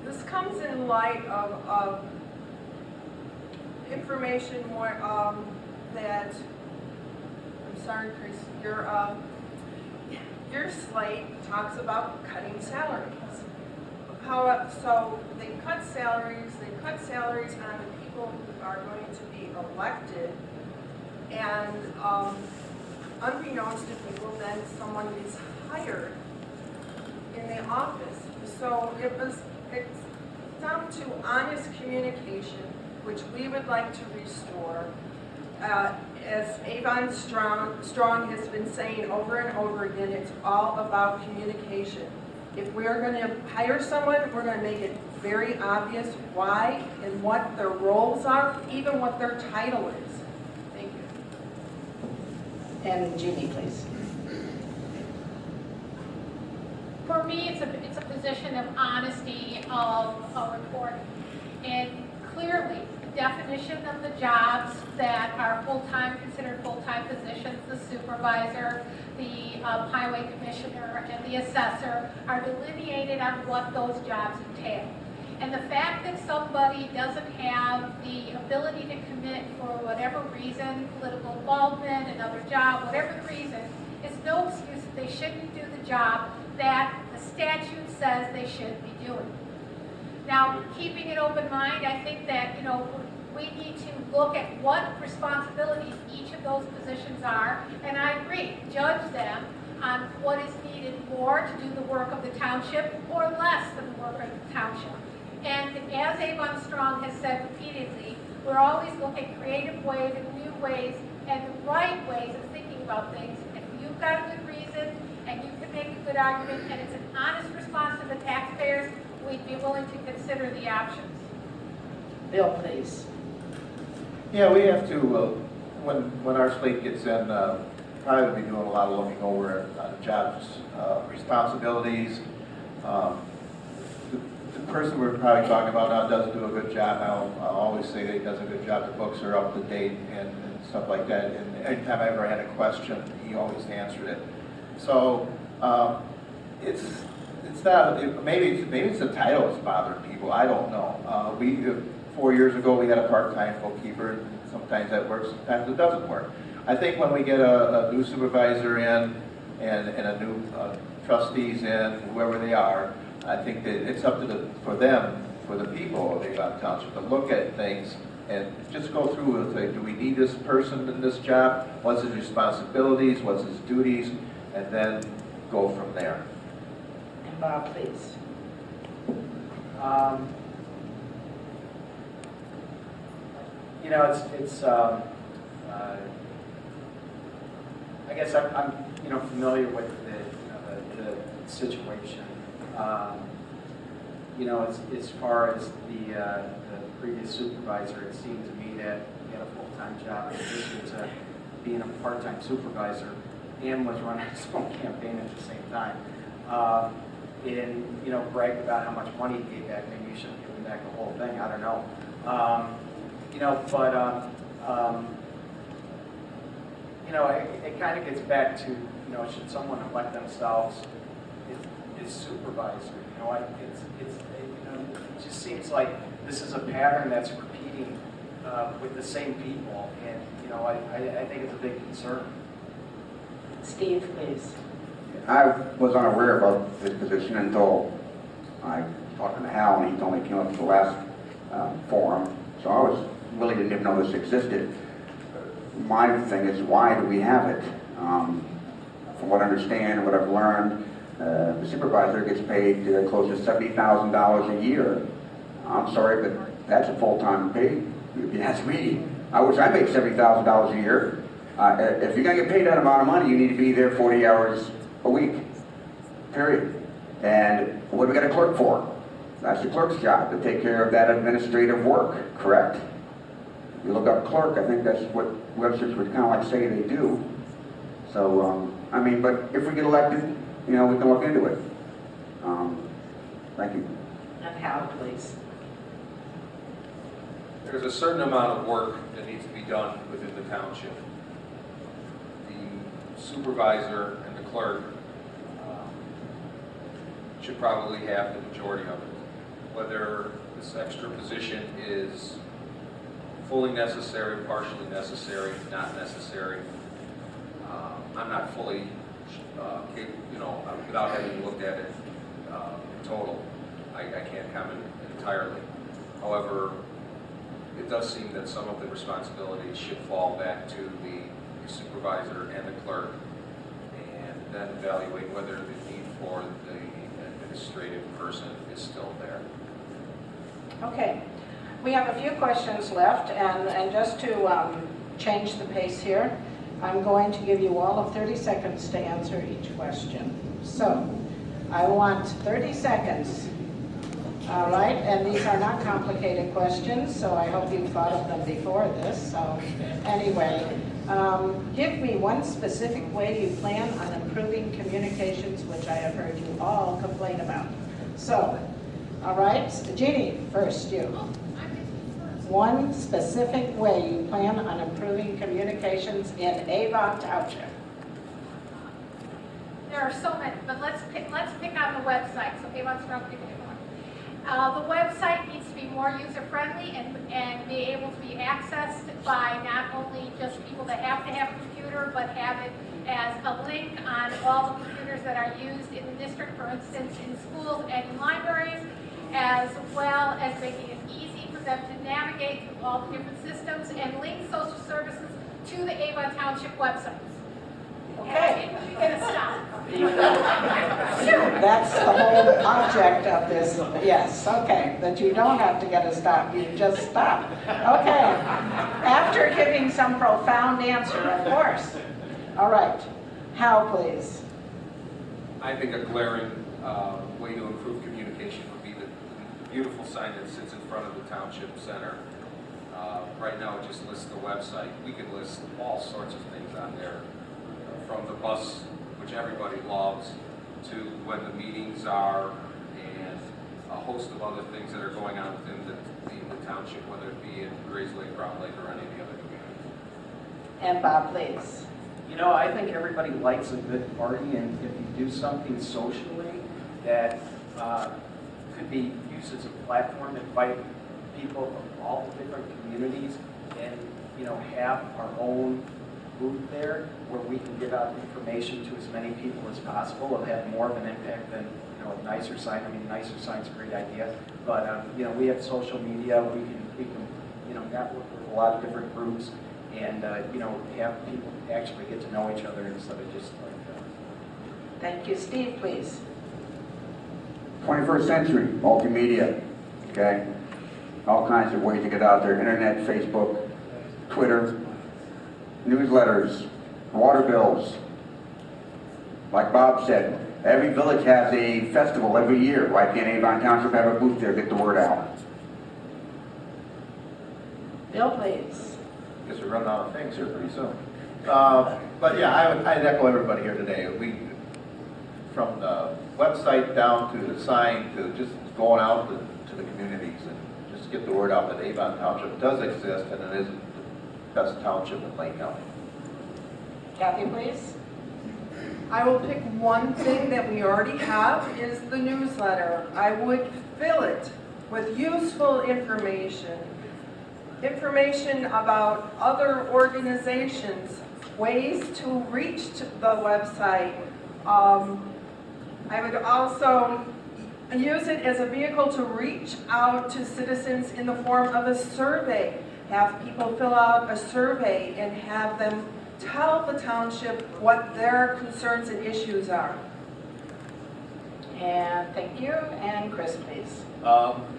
[SPEAKER 10] This comes in light of information more that, I'm sorry, Chris, your slate talks about cutting salaries. So they cut salaries on the people who are going to be elected, and unbeknownst to people, then someone gets hired in the office. So it's down to honest communication, which we would like to restore. As Avon Strong has been saying over and over again, it's all about communication. If we're going to hire someone, we're going to make it very obvious why and what their roles are, even what their title is. Thank you.
[SPEAKER 4] And Jeannie, please.
[SPEAKER 11] For me, it's a position of honesty of reporting. And clearly, the definition of the jobs that are full-time, considered full-time positions, the supervisor, the highway commissioner, and the assessor, are delineated on what those jobs entail. And the fact that somebody doesn't have the ability to commit for whatever reason, political involvement, another job, whatever the reason, is no excuse that they shouldn't do the job that the statute says they should be doing. Now, keeping an open mind, I think that, we need to look at what responsibilities each of those positions are, and I agree, judge them on what is needed more to do the work of the township or less than the work of the township. And as Avon Strong has said repeatedly, we're always looking at creative ways and new ways and the right ways of thinking about things. If you've got a good reason and you can make a good argument and it's an honest response to the taxpayers, we'd be willing to consider the options.
[SPEAKER 4] Bill, please.
[SPEAKER 15] Yeah, we have to, when our slate gets in, probably be doing a lot of looking over jobs, responsibilities. The person we're probably talking about now doesn't do a good job. I'll always say that he does a good job. The books are up to date and stuff like that. And anytime I ever had a question, he always answered it. So it's not, maybe it's the title that's bothering people. I don't know. 4 years ago, we had a part-time bookkeeper, and sometimes that works, sometimes it doesn't work. I think when we get a new supervisor in and a new trustees in, whoever they are, I think that it's up to for the people of Avon Township to look at things and just go through and say, do we need this person in this job? What's his responsibilities? What's his duties? And then go from there.
[SPEAKER 4] And Bob, please.
[SPEAKER 12] I guess I'm familiar with the situation. As far as the previous supervisor, it seemed to me that he had a full-time job in addition to being a part-time supervisor and was running his own campaign at the same time. And bragged about how much money he gave back. Maybe you shouldn't give him back the whole thing. I don't know. It kind of gets back to, should someone elect themselves as supervisor? It just seems like this is a pattern that's repeating with the same people, and I think it's a big concern.
[SPEAKER 4] Steve, please.
[SPEAKER 13] I was unaware about this position until I was talking to Hal, and he told me he came up to the last forum, so I really didn't even know this existed. My thing is, why do we have it? From what I understand and what I've learned, the supervisor gets paid close to $70,000 a year. I'm sorry, but that's a full-time pay. If you ask me, I wish I made $70,000 a year. If you're gonna get paid that amount of money, you need to be there 40 hours a week, period. And what do we got a clerk for? That's the clerk's job, to take care of that administrative work, correct? You look up clerk, I think that's what Webster's would kind of like say they do. So, I mean, but if we get elected, you know, we can look into it. Thank you.
[SPEAKER 4] And Hal, please.
[SPEAKER 16] There's a certain amount of work that needs to be done within the township. The supervisor and the clerk should probably have the majority of it. Whether this extra position is fully necessary, partially necessary, not necessary, I'm not fully, you know, without having looked at it in total, I can't comment entirely. However, it does seem that some of the responsibilities should fall back to the supervisor and the clerk, and then evaluate whether the need for the administrative person is still there.
[SPEAKER 4] Okay, we have a few questions left, and just to change the pace here, I'm going to give you all of 30 seconds to answer each question. So, I want 30 seconds. All right, and these are not complicated questions, so I hope you've thought of them before this. So, anyway, give me one specific way you plan on improving communications, which I have heard you all complain about. So, all right, Jeannie, first you. One specific way you plan on improving communications in Avon Township.
[SPEAKER 11] There are so many, but let's pick on the website. So Avon Strong, pick one. The website needs to be more user-friendly and be able to be accessed by not only just people that have to have a computer, but have it as a link on all the computers that are used in the district, for instance, in schools and in libraries, as well as making it easy for them to navigate through all the different systems and link social services to the Avon Township websites.
[SPEAKER 4] Okay.
[SPEAKER 11] And you're going to stop.
[SPEAKER 4] That's the whole object of this. Yes, okay. That you don't have to get a stop. You just stop. Okay. After giving some profound answer, of course. All right. Hal, please.
[SPEAKER 16] I think a glaring way to improve communication would be the beautiful sign that sits in front of the Township Center. Right now it just lists the website. We could list all sorts of things on there, from the bus, which everybody loves, to when the meetings are, and a host of other things that are going on within the township, whether it be in Grays Lake, Brown Lake, or any of the other communities.
[SPEAKER 4] And Bob, please.
[SPEAKER 12] You know, I think everybody likes a good party, and if you do something socially that could be used as a platform to invite people from all the different communities, and you know, have our own booth there where we can give out information to as many people as possible. It'll have more of an impact than, you know, a nicer sign. I mean, nicer sign's a great idea, but you know, we have social media. We can you know, network with a lot of different groups, and you know, have people actually get to know each other instead of just like.
[SPEAKER 4] Thank you, Steve, please.
[SPEAKER 13] 21st century, multimedia, okay? All kinds of ways to get out there, internet, Facebook, Twitter, newsletters, water bills. Like Bob said, every village has a festival every year. Why can't Avon Township have a booth there, get the word out?
[SPEAKER 4] Bill, please.
[SPEAKER 15] Guess we're running out of things here pretty soon. But yeah, I'd echo everybody here today. From the website down to the sign to just going out to the communities and just get the word out that Avon Township does exist and it is the best township in Lake County.
[SPEAKER 4] Kathy, please.
[SPEAKER 10] I will pick one thing that we already have is the newsletter. I would fill it with useful information. Information about other organizations, ways to reach to the website. I would also use it as a vehicle to reach out to citizens in the form of a survey. Have people fill out a survey and have them tell the township what their concerns and issues are.
[SPEAKER 4] And thank you. And Chris, please.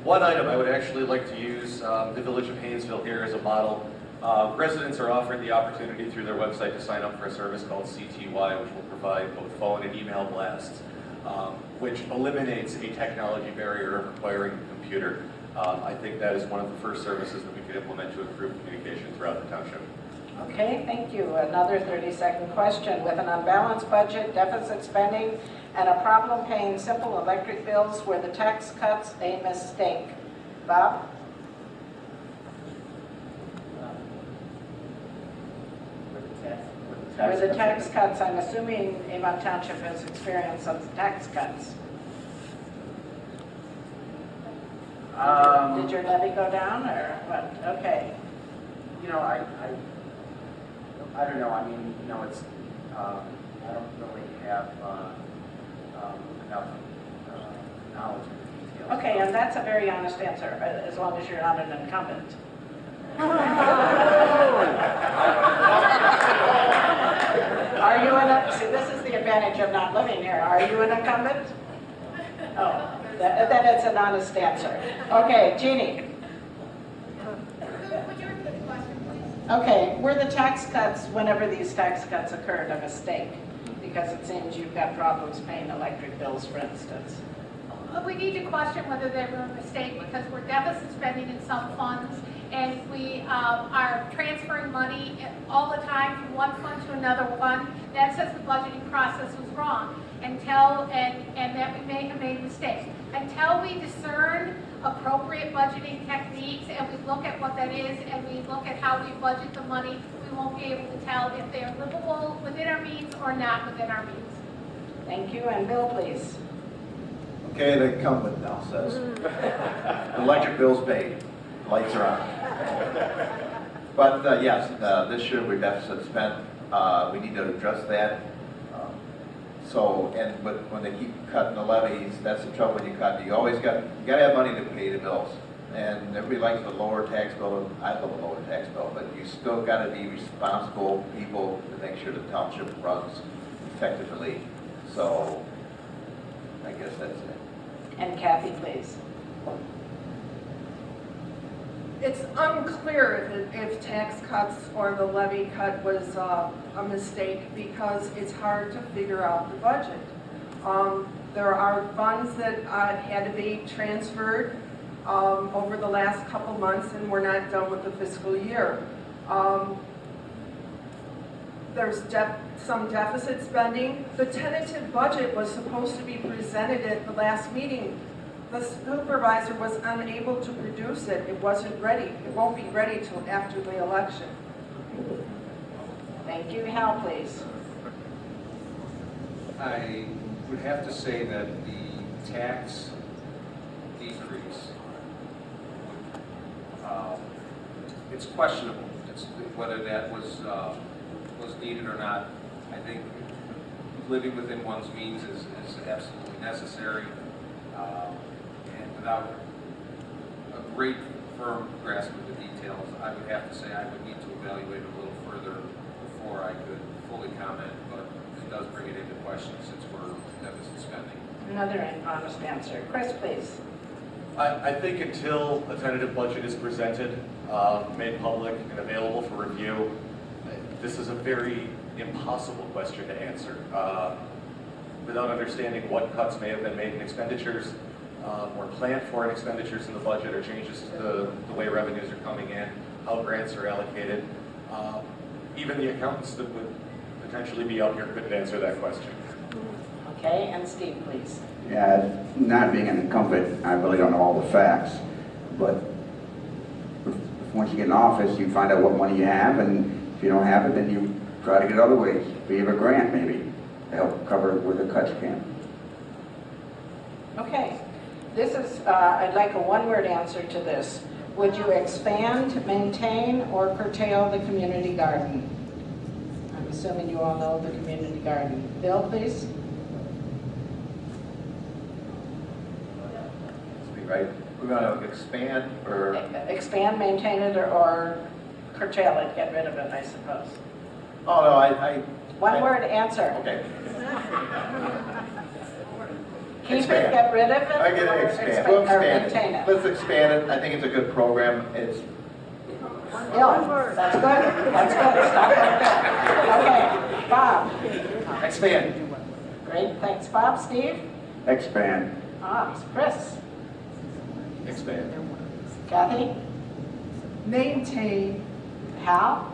[SPEAKER 9] One item I would actually like to use the Village of Haynesville here as a model. Residents are offered the opportunity through their website to sign up for a service called CTY, which will provide both phone and email blasts, which eliminates a technology barrier of requiring a computer. I think that is one of the first services that we could implement to improve communication throughout the township.
[SPEAKER 4] Okay, thank you. Another 30-second question. With an unbalanced budget, deficit spending, and a problem paying simple electric bills, were the tax cuts a mistake? Bob? Were the tax cuts, I'm assuming Avon Township has experienced some tax cuts. Did your levy go down or what? Okay.
[SPEAKER 12] You know, I don't know. I mean, you know, it's I don't really have enough knowledge of the details.
[SPEAKER 4] Okay, and that's a very honest answer, as long as you're not an incumbent. Are you see, this is the advantage of not living here. Are you an incumbent? Oh, then it's an honest answer. Okay, Jeannie.
[SPEAKER 11] Would you repeat the question, please?
[SPEAKER 4] Okay, were the tax cuts, whenever these tax cuts occurred, a mistake? Because it seems you've got problems paying electric bills, for instance.
[SPEAKER 11] We need to question whether they were a mistake because we're deficit spending in some funds and we are transferring money all the time from one fund to another one. That says the budgeting process was wrong and that we may have made mistakes. Until we discern appropriate budgeting techniques and we look at what that is and we look at how we budget the money, we won't be able to tell if they are livable within our means or not within our means.
[SPEAKER 4] Thank you, and Bill, please.
[SPEAKER 15] Okay, the incumbent now says. Electric bills paid, lights are on. But yes, this year we deficit spent. We need to address that. But when they keep cutting the levies, that's the trouble when you cut. You gotta have money to pay the bills. And everybody likes the lower tax bill. I love a lower tax bill, but you still gotta be responsible people to make sure the township runs effectively. So I guess that's it.
[SPEAKER 4] And Kathy, please.
[SPEAKER 10] It's unclear if tax cuts or the levy cut was a mistake because it's hard to figure out the budget. There are funds that had to be transferred over the last couple months and we're not done with the fiscal year. There's some deficit spending. The tentative budget was supposed to be presented at the last meeting. The supervisor was unable to produce it. It wasn't ready. It won't be ready till after the election.
[SPEAKER 4] Thank you. Hal, please.
[SPEAKER 14] I would have to say that the tax decrease, it's questionable. Whether that was needed or not. I think living within one's means is absolutely necessary. And without a great firm grasp of the details, I would have to say I would need to evaluate it a little further before I could fully comment, but it does bring it into question since we're deficit spending.
[SPEAKER 4] Another honest answer. Chris, please.
[SPEAKER 9] I think until a tentative budget is presented, made public and available for review, this is a very impossible question to answer. Without understanding what cuts may have been made in expenditures or planned for in expenditures in the budget or changes to the way revenues are coming in, how grants are allocated, even the accountants that would potentially be out here couldn't answer that question.
[SPEAKER 4] Okay, and Steve, please.
[SPEAKER 13] Yeah, not being an incumbent, I really don't know all the facts, but once you get in office, you find out what money you have, and if you don't have it, then you try to get other ways. We have a grant, maybe, to help cover where the cuts can.
[SPEAKER 4] Okay. This is, I'd like a one-word answer to this. Would you expand, maintain, or curtail the community garden? I'm assuming you all know the community garden. Bill, please.
[SPEAKER 15] Right? We're going to expand or...
[SPEAKER 4] Expand, maintain it, or curtail it, get rid of it, I suppose.
[SPEAKER 15] Oh, no,
[SPEAKER 4] One word answer.
[SPEAKER 15] Okay.
[SPEAKER 4] Keep
[SPEAKER 15] expand.
[SPEAKER 4] it, get rid of it,
[SPEAKER 15] I get
[SPEAKER 4] or
[SPEAKER 15] it, expand. We'll
[SPEAKER 4] or
[SPEAKER 15] expand
[SPEAKER 4] maintain
[SPEAKER 15] it.
[SPEAKER 4] it.
[SPEAKER 15] Let's expand it. I think it's a good program. It's
[SPEAKER 4] Bill, that's good. That's good. Stop right there. Okay, Bob.
[SPEAKER 3] Expand.
[SPEAKER 4] Great, thanks, Bob. Steve?
[SPEAKER 13] Expand.
[SPEAKER 4] Chris?
[SPEAKER 3] Expand.
[SPEAKER 4] Kathy?
[SPEAKER 10] Maintain.
[SPEAKER 4] Hal?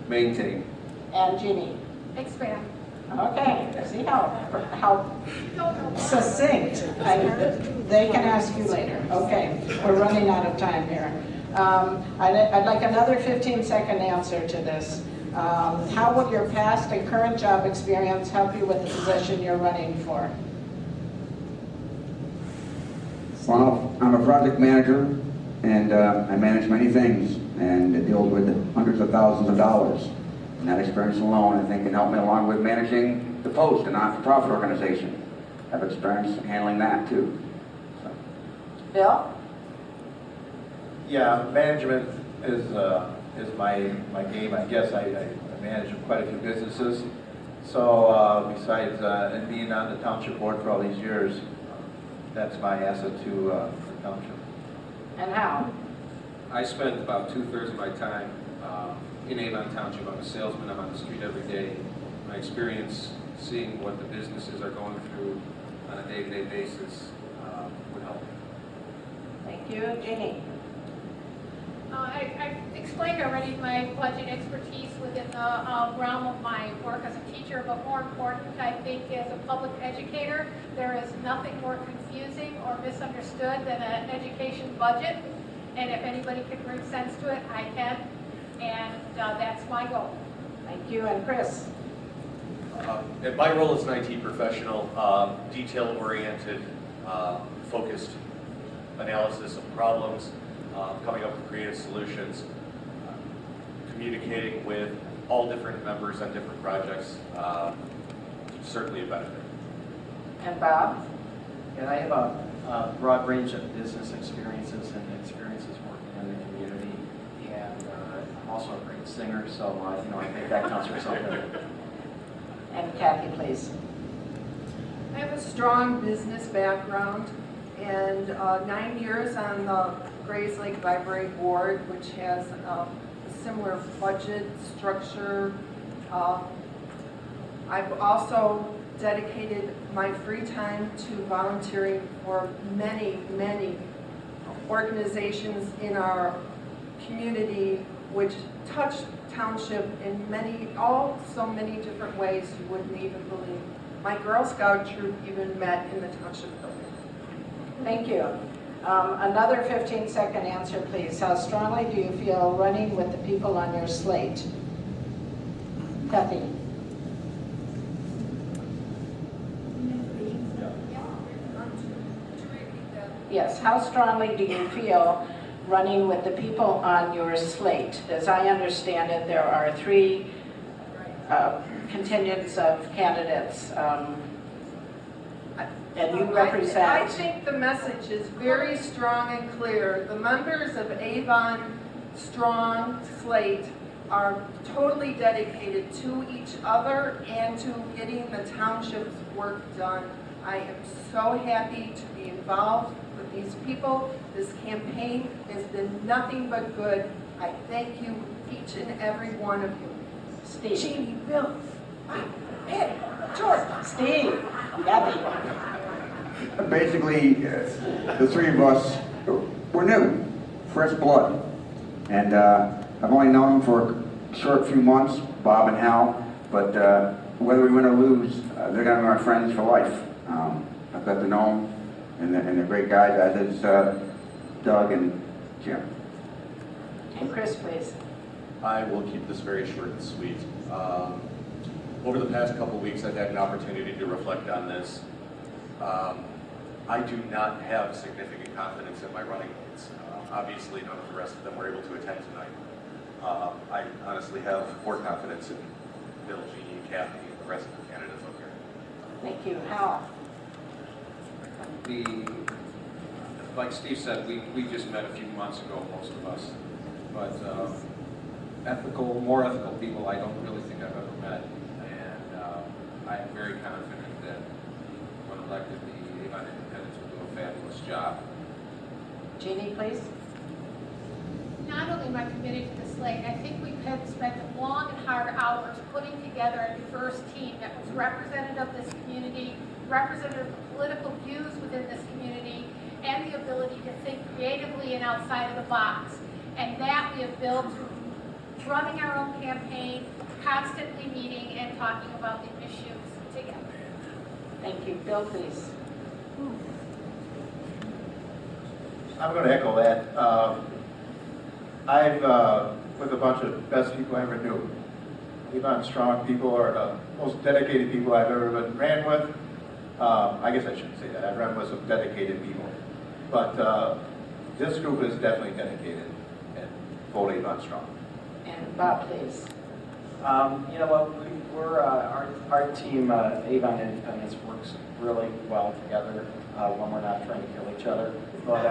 [SPEAKER 7] Maintain.
[SPEAKER 4] And Jeannie?
[SPEAKER 11] Expand.
[SPEAKER 4] Okay, see how succinct. They can ask you later. Okay, we're running out of time here. I'd like another 15-second answer to this. How will your past and current job experience help you with the position you're running for?
[SPEAKER 13] Well, I'm a project manager, and I manage many things, and it deals with hundreds of thousands of dollars. And that experience alone, I think, can help me along with managing the Post, a not-for-profit organization. I have experience handling that, too. So.
[SPEAKER 4] Bill?
[SPEAKER 15] Yeah, management is my game. I guess I manage quite a few businesses. So besides and being on the township board for all these years, that's my asset to the township.
[SPEAKER 4] And how?
[SPEAKER 16] I spend about 2/3 of my time in Avon Township. I'm a salesman. I'm on the street every day. My experience seeing what the businesses are going through on a day-to-day basis would help.
[SPEAKER 4] Thank you. Jeannie?
[SPEAKER 11] I explained already my budget expertise within the realm of my work as a teacher, but more important, I think, as a public educator, there is nothing more confusing or misunderstood than an education budget. And if anybody can bring sense to it, I can. And that's my goal.
[SPEAKER 4] Thank you. And Chris?
[SPEAKER 9] And my role as an IT professional, detail-oriented, focused analysis of problems, coming up with creative solutions, communicating with all different members on different projects, certainly a benefit.
[SPEAKER 4] And Bob?
[SPEAKER 12] And I have a broad range of business experiences and experiences working in the community, and I'm also a great singer, so I think that counts for something.
[SPEAKER 4] And Kathy, please.
[SPEAKER 10] I have a strong business background and 9 years on the Grays Lake Library Board, which has a similar budget structure. I've also dedicated my free time to volunteering for many, many organizations in our community which touch township in so many different ways you wouldn't even believe. My Girl Scout troop even met in the township building.
[SPEAKER 4] Thank you. Another 15-second answer, please. How strongly do you feel running with the people on your slate? Kathy? Yes, how strongly do you feel running with the people on your slate? As I understand it, there are 3 contingents of candidates, and you represent...
[SPEAKER 10] I think the message is very strong and clear. The members of Avon Strong Slate are totally dedicated to each other and to getting the township's work done. I am so happy to be involved with these people. This campaign has been nothing but good. I thank you, each and every one of you.
[SPEAKER 4] Steve.
[SPEAKER 10] Jeannie, Bill, Ed, George.
[SPEAKER 4] Steve. Kathy.
[SPEAKER 13] Basically, the 3 of us, we're new, fresh blood. And I've only known them for a short few months, Bob and Hal, but whether we win or lose, they're going to be my friends for life. I've got to know them, and they're great guys, as is Doug and Jim.
[SPEAKER 4] And Chris, please.
[SPEAKER 9] I will keep this very short and sweet. Over the past couple weeks, I've had an opportunity to reflect on this. I do not have significant confidence in my running mates. Obviously, none of the rest of them were able to attend tonight. I honestly have more confidence in Bill, Jeannie, Kathy, and the rest of the candidates up here.
[SPEAKER 4] Thank you. Hal?
[SPEAKER 16] Like Steve said, we just met a few months ago, most of us. But more ethical people I don't really think I've ever met. And I am very confident that when elected, the Avon Independents will do a fabulous job.
[SPEAKER 4] Jeannie, please.
[SPEAKER 11] Not only personally, my committed to this lake. I think we've spent long and hard hours putting together a diverse team that was representative of this community, representative of political views within this community, and the ability to think creatively and outside of the box. And that we have built through running our own campaign, constantly meeting and talking about the issues together.
[SPEAKER 4] Thank you. Bill, please.
[SPEAKER 15] I'm going to echo that. I've, with a bunch of best people I ever knew. Avon Strong people are the most dedicated people I've ever ran with. I guess I shouldn't say that. I've run with some dedicated people. But this group is definitely dedicated and full Avon Strong.
[SPEAKER 4] And Bob, please.
[SPEAKER 12] You know what, we're, our team, Avon Independence, works really well together when we're not trying to kill each other. But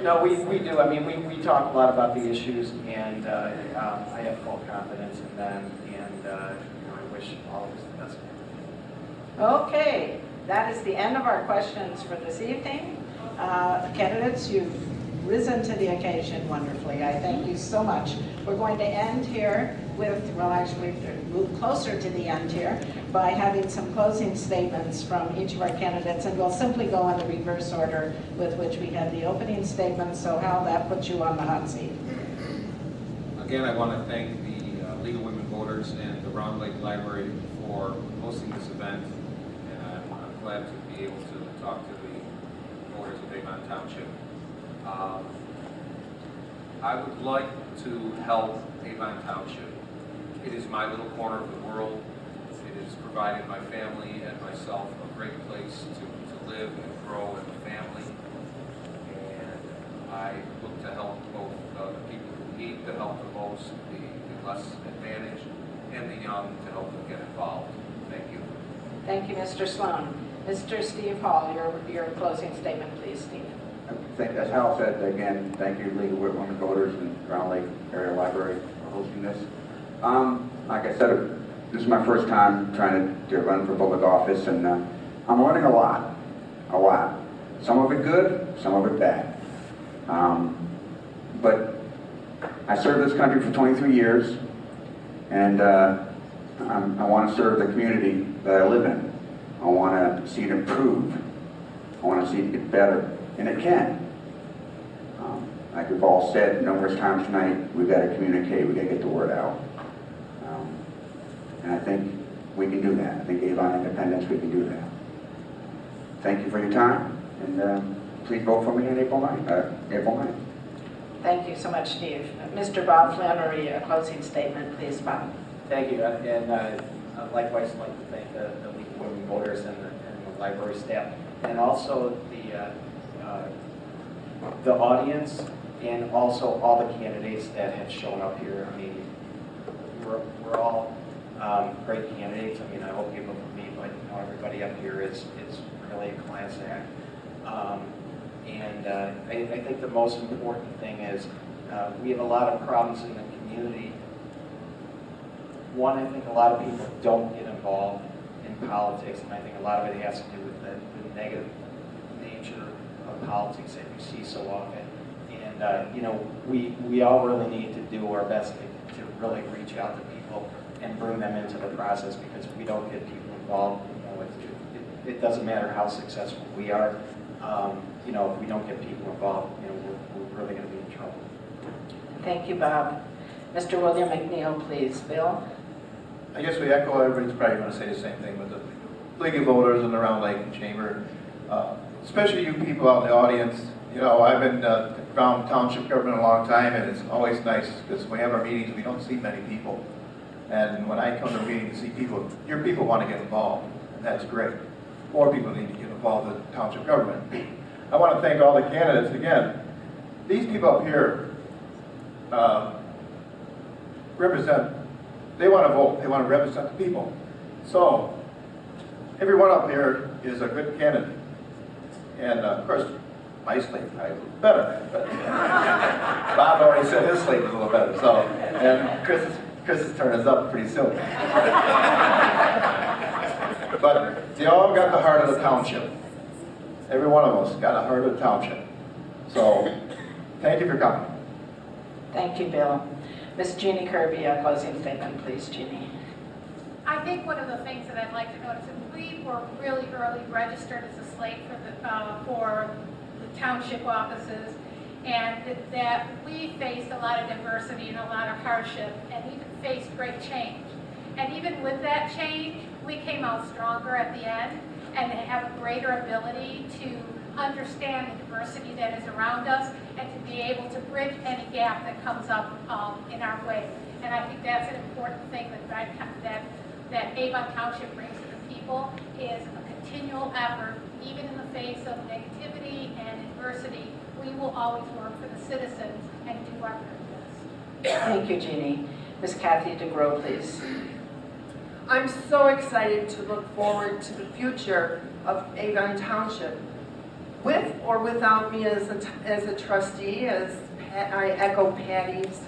[SPEAKER 12] no, we do. I mean, we talk a lot about the issues, and I have full confidence in them, and I wish all of us the best.
[SPEAKER 4] Okay, that is the end of our questions for this evening. Candidates, you've risen to the occasion wonderfully. I thank you so much. We're going to end here with, well, actually, move closer to the end here by having some closing statements from each of our candidates, and we'll simply go in the reverse order with which we had the opening statements. So Hal, that puts you on the hot seat.
[SPEAKER 14] Again, I want to thank the League of Women Voters and the Round Lake Library for hosting this event, and I'm glad to be able to talk to the voters of Avon Township. I would like to help Avon Township. It is my little corner of the world. It has provided my family and myself a great place to live and grow as a family. And I look to help both the people who need the help the most, the less advantaged, and the young to help them get involved. Thank you.
[SPEAKER 4] Thank you, Mr. Sloan. Mr. Steve Hall, your closing statement, please, Steve.
[SPEAKER 13] I think, as Hal said, again, thank you, League of Women Voters and Round Lake Area Library for hosting this. Like I said, this is my first time trying to run for public office, and I'm learning a lot. Some of it good, some of it bad. But I served this country for 23 years, and I want to serve the community that I live in. I want to see it improve. I want to see it get better, and it can. Like we've all said numerous times tonight, we've got to communicate, we've got to get the word out. And I think we can do that. I think Avon Independence, we can do that. Thank you for your time, and please vote for me on April 9th.
[SPEAKER 4] Thank you so much, Steve. Mr. Bob Flannery, a closing statement, please, Bob.
[SPEAKER 12] Thank you, and likewise, I'd like to thank the League of Women Voters and the library staff, and also the audience, and also all the candidates that have shown up here. I mean, we're all great candidates. I mean, I hope you vote for me, but everybody up here is really a class act. I think the most important thing is we have a lot of problems in the community. One, I think a lot of people don't get involved in politics, and I think a lot of it has to do with the negative nature of politics that you see so often. And we all really need to do our best to really reach out to people and bring them into the process, because if we don't get people involved, it doesn't matter how successful we are. If we don't get people involved, we're really going to be in trouble.
[SPEAKER 4] Thank you, Bob. Mr. William McNeil, please. Bill?
[SPEAKER 15] I guess we echo, everybody's probably going to say the same thing with the League of Voters and the Round Lake Chamber. Especially you people out in the audience. I've been around township government a long time, and it's always nice because when we have our meetings, we don't see many people. And when I come to a meeting and see people, your people want to get involved, and that's great. More people need to get involved in township government. I want to thank all the candidates again. These people up here represent, they want to vote, they want to represent the people. So, everyone up here is a good candidate. And of course, my slate is a little better, but Bob already said his slate was a little better. So, and Chris's turn is up pretty soon. But they all got the heart of the township. Every one of us got a heart of the township. So, thank you for coming.
[SPEAKER 4] Thank you, Bill. Ms. Jeannie Kirby, a closing statement, please, Jeannie.
[SPEAKER 11] I think one of the things that I'd like to notice is we were really early registered as a slate for the township offices, and that we faced a lot of diversity and a lot of hardship, and even faced great change. And even with that change, we came out stronger at the end and have a greater ability to understand the diversity that is around us and to be able to bridge any gap that comes up in our way. And I think that's an important thing that Avon Township brings to the people, is a continual effort, even in the face of negativity and adversity. We will always work for the citizens and do our very best.
[SPEAKER 4] Thank you, Jeannie. Ms. Kathy DeGrow, please.
[SPEAKER 10] I'm so excited to look forward to the future of Avon Township. With or without me as a trustee, as I echo Patty's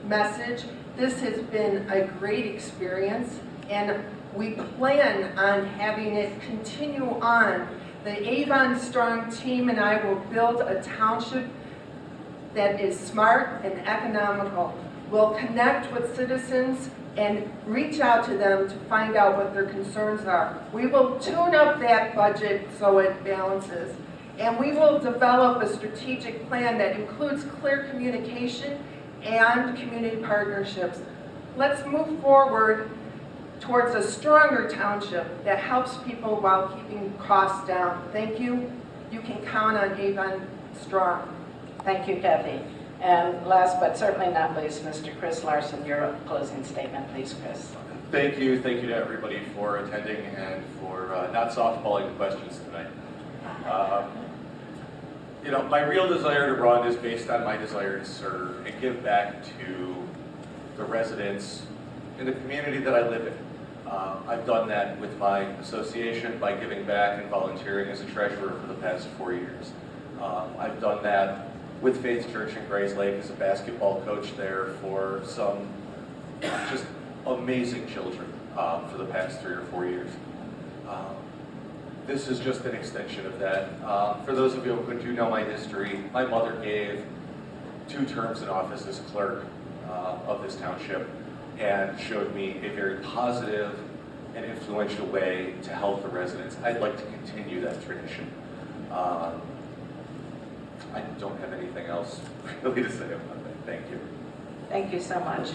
[SPEAKER 10] message, this has been a great experience, and we plan on having it continue on. The Avon Strong team and I will build a township that is smart and economical. We'll connect with citizens and reach out to them to find out what their concerns are. We will tune up that budget so it balances. And we will develop a strategic plan that includes clear communication and community partnerships. Let's move forward towards a stronger township that helps people while keeping costs down. Thank you. You can count on Avon Strong.
[SPEAKER 4] Thank you, Kathy. And last but certainly not least, Mr. Chris Larson, your closing statement, please, Chris.
[SPEAKER 9] Thank you to everybody for attending and for not softballing the questions tonight. You know, my real desire to run is based on my desire to serve and give back to the residents in the community that I live in. I've done that with my association by giving back and volunteering as a treasurer for the past 4 years. I've done that with Faith Church in Grays Lake as a basketball coach there for some just amazing children for the past 3 or 4 years. This is just an extension of that. For those of you who do know my history, my mother gave 2 terms in office as clerk of this township and showed me a very positive and influential way to help the residents. I'd like to continue that tradition. I don't have anything else really to say about that. Thank you.
[SPEAKER 4] Thank you so much.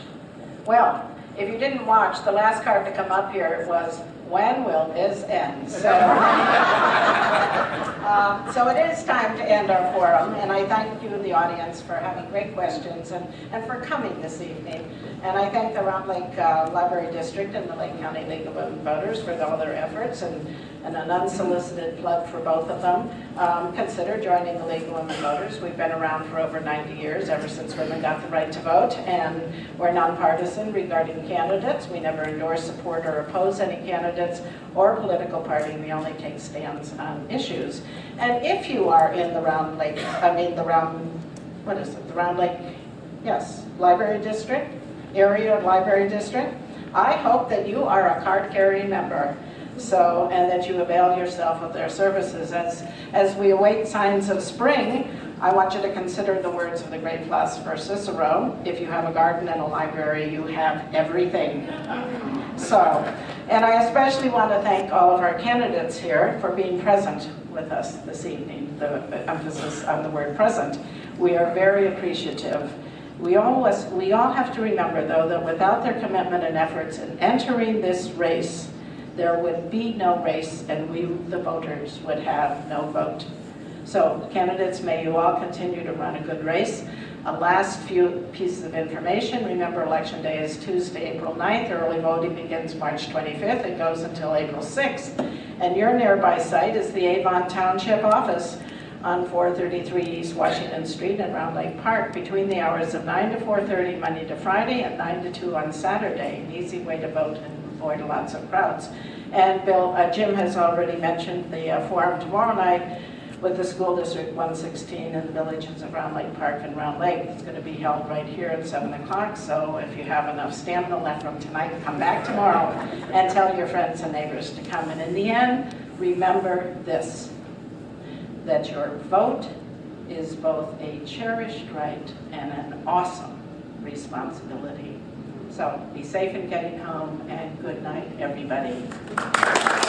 [SPEAKER 4] Well, if you didn't watch, the last card to come up here was, when will this end? So, so it is time to end our forum, and I thank you, the audience, for having great questions and for coming this evening. And I thank the Round Lake Library District and the Lake County League of Women Voters for all their efforts, and an unsolicited plug for both of them. Consider joining the League of Women Voters. We've been around for over 90 years, ever since women got the right to vote, and we're nonpartisan regarding candidates. We never endorse, support, or oppose any candidates or political party. We only take stands on issues. And if you are in the Round Lake, the Round Lake, yes, Library District, area Library District, I hope that you are a card-carrying member. So, and that you avail yourself of their services. As we await signs of spring, I want you to consider the words of the great philosopher Cicero: if you have a garden and a library, you have everything. So, and I especially want to thank all of our candidates here for being present with us this evening, the emphasis on the word present. We are very appreciative. We all have to remember, though, that without their commitment and efforts in entering this race, there would be no race, and we, the voters, would have no vote. So, candidates, may you all continue to run a good race. A last few pieces of information. Remember, Election Day is Tuesday, April 9th. Early voting begins March 25th. It goes until April 6th. And your nearby site is the Avon Township office on 433 East Washington Street in Round Lake Park between the hours of 9 to 4:30 Monday to Friday and 9 to 2 on Saturday. An easy way to vote and avoid lots of crowds. And Jim has already mentioned the forum tomorrow night with the School District 116 in the villages of Round Lake Park and Round Lake. It's going to be held right here at 7 o'clock, so if you have enough stamina left from tonight, come back tomorrow and tell your friends and neighbors to come. And in the end, remember this, that your vote is both a cherished right and an awesome responsibility. So be safe in getting home, and good night, everybody.